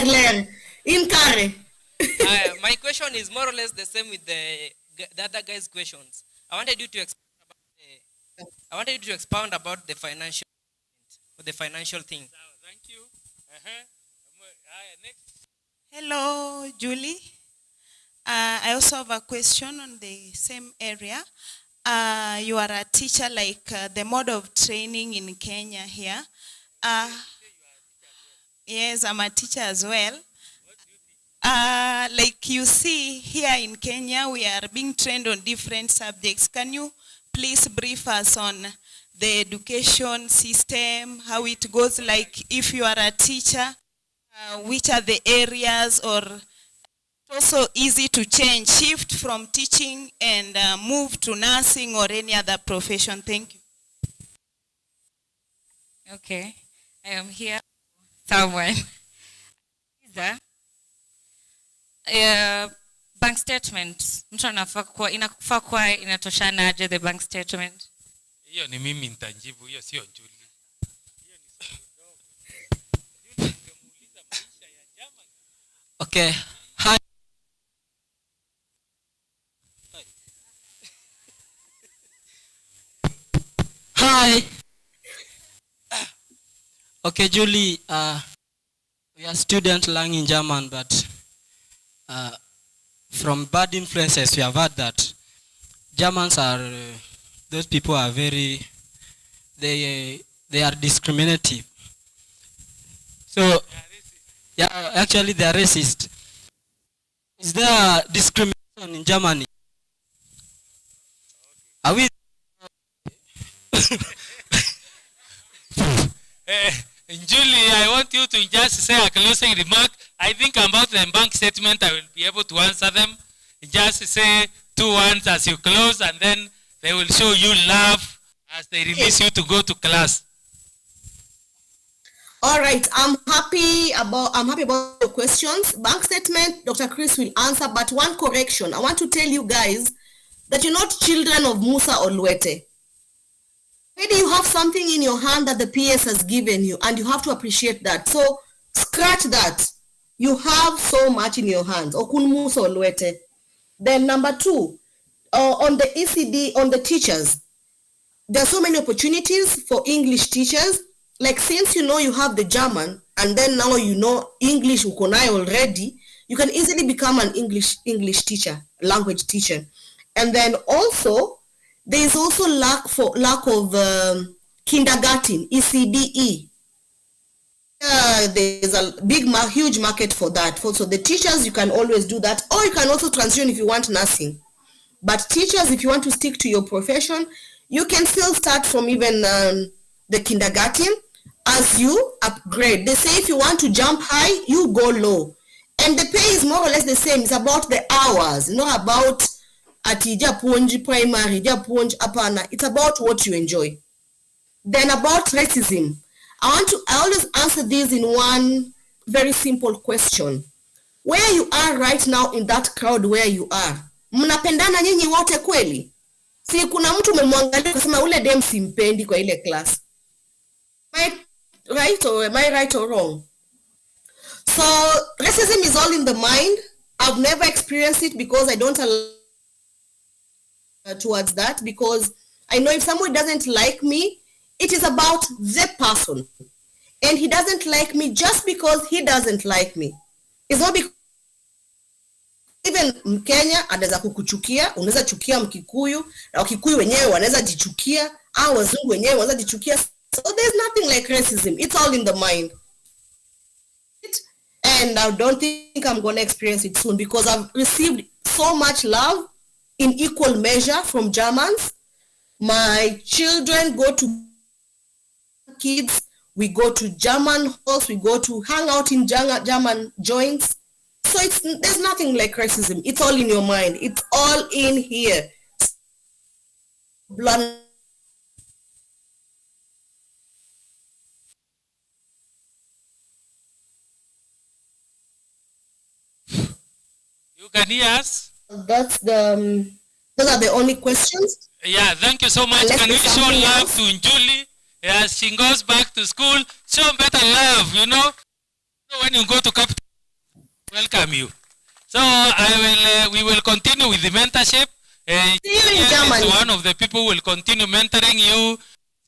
S13: Ler. Inkare.
S15: My question is more or less the same with the other guy's questions. I wanted you to expound about the financial thing.
S3: Thank you. Next.
S16: Hello, Julie. I also have a question on the same area. You are a teacher, like the mode of training in Kenya here. Yes, I'm a teacher as well. Like you see here in Kenya, we are being trained on different subjects. Can you please brief us on the education system, how it goes? Like if you are a teacher, which are the areas, or also easy to shift from teaching and move to nursing or any other profession? Thank you.
S17: Okay, I am here. Someone. Bank statement. Mtu inafaa kuwa inatoshana aje the bank statement?
S3: Hiyo ni mimi nitajibu, hiyo sio Julie.
S15: Okay. Hi. Hi. Okay, Julie, we are students learning German, but from bad influences, we have heard that Germans are, those people are very, they are discriminative. So, yeah, actually they are racist. Is there discrimination in Germany? Are we?
S3: Julie, I want you to just say a closing remark. I think about the bank statement, I will be able to answer them. Just say 2 words as you close, and then they will show you love as they release you to go to class.
S13: All right, I'm happy about the questions. Bank statement, Dr. Chris will answer, but one correction. I want to tell you guys that you're not children of Musa or Luete. Maybe you have something in your hand that the PS has given you, and you have to appreciate that. So scratch that. You have so much in your hands. Okun Musa or Luete. Then number 2, on the ECD, on the teachers, there are so many opportunities for English teachers. Like, since you know you have the German, and then now you know English ukonai already, you can easily become an English teacher, language teacher. And then also, there is also lack of kindergarten, ECDE. There's a huge market for that. So the teachers, you can always do that, or you can also transition if you want nursing. But teachers, if you want to stick to your profession, you can still start from even the kindergarten as you upgrade. They say if you want to jump high, you go low. And the pay is more or less the same. It's about the hours, not about atija punji primary, punji apana. It's about what you enjoy. Then about racism. I always answer this in one very simple question. Where you are right now in that crowd where you are, mnapendana nyinyi wote kweli? Si kuna mtu umemwangalia kusema ule dem simpendi kwa ile class. Am I right or wrong? So racism is all in the mind. I've never experienced it because I don't allow towards that, because I know if someone doesn't like me, it is about the person. And he doesn't like me just because he doesn't like me. It's not because even Mkenya anaweza kukuchukia, unaweza chukia Mkikuyu, na Wakikuyu wenyewe wanaweza jichukia, au wazungu wenyewe wanaweza jichukia. So there's nothing like racism. It's all in the mind. And I don't think I'm going to experience it soon because I've received so much love in equal measure from Germans. My children go to kids, we go to German halls, we go to hang out in German joints. So there's nothing like racism. It's all in your mind. It's all in here.
S3: You can hear us?
S13: Those are the only questions.
S3: Yeah, thank you so much. Can we show love to Julie as she goes back to school? Show better love, you know. So when you go to capital, welcome you. So we will continue with the mentorship. See you in Germany. One of the people will continue mentoring you.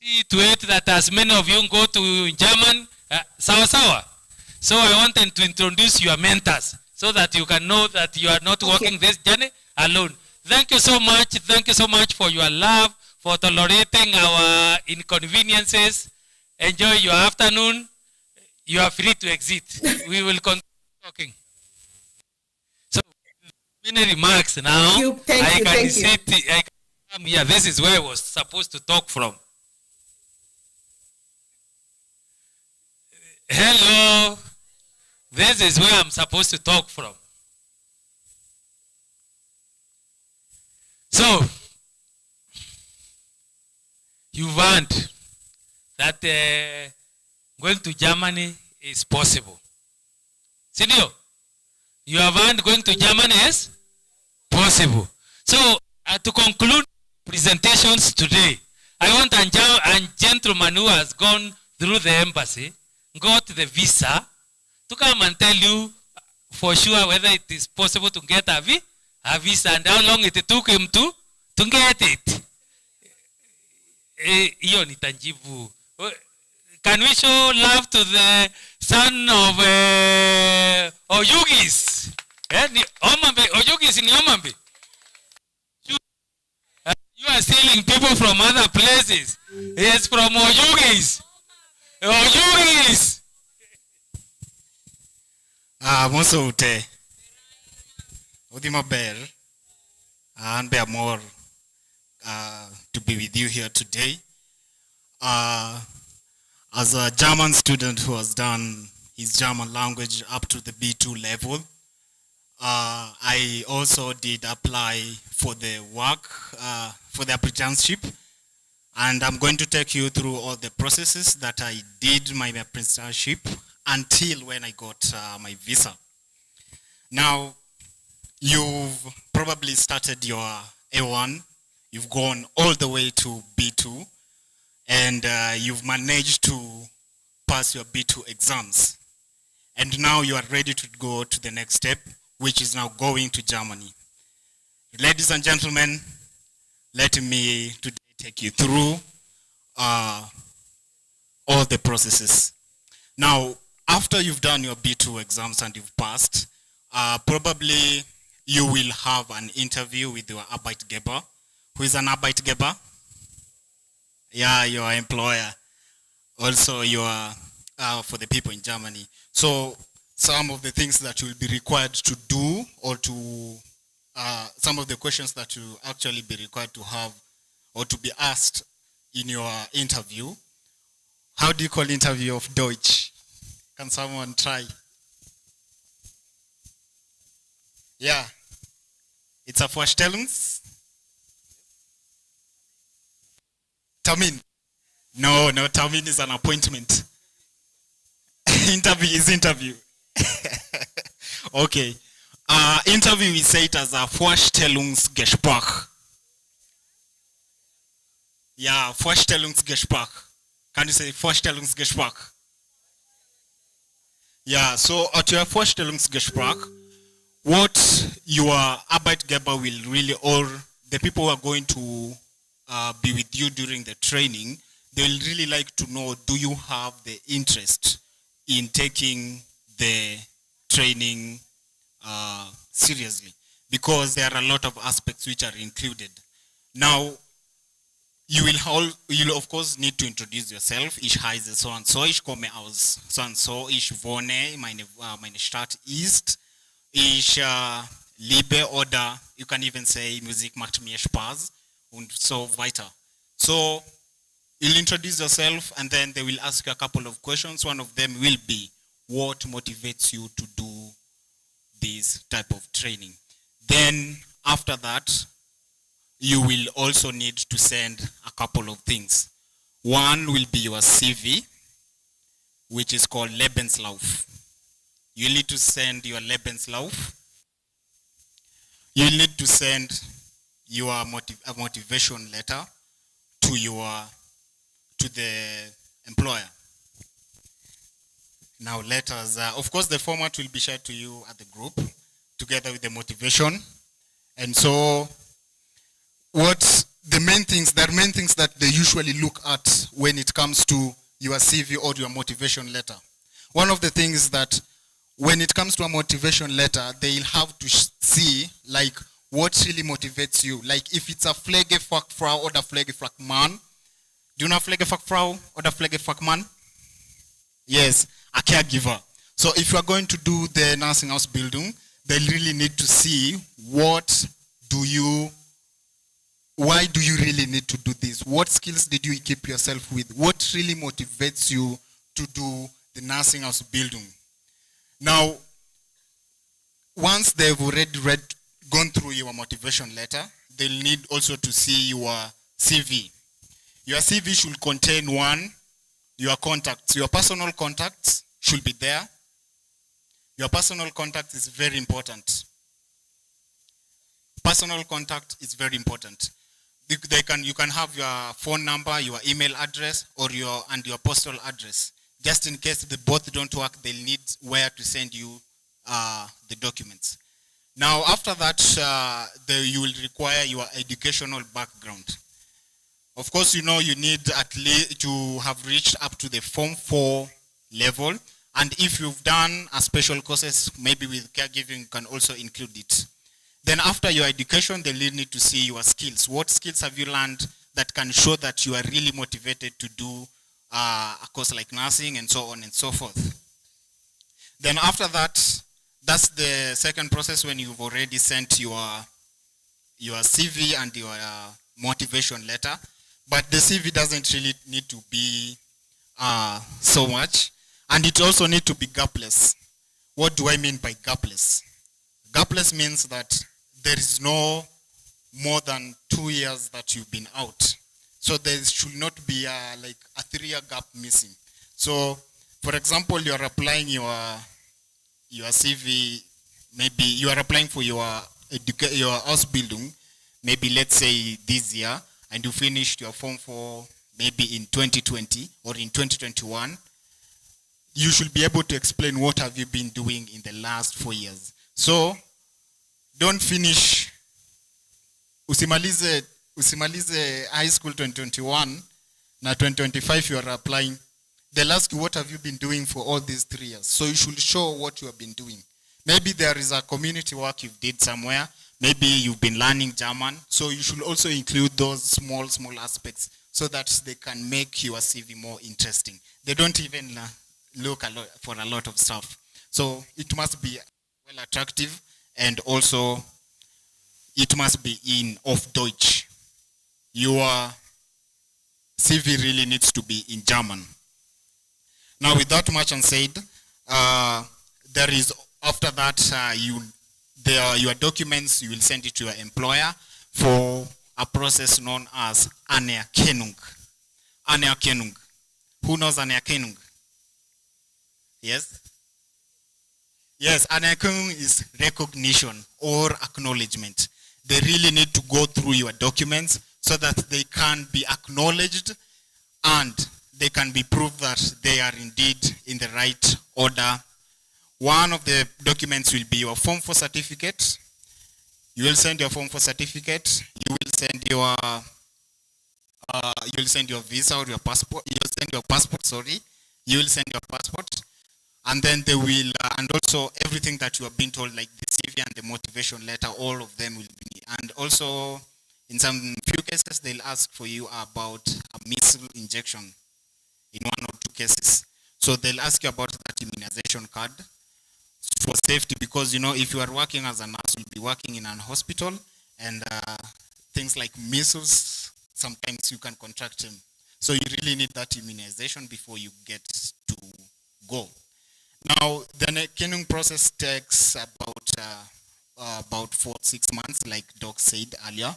S3: See to it that as many of you go to German, sawa. So I wanted to introduce your mentors so that you can know that you are not walking this journey alone. Thank you so much. Thank you so much for your love, for tolerating our inconveniences. Enjoy your afternoon. You are free to exit. We will continue talking. So, many remarks now.
S13: Thank you.
S3: Yeah, this is where I was supposed to talk from. Hello. This is where I'm supposed to talk from. So, you want that going to Germany is possible. Senior, you have learned going to Germany is possible. So, to conclude presentations today, I want a gentleman who has gone through the embassy, got the visa, to come and tell you for sure whether it is possible to get a visa and how long it took him to get it. Iyo nitajibu. Can we show love to the son of Oyugis? Oyugis in Omambe. You are stealing people from other places. It's from Oyugis. Oyugis.
S18: Moso ute. Odimo ber. And be more to be with you here today. as a German student who has done his German language up to the B2 level, I also did apply for the work, for the apprenticeship, and I'm going to take you through all the processes that I did my apprenticeship until when I got my visa. Now, you've probably started your A1, you've gone all the way to B2, and you've managed to pass your B2 exams. And now you are ready to go to the next step, which is now going to Germany. Ladies and gentlemen, let me today take you through all the processes. Now, after you've done your B2 exams and you've passed, probably you will have an interview with your Arbeitgeber. Who is an Arbeitgeber? Yeah, your employer. Also, your for the people in Germany. So, some of the things that you will be required to do, or to some of the questions that you actually be required to have or to be asked in your interview. How do you call interview of Deutsch? Can someone try? Yeah. It's a Vorstellungs. Termin. No, termin is an appointment. Interview is interview. Okay. Interview, we say it as a Vorstellungsgespräch. Yeah, Vorstellungsgespräch. Can you say Vorstellungsgespräch? Yeah, so at your Vorstellungsgespräch, what your Arbeitgeber will really, or the people who are going to be with you during the training, they will really like to know, do you have the interest in taking the training seriously? Because there are a lot of aspects which are included. Now, you'll of course need to introduce yourself. Ich heiße so und so, ich komme aus so und so, ich wohne, meine Stadt ist, ich liebe, oder you can even say Musik macht mir Spaß und so weiter. So you'll introduce yourself, and then they will ask you a couple of questions. One of them will be, what motivates you to do this type of training? Then after that, you will also need to send a couple of things. One will be your CV, which is called Lebenslauf. You need to send your Lebenslauf. You need to send your motivation letter to the employer. Now letters, of course the format will be shared to you at the group together with the motivation. And so there are main things that they usually look at when it comes to your CV or your motivation letter. One of the things is that when it comes to a motivation letter, they'll have to see like what really motivates you. Like if it's a Pflegefachfrau or a Pflegefachmann. Do you know Pflegefachfrau or a Pflegefachmann? Yes, a caregiver. So if you are going to do the nursing house building, they really need to see why do you really need to do this? What skills did you equip yourself with? What really motivates you to do the nursing house building? Now, once they've already gone through your motivation letter, they'll need also to see your CV. Your CV should contain your contacts. Your personal contacts should be there. Your personal contact is very important. Personal contact is very important. You can have your phone number, your email address, or your postal address. Just in case the both don't work, they'll need where to send you the documents. Now, after that, you will require your educational background. Of course, you know you need at least to have reached up to the Form 4 level. And if you've done a special courses, maybe with caregiving, you can also include it. Then after your education, they will need to see your skills. What skills have you learned that can show that you are really motivated to do a course like nursing and so on and so forth. Then after that, that's the second process when you've already sent your CV and your motivation letter. But the CV doesn't really need to be so much. And it also need to be gapless. What do I mean by gapless? Gapless means that there is no more than 2 years that you've been out. So there should not be like a 3-year gap missing. So, for example, you are applying your CV, maybe you are applying for your house building, maybe let's say this year, and you finished your form for maybe in 2020 or in 2021, you should be able to explain what have you been doing in the last 4 years. So, don't finish, usimalize high school 2021, na 2025 you are applying. They'll ask you, what have you been doing for all these 3 years? So you should show what you have been doing. Maybe there is a community work you did somewhere. Maybe you've been learning German. So you should also include those small aspects so that they can make your CV more interesting. They don't even look for a lot of stuff. So it must be well attractive, and also it must be of Deutsch. Your CV really needs to be in German. Now, with that much unsaid, there is, after that, your documents, you will send it to your employer for a process known as Anerkennung. Anerkennung. Who knows Anerkennung? Yes? Yes, Anerkennung is recognition or acknowledgement. They really need to go through your documents so that they can be acknowledged and they can be proved that they are indeed in the right order. One of the documents will be your Form 4 certificate. You will send your Form 4 certificate. You will send your visa or your passport. You will send your passport, sorry. You will send your passport. And then they will, and also everything that you have been told, like the CV and the motivation letter, all of them will be. And also, in some few cases, they'll ask for you about a measles injection in 1 or 2 cases. So they'll ask you about that immunization card for safety, because, you know, if you are working as a nurse, you'll be working in an hospital, and things like measles, sometimes you can contract them. So you really need that immunization before you get to go. Now, the Anerkennung process takes about 4-6 months, like Doc said earlier.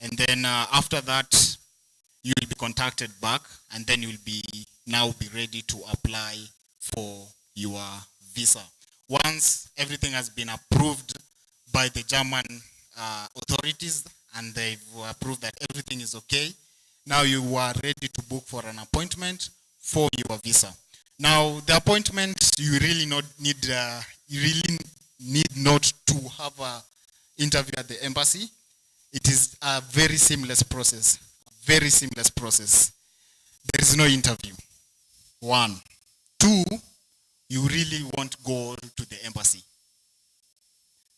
S18: And then after that, you will be contacted back, and then you will now be ready to apply for your visa. Once everything has been approved by the German authorities and they've approved that everything is okay, now you are ready to book for an appointment for your visa. Now, the appointment, you really need not to have an interview at the embassy. It is a very seamless process. Very seamless process. There is no interview. 1. 2, you really won't go to the embassy.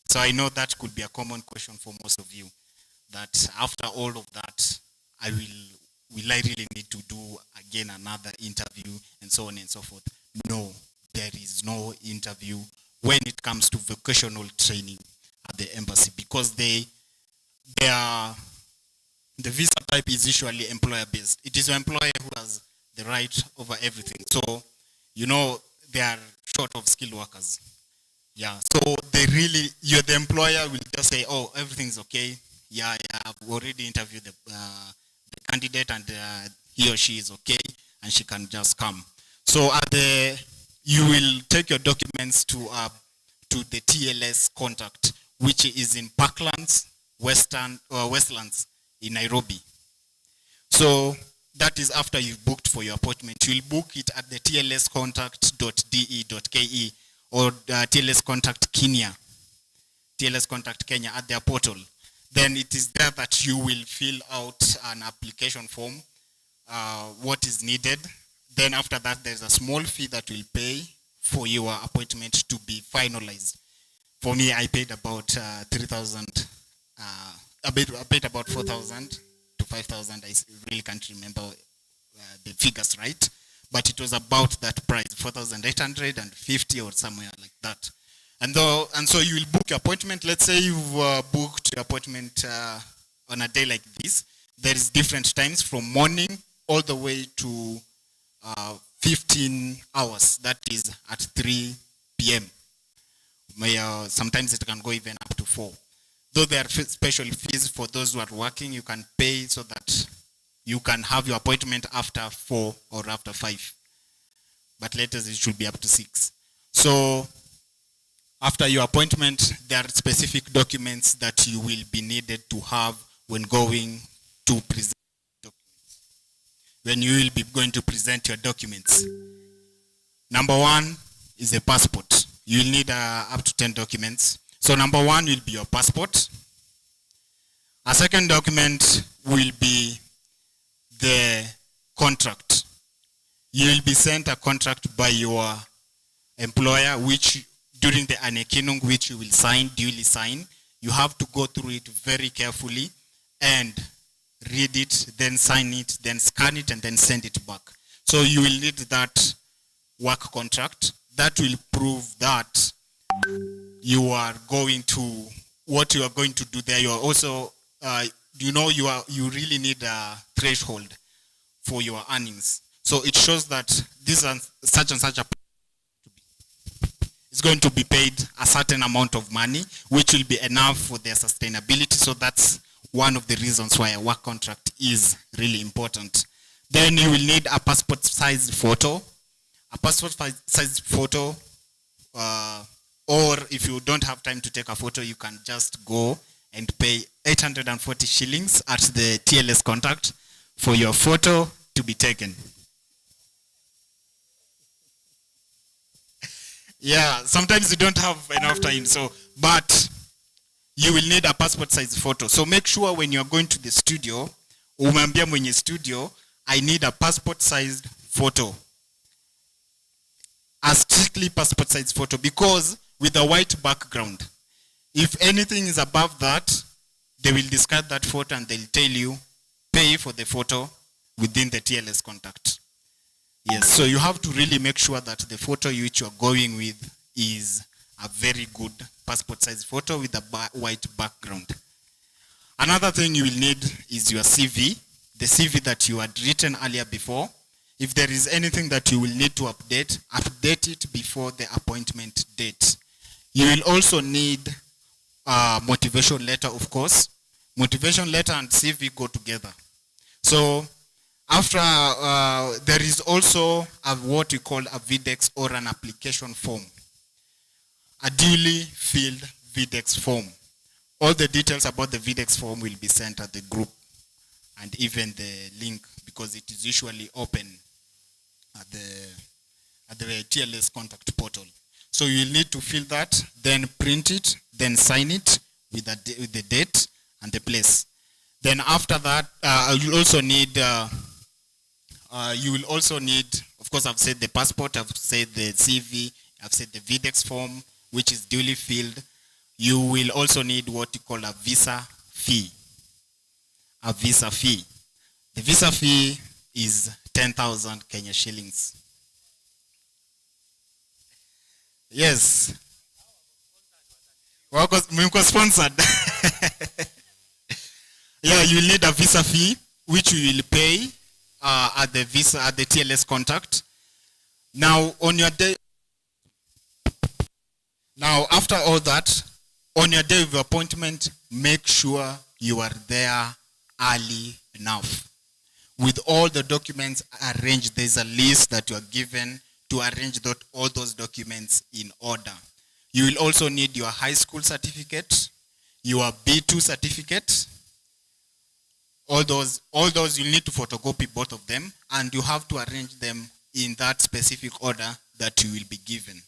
S18: So I know that could be a common question for most of you, that after all of that, will I really need to do again another interview and so on and so forth? No, there is no interview when it comes to vocational training at the embassy, because the visa type is usually employer based. It is your employer who has the right over everything. So, you know, they are short of skilled workers. Yeah, so the employer will just say, oh, everything's okay. Yeah, I've already interviewed the candidate, and he or she is okay, and she can just come. So you will take your documents to the TLS contact, which is in Parklands, Westlands in Nairobi. So that is after you've booked for your appointment. You'll book it at the tlscontact.de.ke or TLS Contact Kenya. TLS Contact Kenya at their portal. Then it is there that you will fill out an application form, what is needed. Then after that, there's a small fee that will pay for your appointment to be finalized. For me, I paid about 3,000, I paid about 4,000 to 5,000. I really can't remember the figures, right? But it was about that price, 4,850 or somewhere like that. And so you will book your appointment. Let's say you've booked your appointment on a day like this. There is different times from morning all the way to 15 hours, that is at 3 p.m. Sometimes it can go even up to 4. Though there are special fees for those who are working, you can pay so that you can have your appointment after 4 or after 5. But latest it should be up to 6. So after your appointment, there are specific documents that you will be needed to have when going to present documents. When you will be going to present your documents. Number 1 is a passport. You will need up to 10 documents. So number 1 will be your passport. A second document will be the contract. You will be sent a contract by your employer, which during the anekinung, which you will sign, duly sign. You have to go through it very carefully and read it, then sign it, then scan it, and then send it back. So you will need that work contract. That will prove that you are going to, what you are going to do there. You are also, you really need a threshold for your earnings. So it shows that this and such is going to be paid a certain amount of money, which will be enough for their sustainability. So that's one of the reasons why a work contract is really important. Then you will need a passport size photo. A passport size photo, or if you don't have time to take a photo, you can just go and pay 840 shillings at the TLS contact for your photo to be taken. Yeah, sometimes you don't have enough time, but you will need a passport size photo. So make sure when you're going to the studio, umambia mwenye studio, I need a passport sized photo. A strictly passport size photo, because with a white background, if anything is above that, they will discard that photo and they'll tell you, pay for the photo within the TLS contact. Yes, so you have to really make sure that the photo which you're going with is a very good passport size photo with a white background. Another thing you will need is your CV, the CV that you had written earlier before. If there is anything that you will need to update it before the appointment date. You will also need a motivation letter, of course. Motivation letter and CV go together. So after, there is also what we call a VDEX or an application form. A duly filled VDEX form. All the details about the VDEX form will be sent at the group, and even the link, because it is usually open at the TLS contact portal. So you will need to fill that, then print it, then sign it with the date and the place. Then after that, you will also need, of course, I've said the passport, I've said the CV, I've said the VDEX form, which is duly filled. You will also need what you call a visa fee. A visa fee. The visa fee is 10,000 Kenya shillings. Yes. Mko sponsored. Yeah, you will need a visa fee, which you will pay at the TLS contact. Now, after all that, on your day of appointment, make sure you are there early enough. With all the documents arranged, there's a list that you are given to arrange all those documents in order. You will also need your high school certificate, your B2 certificate. All those you need to photocopy both of them, and you have to arrange them in that specific order that you will be given.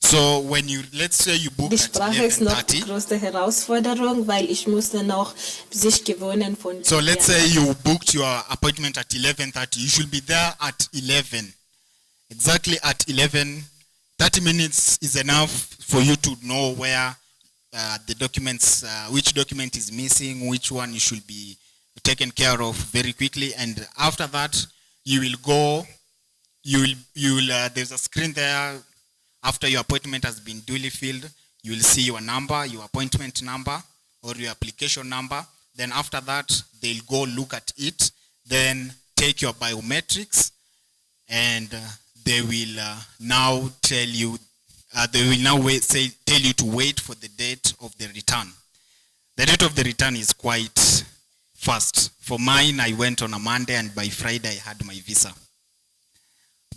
S18: So when you, let's say you book
S19: Die
S18: at
S19: Sprache ist noch die
S18: 11:30.
S19: größte Herausforderung, weil ich musste noch sich gewöhnen von.
S18: So let's say you booked your appointment at 11:30. You should be there at 11. Exactly at 11. 30 minutes is enough for you to know where the documents, which document is missing, which one you should be taken care of very quickly. And after that, you will go, there's a screen there. After your appointment has been duly filled, you will see your number, your appointment number, or your application number. Then after that, they'll go look at it, then take your biometrics, and they will now tell you, tell you to wait for the date of the return. The date of the return is quite fast. For mine, I went on a Monday, and by Friday, I had my visa.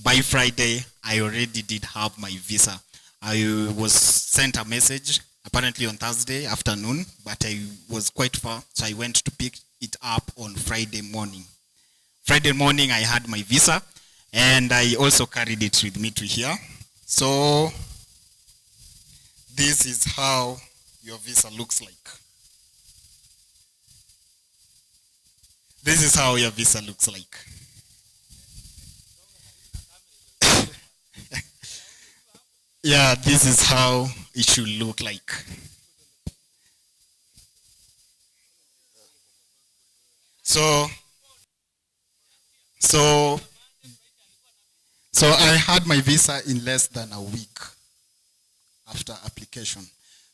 S18: By Friday, I already did have my visa. I was sent a message, apparently on Thursday afternoon, but I was quite far, so I went to pick it up on Friday morning. Friday morning, I had my visa, and I also carried it with me to here. So, this is how your visa looks like. This is how your visa looks like. Yeah, this is how it should look like. So I had my visa in less than a week after application.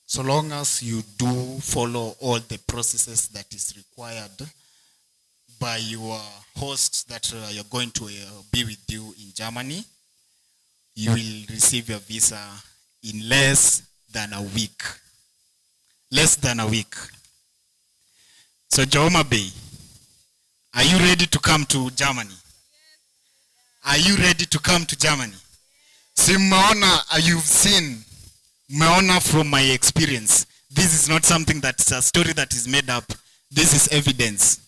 S18: So long as you do follow all the processes that is required by your hosts that you're going to be with you in Germany, you will receive your visa in less than a week. Less than a week. So Joma Bay, are you ready to come to Germany? Are you ready to come to Germany? See, you've seen, Meona, from my experience. This is not something that's a story that is made up. This is evidence.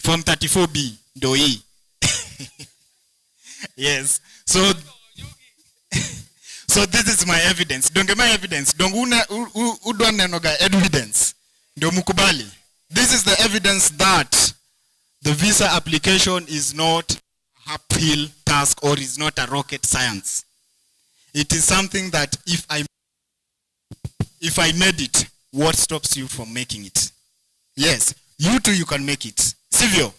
S18: From 34B, Doi. Yes. So this is my evidence. Don't get my evidence. Don't evidence. This is the evidence that the visa application is not a uphill task or is not a rocket science. It is something that if I made it, what stops you from making it? Yes, you too, you can make it. Silvio,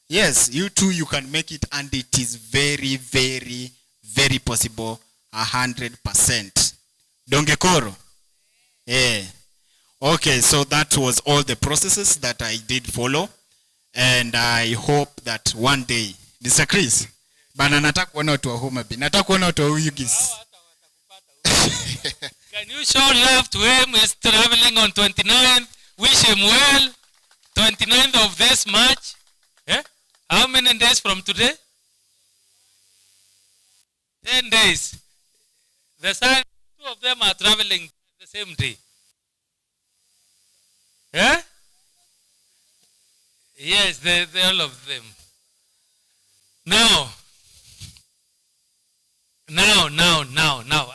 S18: yes, you too, you can make it, and it is very, very, very possible, 100%. Dongekoro? Yeah. Okay, so that was all the processes that I did follow, and I hope that one day, Mr. Chris, bana nataka kuona watu wa Homa Bay, nataka kuona watu wa Ugis.
S3: Can you show love to him? He's traveling on 29th. Wish him well. 29th of this March. Yeah? How many days from today? 10 days. The son, two of them are traveling the same day. Yeah? Yes, they all of them. Now,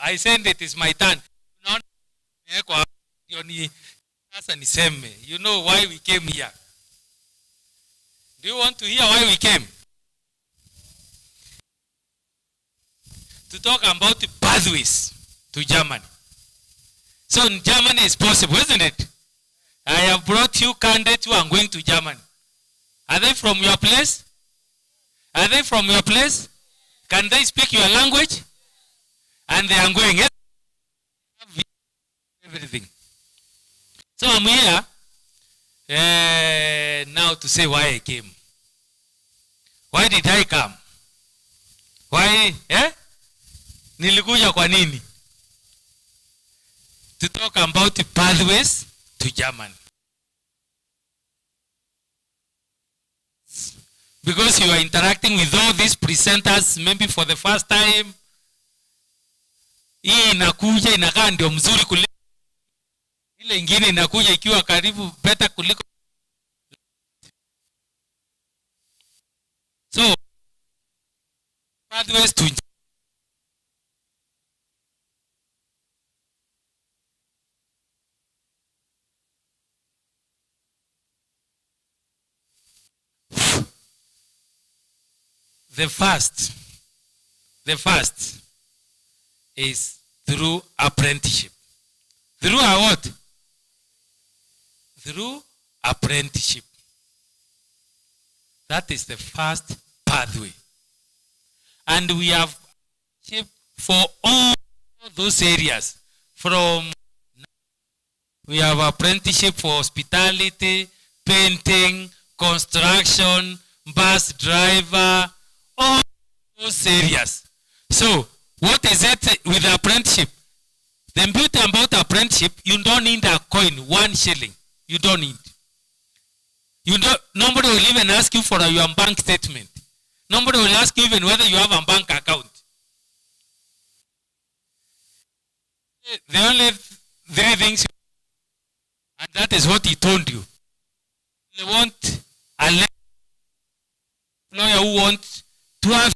S3: I said it is my turn. You know why we came here. Do you want to hear why we came? To talk about the pathways to Germany. So in Germany is possible, isn't it? I have brought you candidates who are going to Germany. Are they from your place? Are they from your place? Can they speak your language? And they are going. Everything. So I'm here now to say why I came. Why did I come? Why? Nilikuja kwa nini? To talk about the pathways to Germany. Because you are interacting with all these presenters maybe for the first time. Hii inakuja inakaa ndio mzuri kuliko ile ingine inakuja ikiwa karibu better kuliko. So pathways to the first is through apprenticeship. Through a what? Through apprenticeship. That is the first pathway. And we have for all those areas. We have apprenticeship for hospitality, painting, construction, bus driver, all
S1: those areas. So, what is it with apprenticeship? The beauty about apprenticeship, you don't need a coin, 1 shilling. You don't need. Nobody will even ask you for your bank statement. Nobody will ask you even whether you have a bank account. The only 3 things, and that is what he told you. They want a lawyer who wants to have.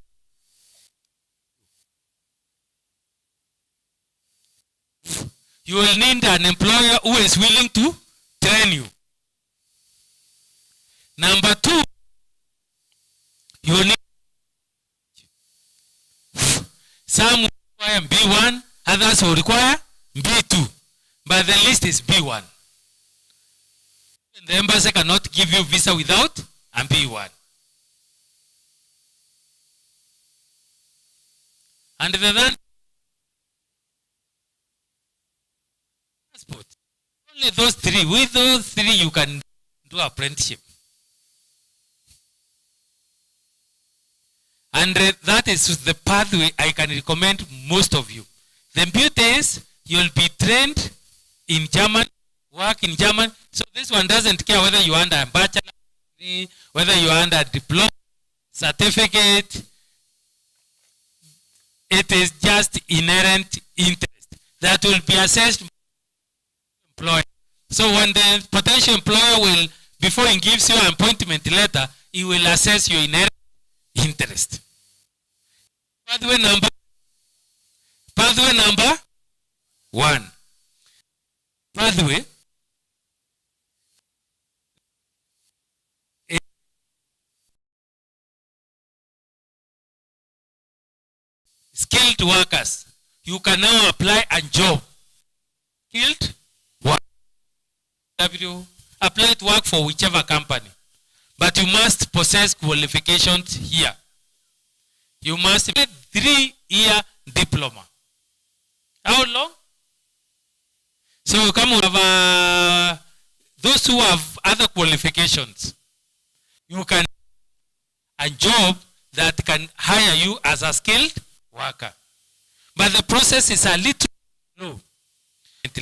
S1: You will need an employer who is willing to train you. Number 2, you will need some require B1, others will require B2, but the list is B1. The embassy cannot give you visa without a B1. And the third, passport. Only those 3. With those 3, you can do apprenticeship. And that is the pathway I can recommend most of you. The beauty is you'll be trained in German, work in German. So this one doesn't care whether you are under a bachelor degree, whether you are under a diploma, certificate. It is just inherent interest that will be assessed by the employer. So when the potential employer will, before he gives you an appointment letter, he will assess your inherent interest. Pathway number 1. Pathway skilled workers. You can now apply a job. Skilled work. Apply to work for whichever company. But you must possess qualifications here. You must have a 3-year diploma. How long? So come we have those who have other qualifications. You can a job that can hire you as a skilled worker. But the process is a little slow.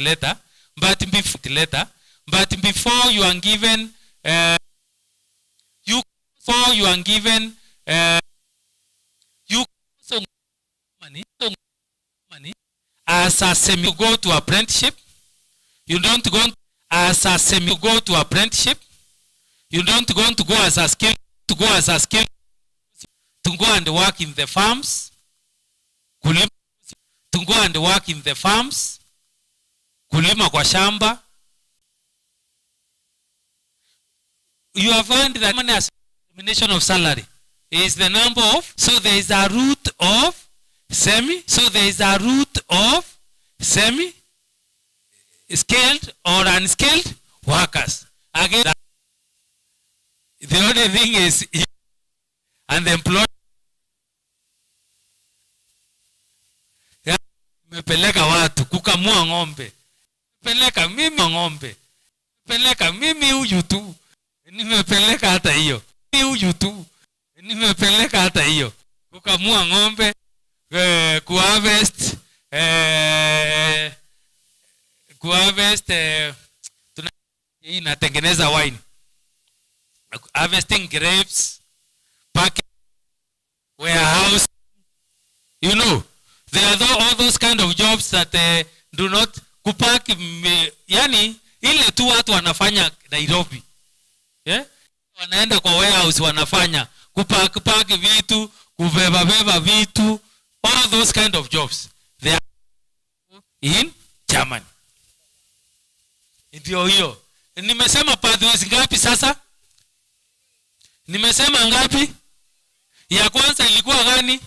S1: Later, but before you are given money as a semi go to apprenticeship. You don't go as a semi go to apprenticeship. You don't going to go as a skill to go and work in the farms. To go and work in the farms. Kulima kwa shamba. You have found that money as determination of salary is the number of, so there is a root of semi, skilled or unskilled workers. Again, the only thing is, and the employer, nimepeleka watu kukamua ng'ombe, peleka mimi ng'ombe, peleka mimi huyu tu, nimepeleka hata hiyo, huyu tu, nimepeleka hata hiyo, kukamua ng'ombe, kuharvest, inatengeneza wine, harvesting grapes, packing, warehouse, you know. There are all those kind of jobs that do not kupack, yani ile tu watu wanafanya Nairobi. Yeah? Wanaenda kwa warehouse wanafanya kupack vitu, kubeba vitu, all those kind of jobs. They are in Germany. Ndio hiyo. Nimesema pathways ngapi sasa? Nimesema ngapi? Ya kwanza ilikuwa gani?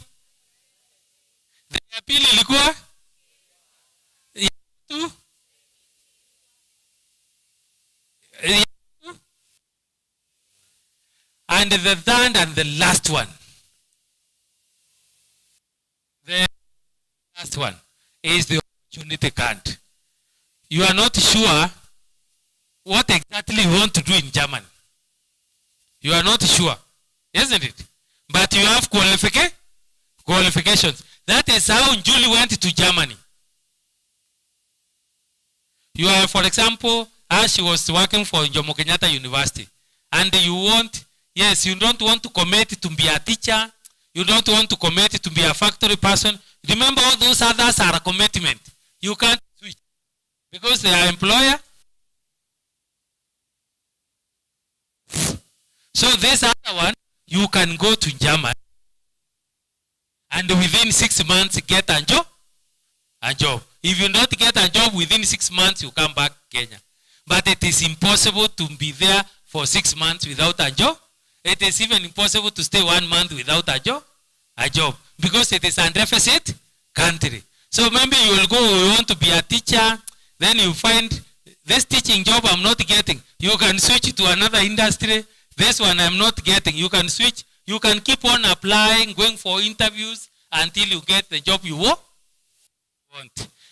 S1: Ya pili ilikuwa ya tu, and the third and the last one. The last one is the opportunity card. You are not sure what exactly you want to do in Germany. You are not sure, isn't it? But you have qualification. qualifications. That is how Julie went to Germany. You are, for example, as she was working for Jomo Kenyatta University, and you want, yes, you don't want to commit to be a teacher, you don't want to commit to be a factory person. Remember, all those others are a commitment. You can't switch because they are employer. So this other one, you can go to Germany and within 6 months get a job. If you don't get a job within 6 months, you come back to Kenya. But it is impossible to be there for 6 months without a job. It is even impossible to stay 1 month without a job, because it is a deficit country. So maybe you will go, you want to be a teacher, then you find this teaching job I'm not getting. You can switch to another industry. This one I'm not getting. You can switch. You can keep on applying, going for interviews until you get the job you want.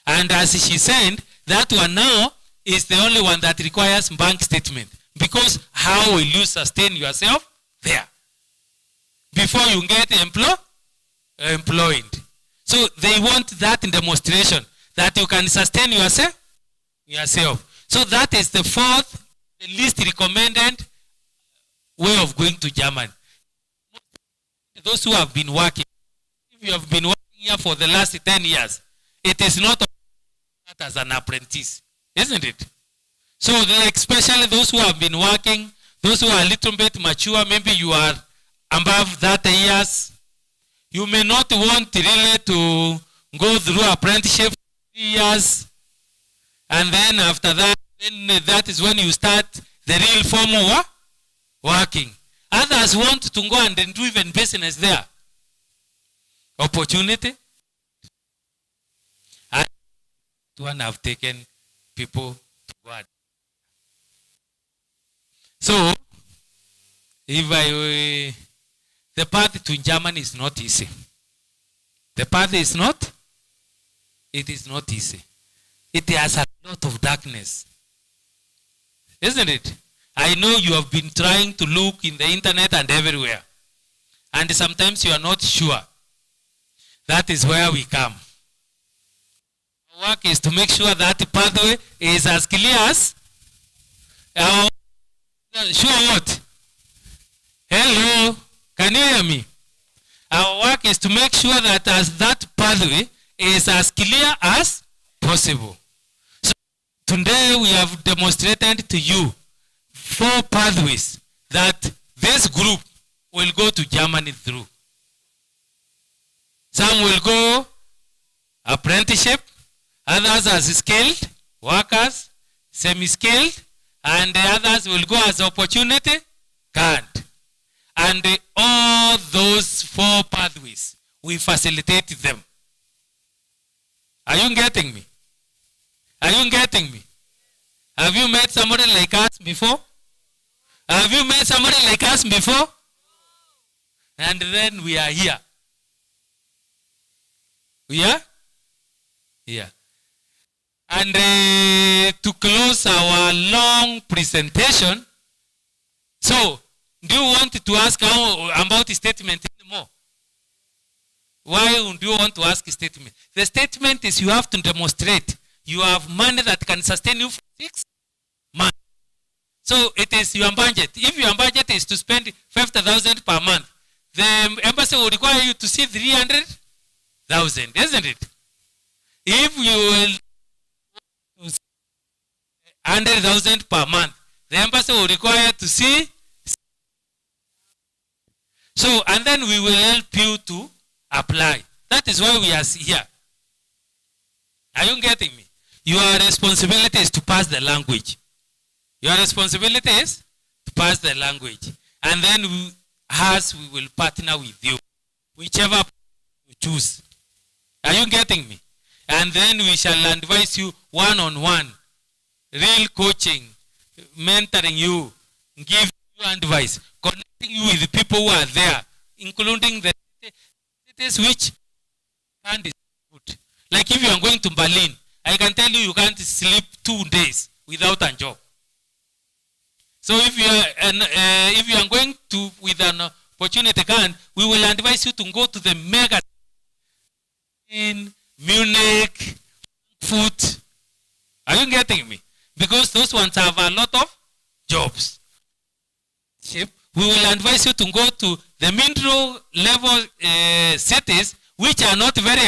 S1: And as she said, that one now is the only one that requires bank statement. Because how will you sustain yourself there before you get employed? So they want that in demonstration that you can sustain yourself. So that is the fourth, the least recommended way of going to Germany. Those who have been working, if you have been working here for the last 10 years, it is not as an apprentice, isn't it? So especially those who have been working, those who are a little bit mature, maybe you are above 30 years, you may not want really to go through apprenticeship 3 years, and then after that, then that is when you start the real formal working. Others want to go and then do even business there. Opportunity. And one have taken people to God. So, if the path to Germany is not easy. The path is not, it is not easy. It has a lot of darkness. Isn't it? I know you have been trying to look in the internet and everywhere. And sometimes you are not sure. That is where we come. Our work is to make sure that the pathway is as clear as sure what? Hello? Can you hear me? Our work is to make sure that as that pathway is as clear as possible. So today we have demonstrated to you 4 pathways that this group will go to Germany through. Some will go apprenticeship, others as skilled workers, semi-skilled, and the others will go as opportunity card. And all those 4 pathways, we facilitate them. Are you getting me? Are you getting me? Have you met somebody like us before? Have you met somebody like us before? And then we are here. We are here. And to close our long presentation, so do you want to ask about the statement anymore? Why do you want to ask a statement? The statement is you have to demonstrate you have money that can sustain you for 6 months. So it is your budget. If your budget is to spend 50,000 per month, the embassy will require you to see 300,000, isn't it? If you will 100,000 per month, the embassy will require to see. So, and then we will help you to apply. That is why we are here. Are you getting me? Your responsibility is to pass the language. Your responsibility is to pass the language. And then we will partner with you. Whichever you choose. Are you getting me? And then we shall advise you one-on-one. Real coaching. Mentoring you. Give you advice. Connecting you with the people who are there. Including the cities which can't good. Like if you are going to Berlin, I can tell you can't sleep 2 days without a job. So if you are going to with an opportunity we will advise you to go to the mega in Munich, Frankfurt. Are you getting me? Because those ones have a lot of jobs. We will advise you to go to the middle level cities which are not very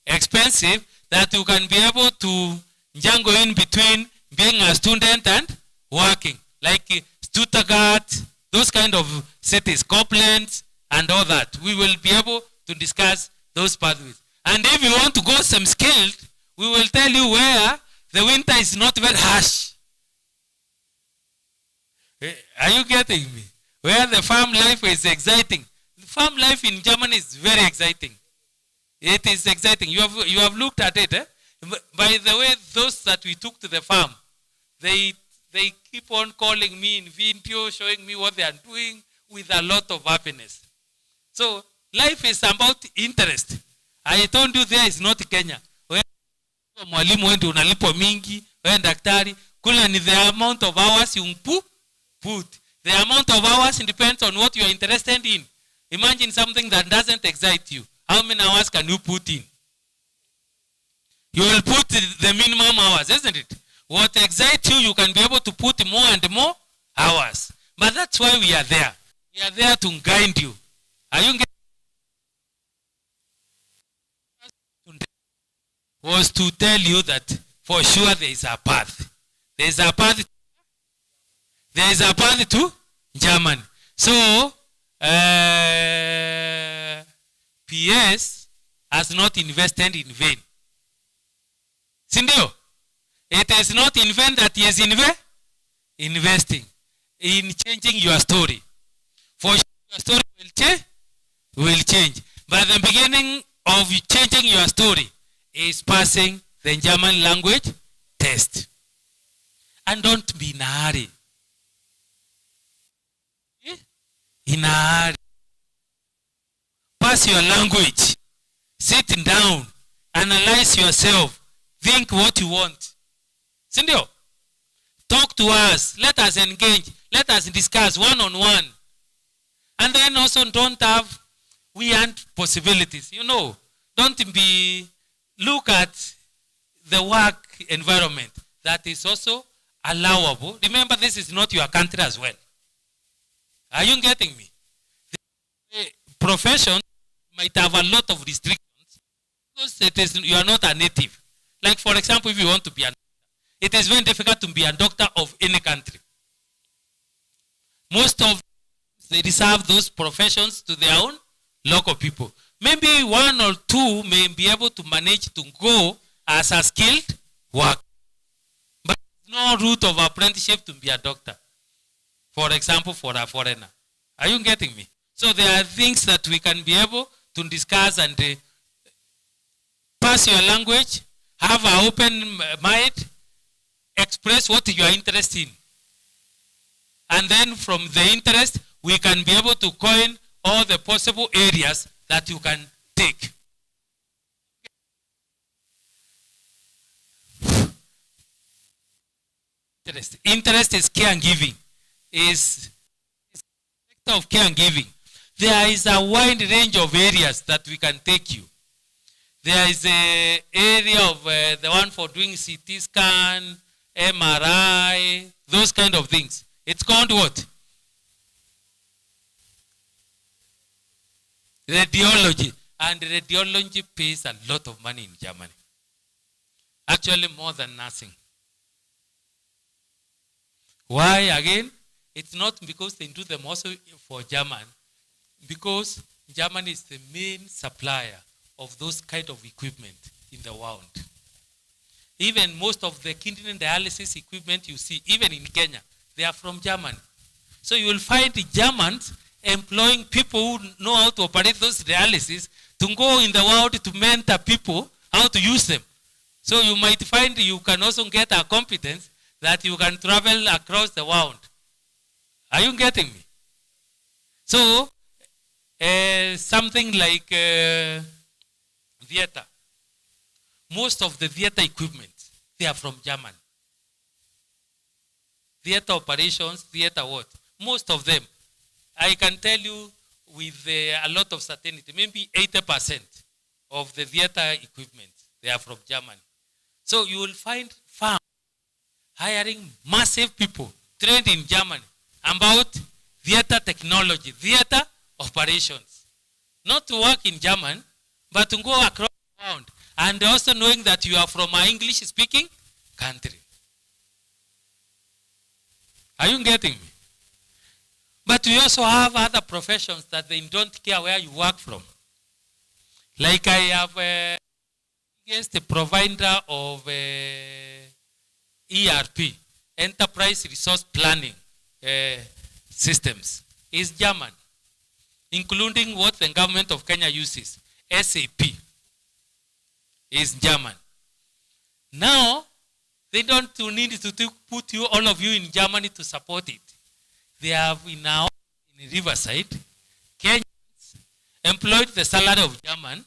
S1: expensive, that you can be able to jangle in between being a student and working, like Stuttgart, those kind of cities, Coblenz, and all that. We will be able to discuss those pathways. And if you want to go some skilled, we will tell you where the winter is not very harsh. Are you getting me? Where the farm life is exciting. The farm life in Germany is very exciting. It is exciting. You have looked at it. Eh? By the way, those that we took to the farm, they keep on calling me in video, showing me what they are doing with a lot of happiness. So life is about interest. I told you there is not Kenya. Where mwalimu wewe unalipo mingi, wewe daktari, kula ni the amount of hours you put. The amount of hours depends on what you are interested in. Imagine something that doesn't excite you. How many hours can you put in? You will put the minimum hours, isn't it? What excites you, you can be able to put more and more hours. But that's why we are there. We are there to guide you. Are you getting? Was to tell you that for sure there is a path. There is a path. There is a path to Germany. So, PS has not invested in vain. Sindio? It is not in vain that he is investing in changing your story. For sure your story will change. But the beginning of changing your story is passing the German language test. And don't be in a hurry. In a hurry. Pass your language. Sit down. Analyze yourself. Think what you want. Sindio? Talk to us. Let us engage. Let us discuss one-on-one. And then also don't have weird possibilities. You know, don't be, look at the work environment that is also allowable. Remember, this is not your country as well. Are you getting me? The profession might have a lot of restrictions because you are not a native. Like, for example, if you want to be a doctor, it is very difficult to be a doctor of any country. Most of they reserve those professions to their own local people. Maybe one or two may be able to manage to go as a skilled worker. But no route of apprenticeship to be a doctor. For example, for a foreigner. Are you getting me? So there are things that we can be able to discuss and pass your language, have an open mind, express what you are interested in. And then from the interest, we can be able to coin all the possible areas that you can take. Interest is care and giving. Is sector of care and giving. There is a wide range of areas that we can take you. There is an area of the one for doing CT scan, MRI, those kind of things. It's called what? Radiology. And radiology pays a lot of money in Germany. Actually, more than nursing. Why again? It's not because they do them also for German. Because Germany is the main supplier of those kind of equipment in the world. Even most of the kidney dialysis equipment you see, even in Kenya, they are from Germany. So you will find the Germans employing people who know how to operate those dialysis to go in the world to mentor people how to use them. So you might find you can also get a competence that you can travel across the world. Are you getting me? So, something like theater. Most of the theater equipment, they are from Germany. Theater operations, theater what? Most of them. I can tell you with a lot of certainty, maybe 80%.
S3: of the theater equipment. They are from Germany. So you will find farms hiring massive people trained in Germany about theater technology, theater operations. Not to work in German, but to go across the world. And also knowing that you are from an English-speaking country. Are you getting me? But we also have other professions that they don't care where you work from. Like I have the provider of ERP, Enterprise Resource Planning systems, is German, including what the government of Kenya uses, SAP, is German. Now, they don't need to put you, all of you in Germany to support it. They have now in Riverside, Kenyans employed the salary of German,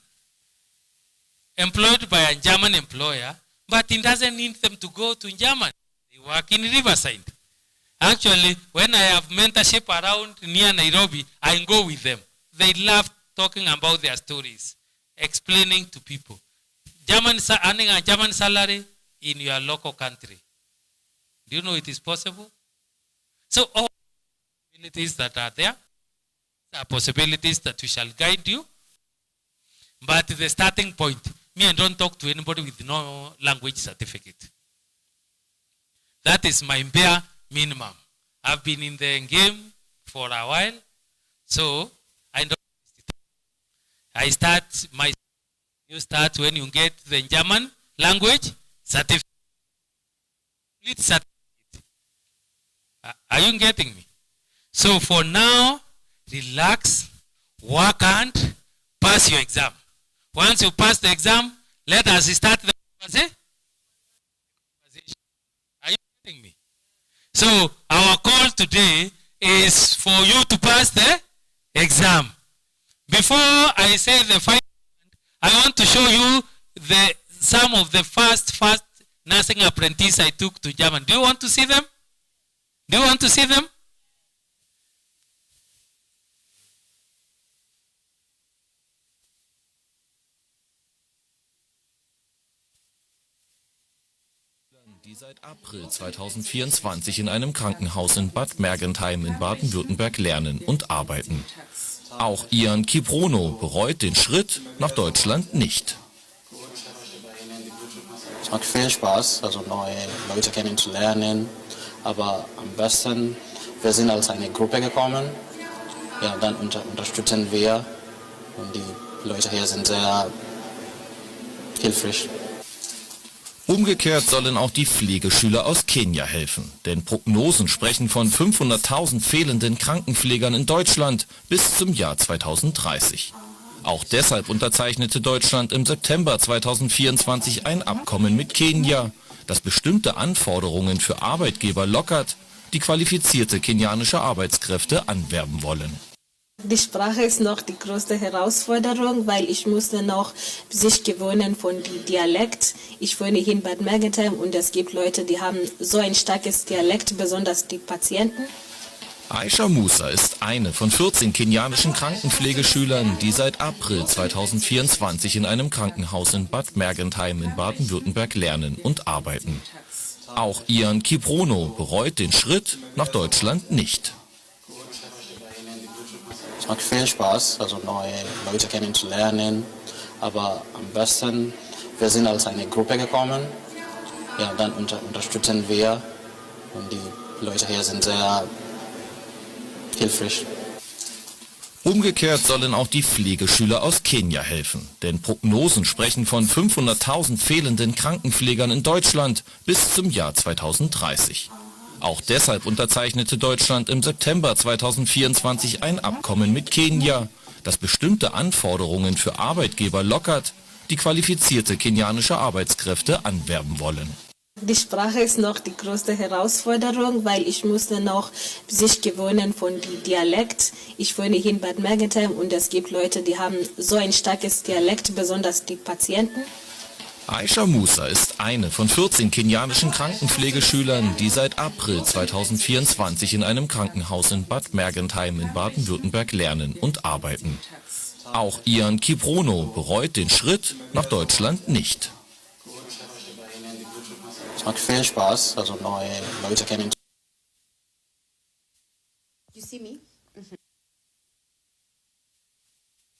S3: employed by a German employer, but it doesn't need them to go to Germany. They work in Riverside. Actually, when I have mentorship around near Nairobi, I go with them. They love talking about their stories, explaining to people. Earning a German salary in your local country. Do you know it is possible? So all possibilities that are there are possibilities that we shall guide you. But the starting point, me, I don't talk to anybody with no language certificate. That is my bare minimum. I've been in the game for a while, so I start my. You start when you get the German language certificate. Are you getting me? So for now, relax, work and pass your exam. Once you pass the exam, let us start the conversation. Are you getting me? So our call today is for you to pass the exam. Before I say the final, I want to show you some of the first nursing apprentices I took to Germany. Do you want to see them? Do you want to see them?
S20: Die seit April 2024 in einem Krankenhaus in Bad Mergentheim in Baden-Württemberg lernen und arbeiten. Auch Ian Kiprono bereut den Schritt nach Deutschland nicht.
S21: Es macht viel Spaß, also neue Leute kennenzulernen, aber am besten, wir sind als eine Gruppe gekommen, ja, dann unterstützen wir und die Leute hier sind sehr hilfreich.
S20: Umgekehrt sollen auch die Pflegeschüler aus Kenia helfen, denn Prognosen sprechen von 500.000 fehlenden Krankenpflegern in Deutschland bis zum Jahr 2030. Auch deshalb unterzeichnete Deutschland im September 2024 ein Abkommen mit Kenia, das bestimmte Anforderungen für Arbeitgeber lockert, die qualifizierte kenianische Arbeitskräfte anwerben wollen.
S19: Die Sprache ist noch die größte Herausforderung, weil ich musste noch sich gewöhnen von dem Dialekt. Ich wohne hier in Bad Mergentheim und es gibt Leute, die haben so ein starkes Dialekt, besonders die Patienten.
S20: Aisha Musa ist eine von 14 kenianischen Krankenpflegeschülern, die seit April 2024 in einem Krankenhaus in Bad Mergentheim in Baden-Württemberg lernen und arbeiten. Auch Ian Kiprono bereut den Schritt nach Deutschland nicht.
S21: Es macht viel Spaß, also neue Leute kennenzulernen, aber am besten, wir sind als eine Gruppe gekommen, ja, dann unterstützen wir und die Leute hier sind sehr hilfreich.
S20: Umgekehrt sollen auch die Pflegeschüler aus Kenia helfen, denn Prognosen sprechen von 500.000 fehlenden Krankenpflegern in Deutschland bis zum Jahr 2030. Auch deshalb unterzeichnete Deutschland im September 2024 ein Abkommen mit Kenia, das bestimmte Anforderungen für Arbeitgeber lockert, die qualifizierte kenianische Arbeitskräfte anwerben wollen.
S19: Die Sprache ist noch die größte Herausforderung, weil ich musste noch sich gewöhnen von dem Dialekt. Ich wohne hier in Bad Mergentheim und es gibt Leute, die haben so ein starkes Dialekt, besonders die Patienten.
S20: Aisha Musa ist eine von 14 kenianischen Krankenpflegeschülern, die seit April 2024 in einem Krankenhaus in Bad Mergentheim in Baden-Württemberg lernen und arbeiten. Auch Ian Kiprono bereut den Schritt nach Deutschland nicht.
S21: Es macht viel Spaß, also neue Leute kennenzulernen.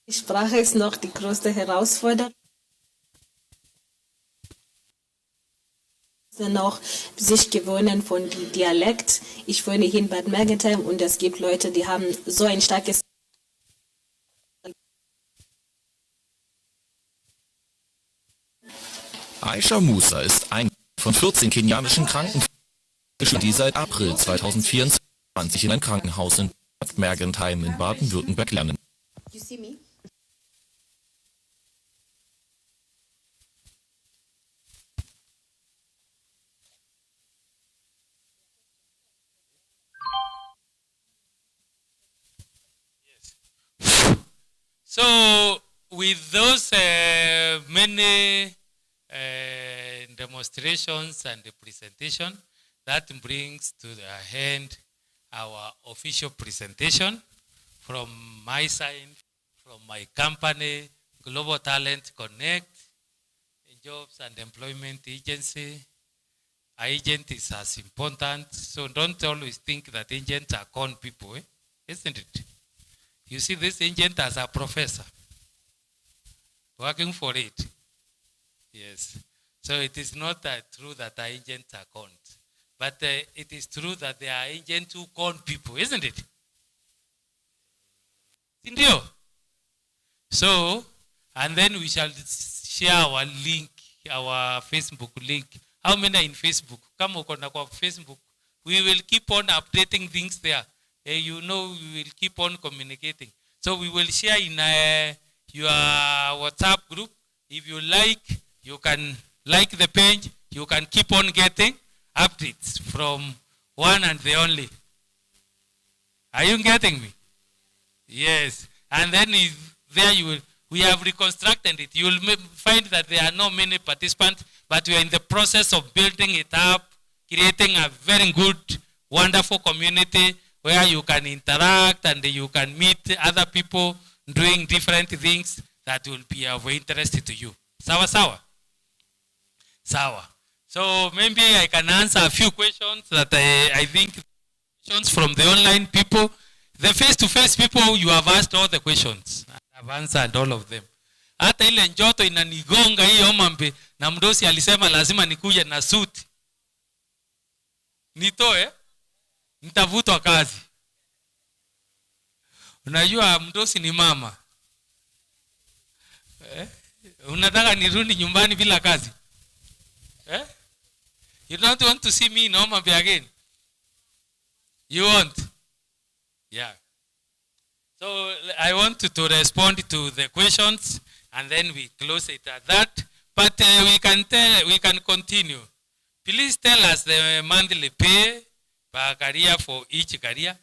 S19: Die Sprache ist noch die größte Herausforderung. Noch sich gewöhnen von dem Dialekt. Ich wohne hier in Bad Mergentheim und es gibt Leute, die haben so ein starkes
S20: Aisha Musa ist ein von 14 kenianischen Krankenpflegern, die seit April 2024 in ein Krankenhaus in Bad Mergentheim in Baden-Württemberg lernen.
S3: So, with those many demonstrations and the presentation, that brings to the end our official presentation from my side, from my company, Global Talent Connect, Jobs and Employment Agency. Agent is as important, so don't always think that agents are con people, isn't it? You see this agent as a professor, working for it. Yes. So it is not true that our agents are cons, but it is true that there are agents who con people, isn't it? Indio. So, and then we shall share our link, our Facebook link. How many are in Facebook? Come on, Facebook. We will keep on updating things there. You know, we will keep on communicating. So we will share in your WhatsApp group. If you like, you can like the page. You can keep on getting updates from one and the only. Are you getting me? Yes. And then there you will, we have reconstructed it. You will find that there are not many participants, but we are in the process of building it up, creating a very good, wonderful community where you can interact and you can meet other people doing different things that will be of interest to you. Sawa, sawa? Sawa. So maybe I can answer a few questions that I think questions from the online people. The face-to-face people, you have asked all the questions. I've answered all of them. Hata ile njoto inanigonga hiyo mambe na mdosi alisema lazima nikuje na suit. Nitoe, nitavutwa kazi. Unajua mdosi ni mama. Unataka nirudi nyumbani bila kazi? You don't want to see me in Omambe again? You want? Yeah. So I want to respond to the questions and then we close it at that. But we can continue. Please tell us the monthly pay per career for each career.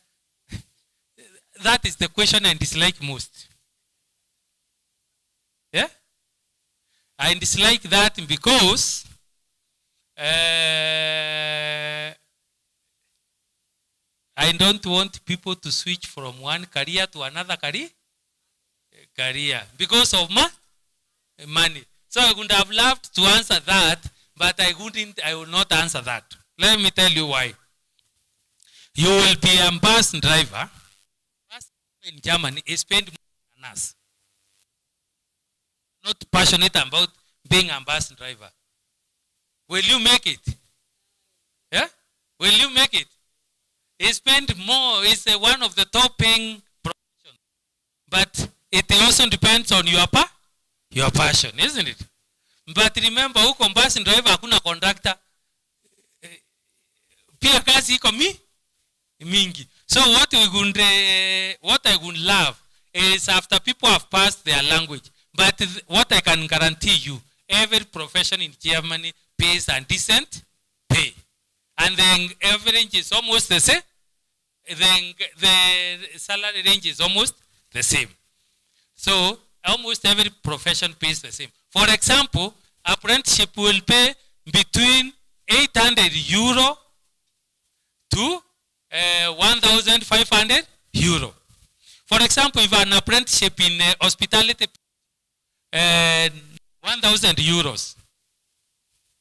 S3: That is the question I dislike most. Yeah? I dislike that because I don't want people to switch from one career to another career because of money. So I would have loved to answer that, but I will not answer that. Let me tell you why. You will be a bus driver. In Germany, is paid more than us. Not passionate about being a bus driver. Will you make it? Yeah? Will you make it? He spend more, is one of the top paying professions. But it also depends on your passion, isn't it? But remember, huko bus driver hakuna conductor. Pia kazi iko mingi. So what I would love is after people have passed their language, but what I can guarantee you, every profession in Germany pays a decent pay. And then every range is almost the same. Then the salary range is almost the same. So almost every profession pays the same. For example, apprenticeship will pay between 800 euro to 1,500 euro.
S1: For example, if an apprenticeship in hospitality, 1,000 euros,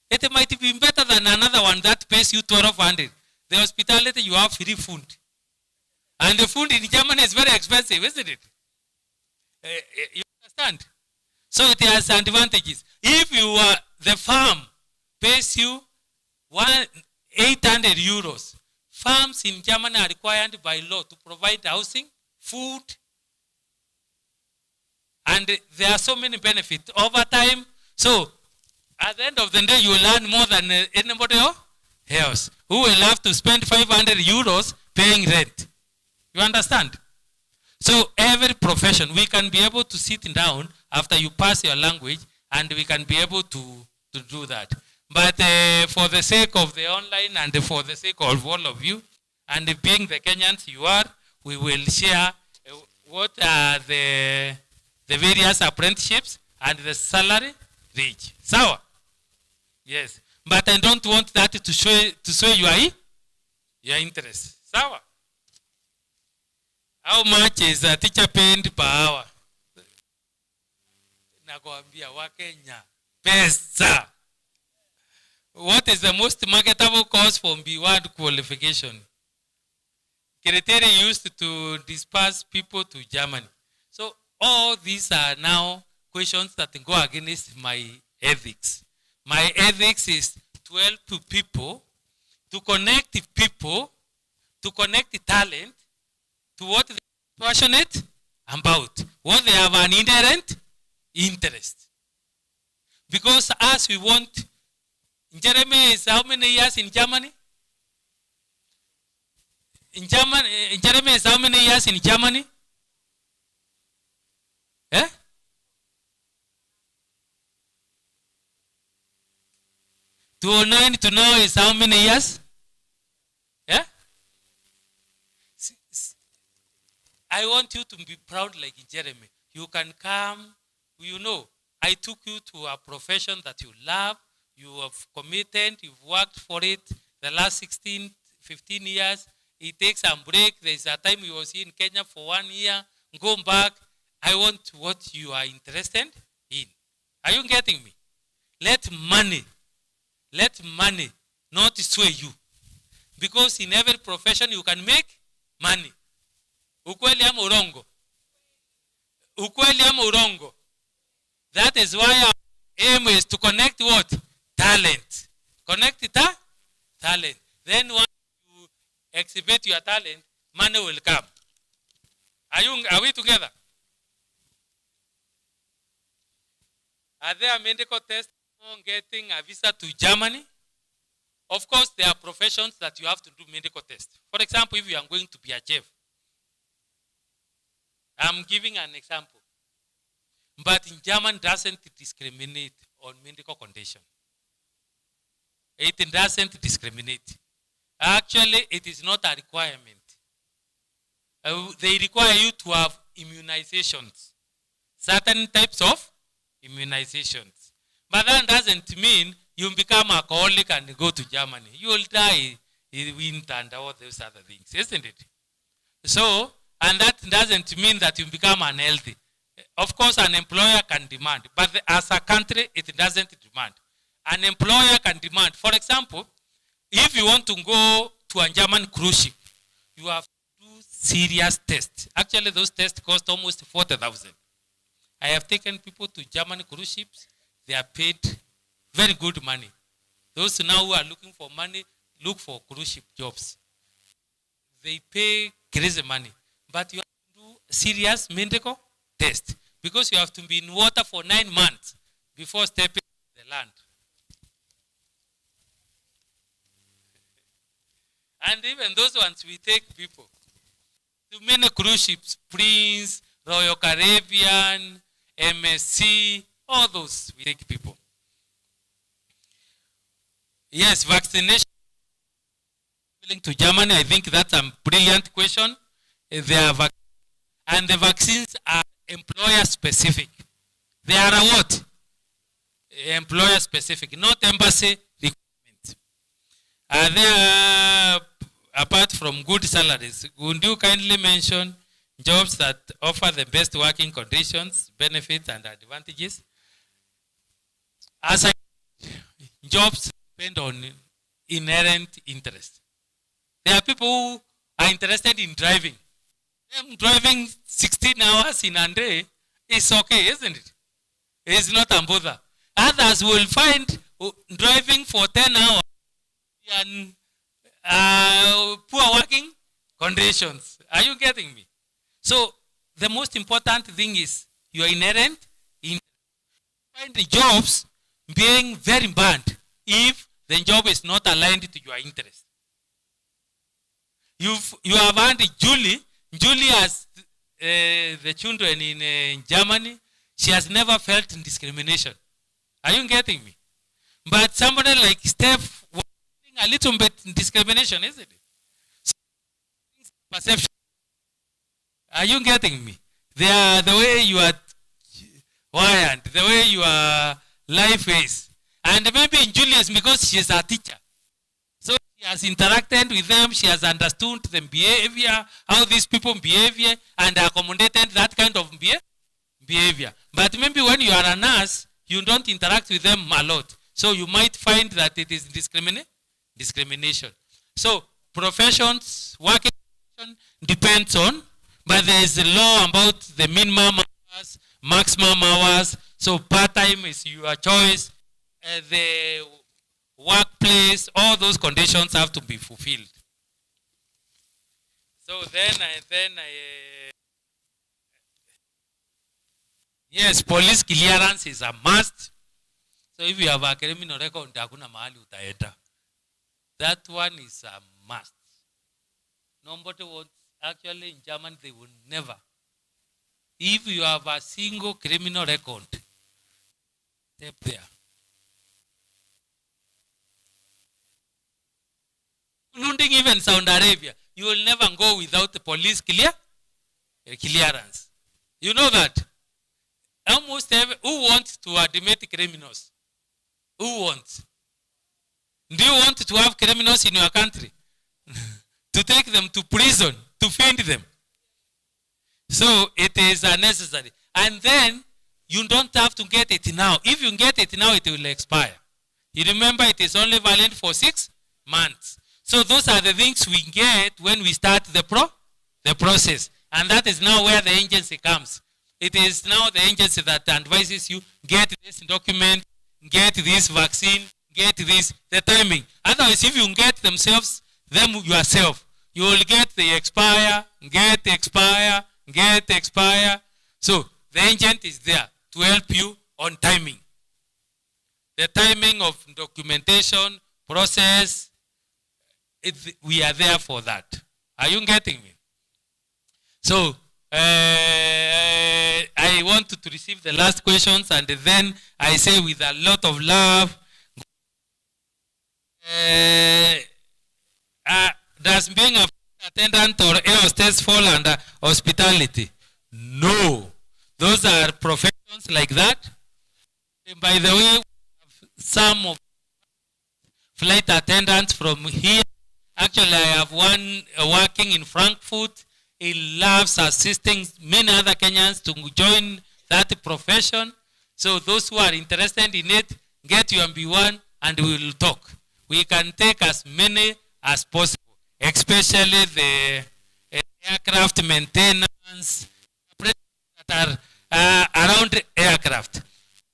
S1: it might be better than another one that pays you 1,200. The hospitality, you have free food. And the food in Germany is very expensive, isn't it? You understand? So it has advantages. If you are, the farm pays you 800 euros. Farms in Germany are required by law to provide housing, food, and there are so many benefits over time. So at the end of the day, you will earn more than anybody else who will have to spend 500 euros paying rent. You understand? So every profession, we can be able to sit down after you pass your language, and we can be able to do that. But for the sake of the online and for the sake of all of you, and being the Kenyans you are, we will share what are the various apprenticeships and the salary range. Sawa? Yes. But I don't want that to show your interest. Sawa? How much is a teacher paid per hour? Nakwambia wa Kenya. Pesa. What is the most marketable course for B1 qualification? Criteria used to disperse people to Germany. So all these are now questions that go against my ethics. My ethics is to help people, to connect people, to connect talent to what they are passionate about, what they have an inherent interest. Because as we want, Jeremy is how many years in Germany? Jeremy is how many years in Germany? Eh? To 2009 to now is how many years? Yeah? I want you to be proud like Jeremy. You can come, you know, I took you to a profession that you love, you have committed, you've worked for it the last 16, 15 years. It takes a break. There's a time you was in Kenya for 1 year, go back. I want what you are interested in. Are you getting me? Let money not sway you. Because in every profession you can make money. Ukweli ama urongo? Ukweli ama urongo? That is why our aim is to connect what? Talent. Connect it, talent. Then once you exhibit your talent, money will come. Are we together? Are there medical tests on getting a visa to Germany? Of course, there are professions that you have to do medical tests. For example, if you are going to be a chef, I'm giving an example. But in German doesn't discriminate on medical condition. It doesn't discriminate. Actually, it is not a requirement. They require you to have immunizations, certain types of immunizations. But that doesn't mean you become alcoholic and go to Germany. You will die in winter and all those other things, isn't it? So, and that doesn't mean that you become unhealthy. Of course, an employer can demand, but as a country, it doesn't demand. An employer can demand. For example, if you want to go to a German cruise ship, you have to do serious tests. Actually, those tests cost almost 40,000. I have taken people to German cruise ships. They are paid very good money. Those now who are looking for money, look for cruise ship jobs. They pay crazy money. But you have to do serious medical test because you have to be in water for 9 months before stepping on the land. And even those ones, we take people. To many cruise ships, Prince, Royal Caribbean, MSC, all those, we take people. Yes, vaccination. To Germany, I think that's a brilliant question. And the vaccines are employer specific. They are what? Employer specific, not embassy requirement. Are there, apart from good salaries, would you kindly mention jobs that offer the best working conditions, benefits, and advantages. As I jobs depend on inherent interest. There are people who are interested in driving. Them driving 16 hours in a day is okay, isn't it? It's not a bother. Others will find driving for 10 hours and poor working conditions. Are you getting me? So the most important thing is your inherent interest. Find the jobs being very bad if the job is not aligned to your interest. You have found Julie. Julie has the children in Germany. She has never felt discrimination. Are you getting me? But somebody like Steph was a little bit discrimination, isn't it? So, perception. Are you getting me? They are the way you are wired, the way your life is. And maybe in Julius, because she is a teacher. So she has interacted with them, she has understood the behavior, how these people behave, and accommodated that kind of behavior. But maybe when you are a nurse, you don't interact with them a lot. So you might find that it is discrimination. So professions, working depends on, but there is a law about the minimum hours, maximum hours. So part-time is your choice. The workplace, all those conditions have to be fulfilled. So then yes, police clearance is a must. So if you have a criminal record, that one is a must. Nobody wants, actually in Germany, they will never. If you have a single criminal record, step there. Including even Saudi Arabia, you will never go without the police clearance. You know that? Almost who wants to admit criminals? Who wants? Do you want to have criminals in your country? To take them to prison, to feed them. So it is unnecessary. And then you don't have to get it now. If you get it now, it will expire. You remember it is only valid for 6 months. So those are the things we get when we start the process. And that is now where the agency comes. It is now the agency that advises you, get this document, get this vaccine, get this, the timing. Otherwise, if you get them yourself, you will get the expire, get expire. So the agent is there to help you on timing. The timing of documentation, process, we are there for that. Are you getting me? So I want to receive the last questions, and then I say with a lot of love, does being a attendant or air hostess fall under hospitality? No. Those are professions like that. And by the way, some of flight attendants from here, actually I have one working in Frankfurt. He loves assisting many other Kenyans to join that profession. So those who are interested in it, get your MB1 and we will talk. We can take as many as possible, especially the aircraft maintenance that are around aircraft.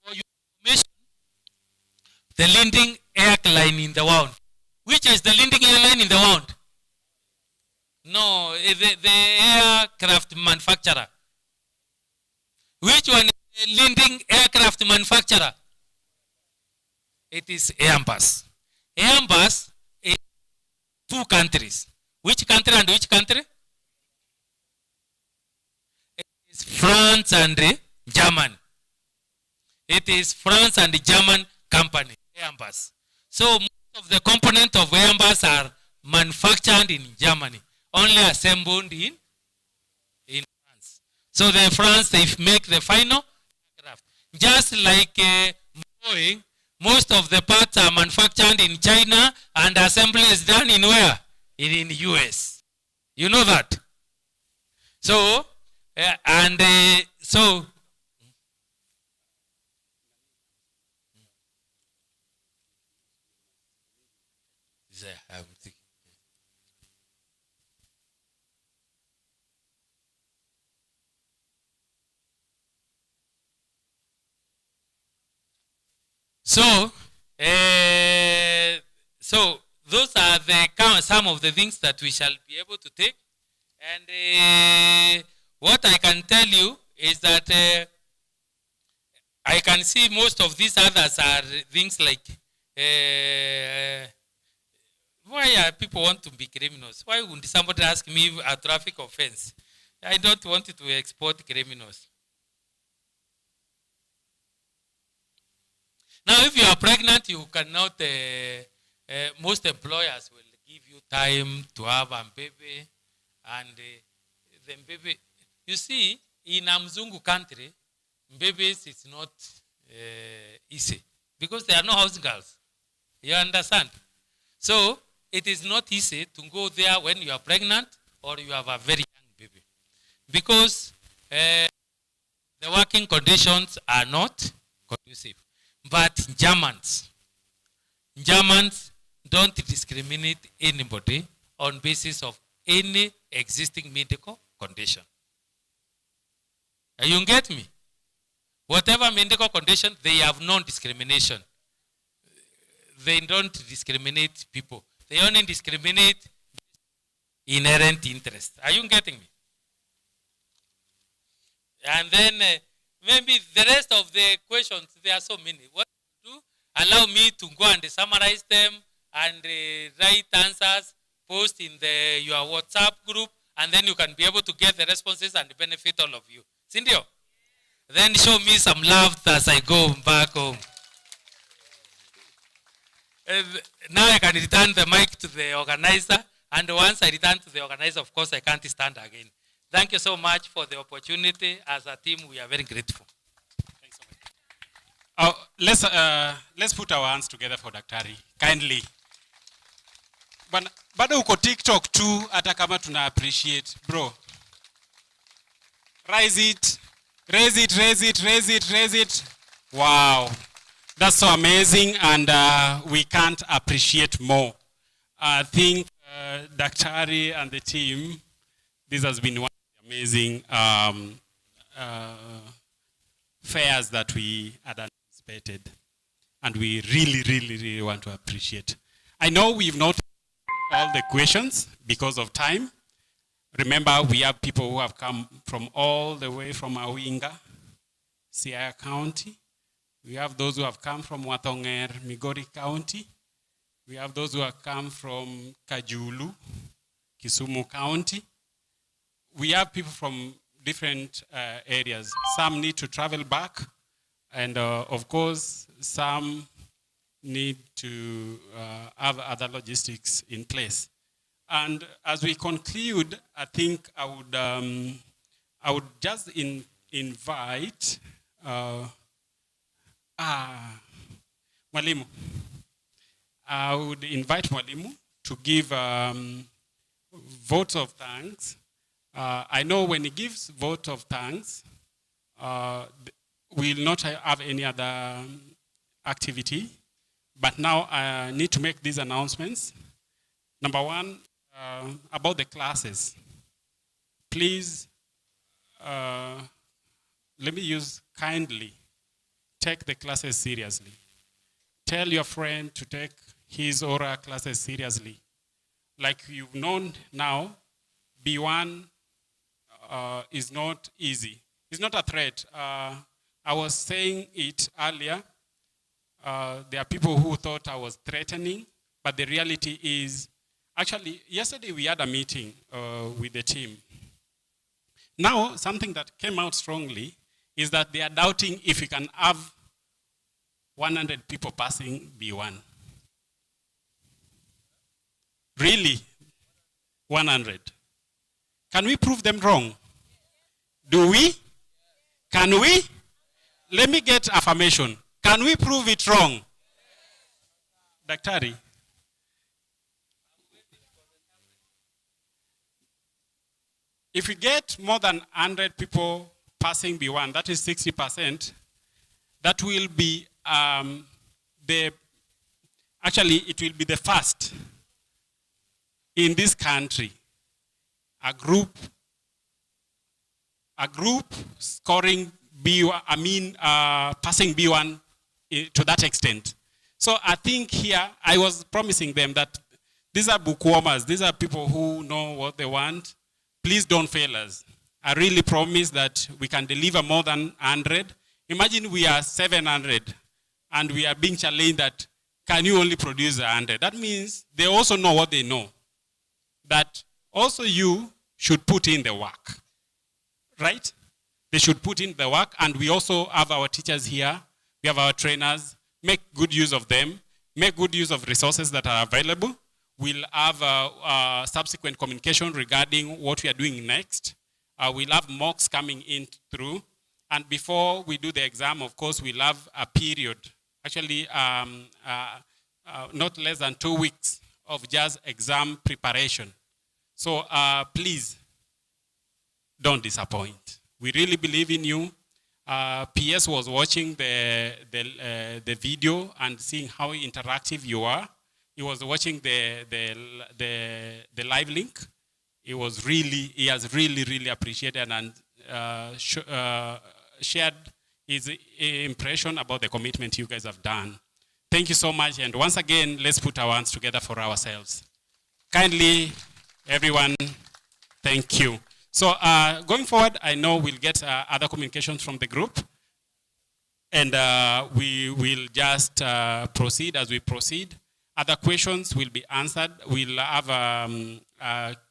S1: For your information, the leading airline in the world. Which is the leading airline in the world? No, the aircraft manufacturer. Which one is the leading aircraft manufacturer? It is Airbus. Airbus is 2 countries. Which country and which country? It is France and Germany. It is France and German company, Airbus. So most of the components of Airbus are manufactured in Germany, only assembled in France. So the France, they make the final aircraft. Just like Boeing, most of the parts are manufactured in China and assembly is done in where? In US. You know that? So
S3: So so those are some of the things that we shall be able to take. And what I can tell you is that I can see most of these others are things like why are people want to be criminals? Why would somebody ask me a traffic offense? I don't want to export criminals. Now, if you are pregnant, you cannot, most employers will give you time to have a baby. And the baby, you see, in a Mzungu country, babies is not easy because there are no house girls. You understand? So, it is not easy to go there when you are pregnant or you have a very young baby. Because the working conditions are not conducive. But Germans don't discriminate anybody on basis of any existing medical condition. You get me? Whatever medical condition, they have non-discrimination. They don't discriminate people. They only discriminate inherent interest. Are you getting me? And then maybe the rest of the questions, there are so many. What to do? Allow me to go and summarize them and write answers, post in your WhatsApp group, and then you can be able to get the responses and benefit all of you. Cindy, then show me some love as I go back home. Now I can return the mic to the organizer, and once I return to the organizer, of course, I can't stand again. Thank you so much for the opportunity. As a team, we are very grateful.
S12: Thanks so much. Let's put our hands together for Daktari, kindly. But bado uko TikTok too, hata kama tuna appreciate, bro. Raise it, raise it, raise it, raise it, raise it. Wow, that's so amazing, and we can't appreciate more. I think Daktari and the team, this has been one of the amazing fairs that we had anticipated, and we really, really, really want to appreciate. I know we've not all the questions because of time. Remember, we have people who have come from all the way from Awinga, Siaya County. We have those who have come from Watonger, Migori County. We have those who have come from Kajulu, Kisumu County. We have people from different areas. Some need to travel back, and of course, some need to have other logistics in place. And as we conclude, I think I would just invite Mwalimu. I would invite Mwalimu to give votes of thanks. I know when he gives vote of thanks, we will not have any other activity. But now I need to make these announcements. Number one, about the classes. Please, let me use kindly, take the classes seriously. Tell your friend to take his or her classes seriously. Like you've known now, B1 is not easy. It's not a threat. I was saying it earlier. There are people who thought I was threatening, but the reality is, actually, yesterday we had a meeting with the team. Now, something that came out strongly is that they are doubting if we can have 100 people passing B1. Really? 100. Can we prove them wrong? Do we? Can we? Let me get affirmation. Can we prove it wrong? Daktari. if we get more than 100 people passing B1, that is 60%, that will be actually it will be the first in this country, a group scoring B1, passing B1 to that extent. So I think here, I was promising them that these are bookwormers, these are people who know what they want. Please don't fail us. I really promise that we can deliver more than 100. Imagine we are 700 and we are being challenged that can you only produce 100? That means they also know what they know. That also you should put in the work, right? They should put in the work, and we also have our teachers here. We have our trainers. Make good use of them. Make good use of resources that are available. We'll have subsequent communication regarding what we are doing next. We'll have mocks coming in through. And before we do the exam, of course, we'll have a period, actually not less than 2 weeks of just exam preparation. So please, don't disappoint. We really believe in you. PS was watching the video and seeing how interactive you are. He was watching the live link. He has really appreciated and shared his impression about the commitment you guys have done. Thank you so much. And once again, let's put our hands together for ourselves. Kindly, everyone, thank you. So going forward, I know we'll get other communications from the group. And we will just proceed as we proceed. Other questions will be answered. We'll have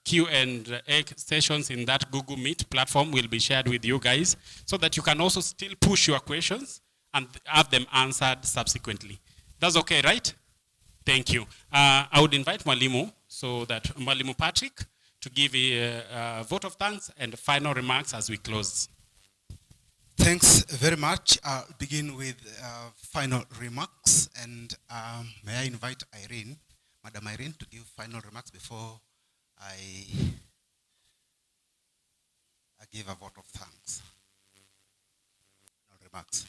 S12: Q&A sessions in that Google Meet platform will be shared with you guys so that you can also still push your questions and have them answered subsequently. That's okay, right? Thank you. I would invite Mwalimu, so that Mwalimu Patrick, to give a vote of thanks and final remarks as we close.
S5: Thanks very much. I'll begin with final remarks, and may I invite Irene, Madam Irene, to give final remarks before I give a vote of thanks. Final remarks.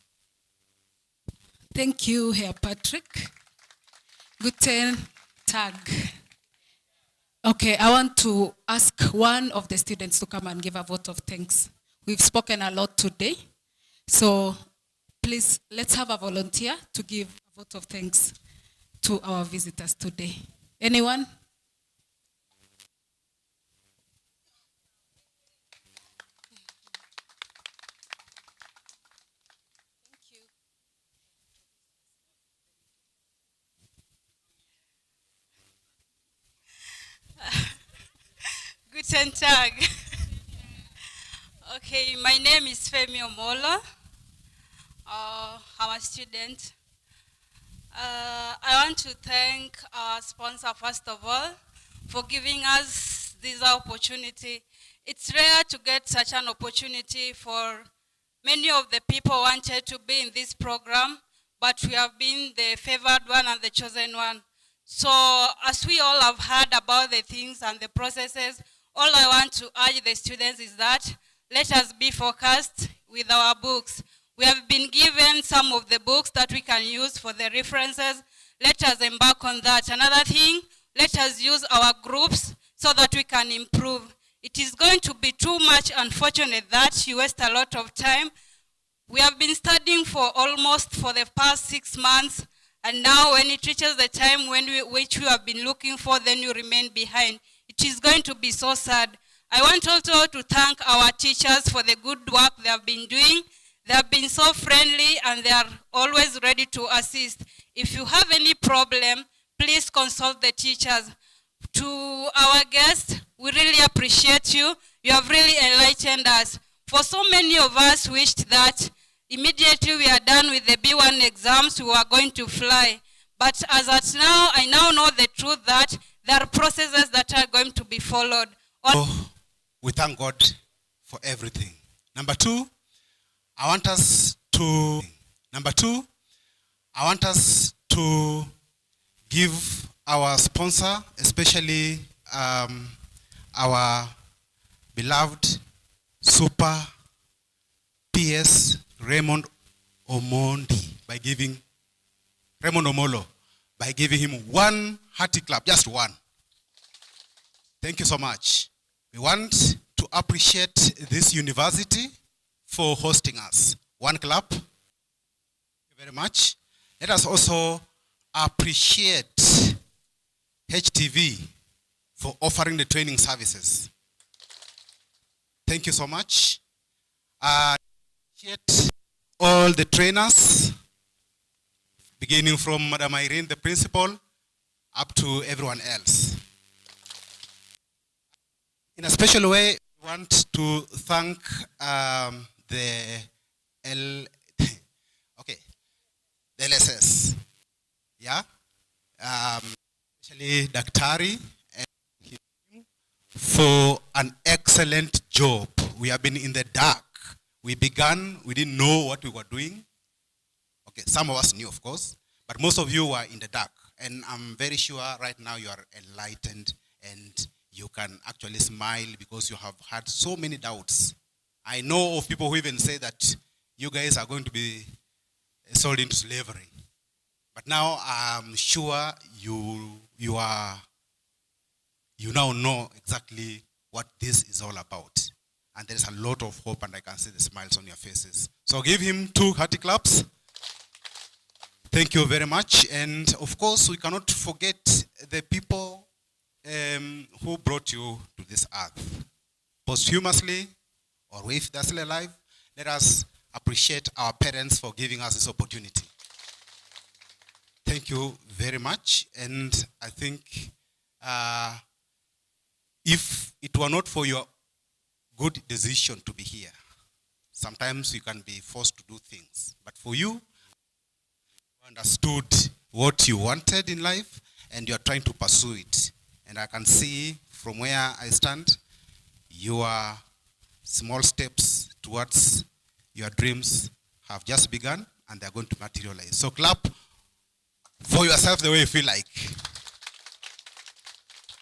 S22: Thank you, Herr Patrick. Guten Tag. Okay, I want to ask one of the students to come and give a vote of thanks. We've spoken a lot today. So please, let's have a volunteer to give a vote of thanks to our visitors today. Anyone?
S23: Guten Tag. Okay, my name is Femi Omola. I'm a student. I want to thank our sponsor, first of all, for giving us this opportunity. It's rare to get such an opportunity for many of the people wanted to be in this program, but we have been the favored one and the chosen one. So as we all have heard about the things and the processes, all I want to urge the students is that let us be focused with our books. We have been given some of the books that we can use for the references. Let us embark on that. Another thing, let us use our groups so that we can improve. It is going to be too much unfortunate that you waste a lot of time. We have been studying for the past 6 months, and now when it reaches the time which we have been looking for, then you remain behind. It is going to be so sad. I want also to thank our teachers for the good work they have been doing. They have been so friendly and they are always ready to assist. If you have any problem, please consult the teachers. To our guests, we really appreciate you. You have really enlightened us. For so many of us wished that immediately we are done with the B1 exams, we are going to fly. But as at now, I now know the truth that there are processes that are going to be followed.
S5: We thank God for everything. Number two, I want us to give our sponsor, especially our beloved super PS Raymond Omondi by giving Raymond Omolo by giving him one hearty clap, just one. Thank you so much. We want to appreciate this university for hosting us. One clap. Thank you very much. Let us also appreciate HTV for offering the training services. Thank you so much. Appreciate all the trainers, beginning from Madam Irene, the principal, up to everyone else. In a special way, we want to thank the LSS, yeah, especially Daktari and his team for an excellent job. We have been in the dark. We began, we didn't know what we were doing. Okay, some of us knew, of course, but most of you were in the dark. And I'm very sure right now you are enlightened and you can actually smile because you have had so many doubts. I know of people who even say that you guys are going to be sold into slavery. But now I'm sure you now know exactly what this is all about. And there is a lot of hope, and I can see the smiles on your faces. So give him 2 hearty claps. Thank you very much. And of course, we cannot forget the people who brought you to this earth. Posthumously, or if they're still alive, let us appreciate our parents for giving us this opportunity. Thank you very much. And I think if it were not for your good decision to be here, sometimes you can be forced to do things. But for you, you understood what you wanted in life and you are trying to pursue it. And I can see from where I stand, your small steps towards your dreams have just begun and they're going to materialize. So clap for yourself the way you feel like.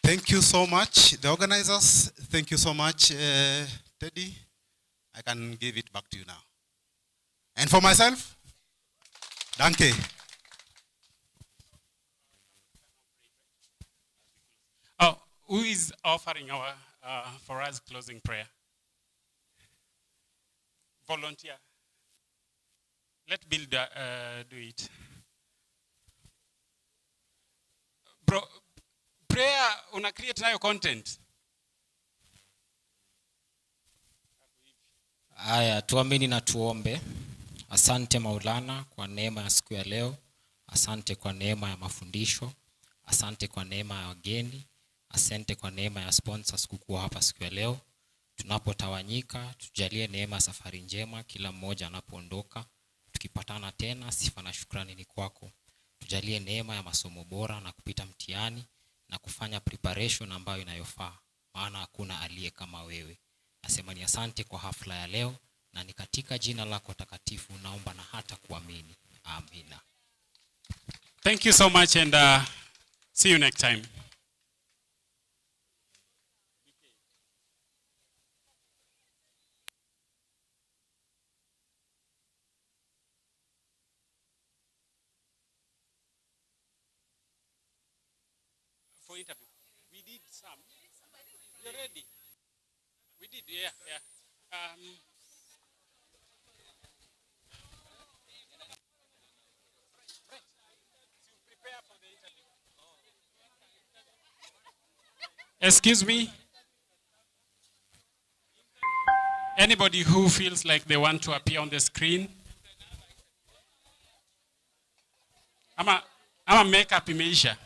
S5: Thank you so much, the organizers. Thank you so much, Teddy. I can give it back to you now. And for myself, danke.
S12: Oh, who is offering our for us closing prayer? Volunteer. Let Bill do it. Bro, prayer una create nayo content.
S2: Aya, tuamini na tuombe. Asante Maulana kwa neema ya siku ya leo. Asante kwa neema ya mafundisho. Asante kwa neema ya wageni. Asante kwa neema ya sponsors kukuwa hapa siku ya leo. Tunapotawanyika, tujalie neema ya safari njema kila mmoja anapoondoka. Tukipatana tena, sifa na shukrani ni kwako. Tujalie neema ya masomo bora na kupita mtihani na kufanya preparation ambayo inayofaa. Maana hakuna aliye kama wewe. Nasema ni asante kwa hafla ya leo na ni katika jina lako takatifu naomba na hata kuamini. Amina.
S12: Thank you so much and see you next time. For interview. We did some. You're ready? We did, yeah. Excuse me? Anybody who feels like they want to appear on the screen? Ama makeup imeisha.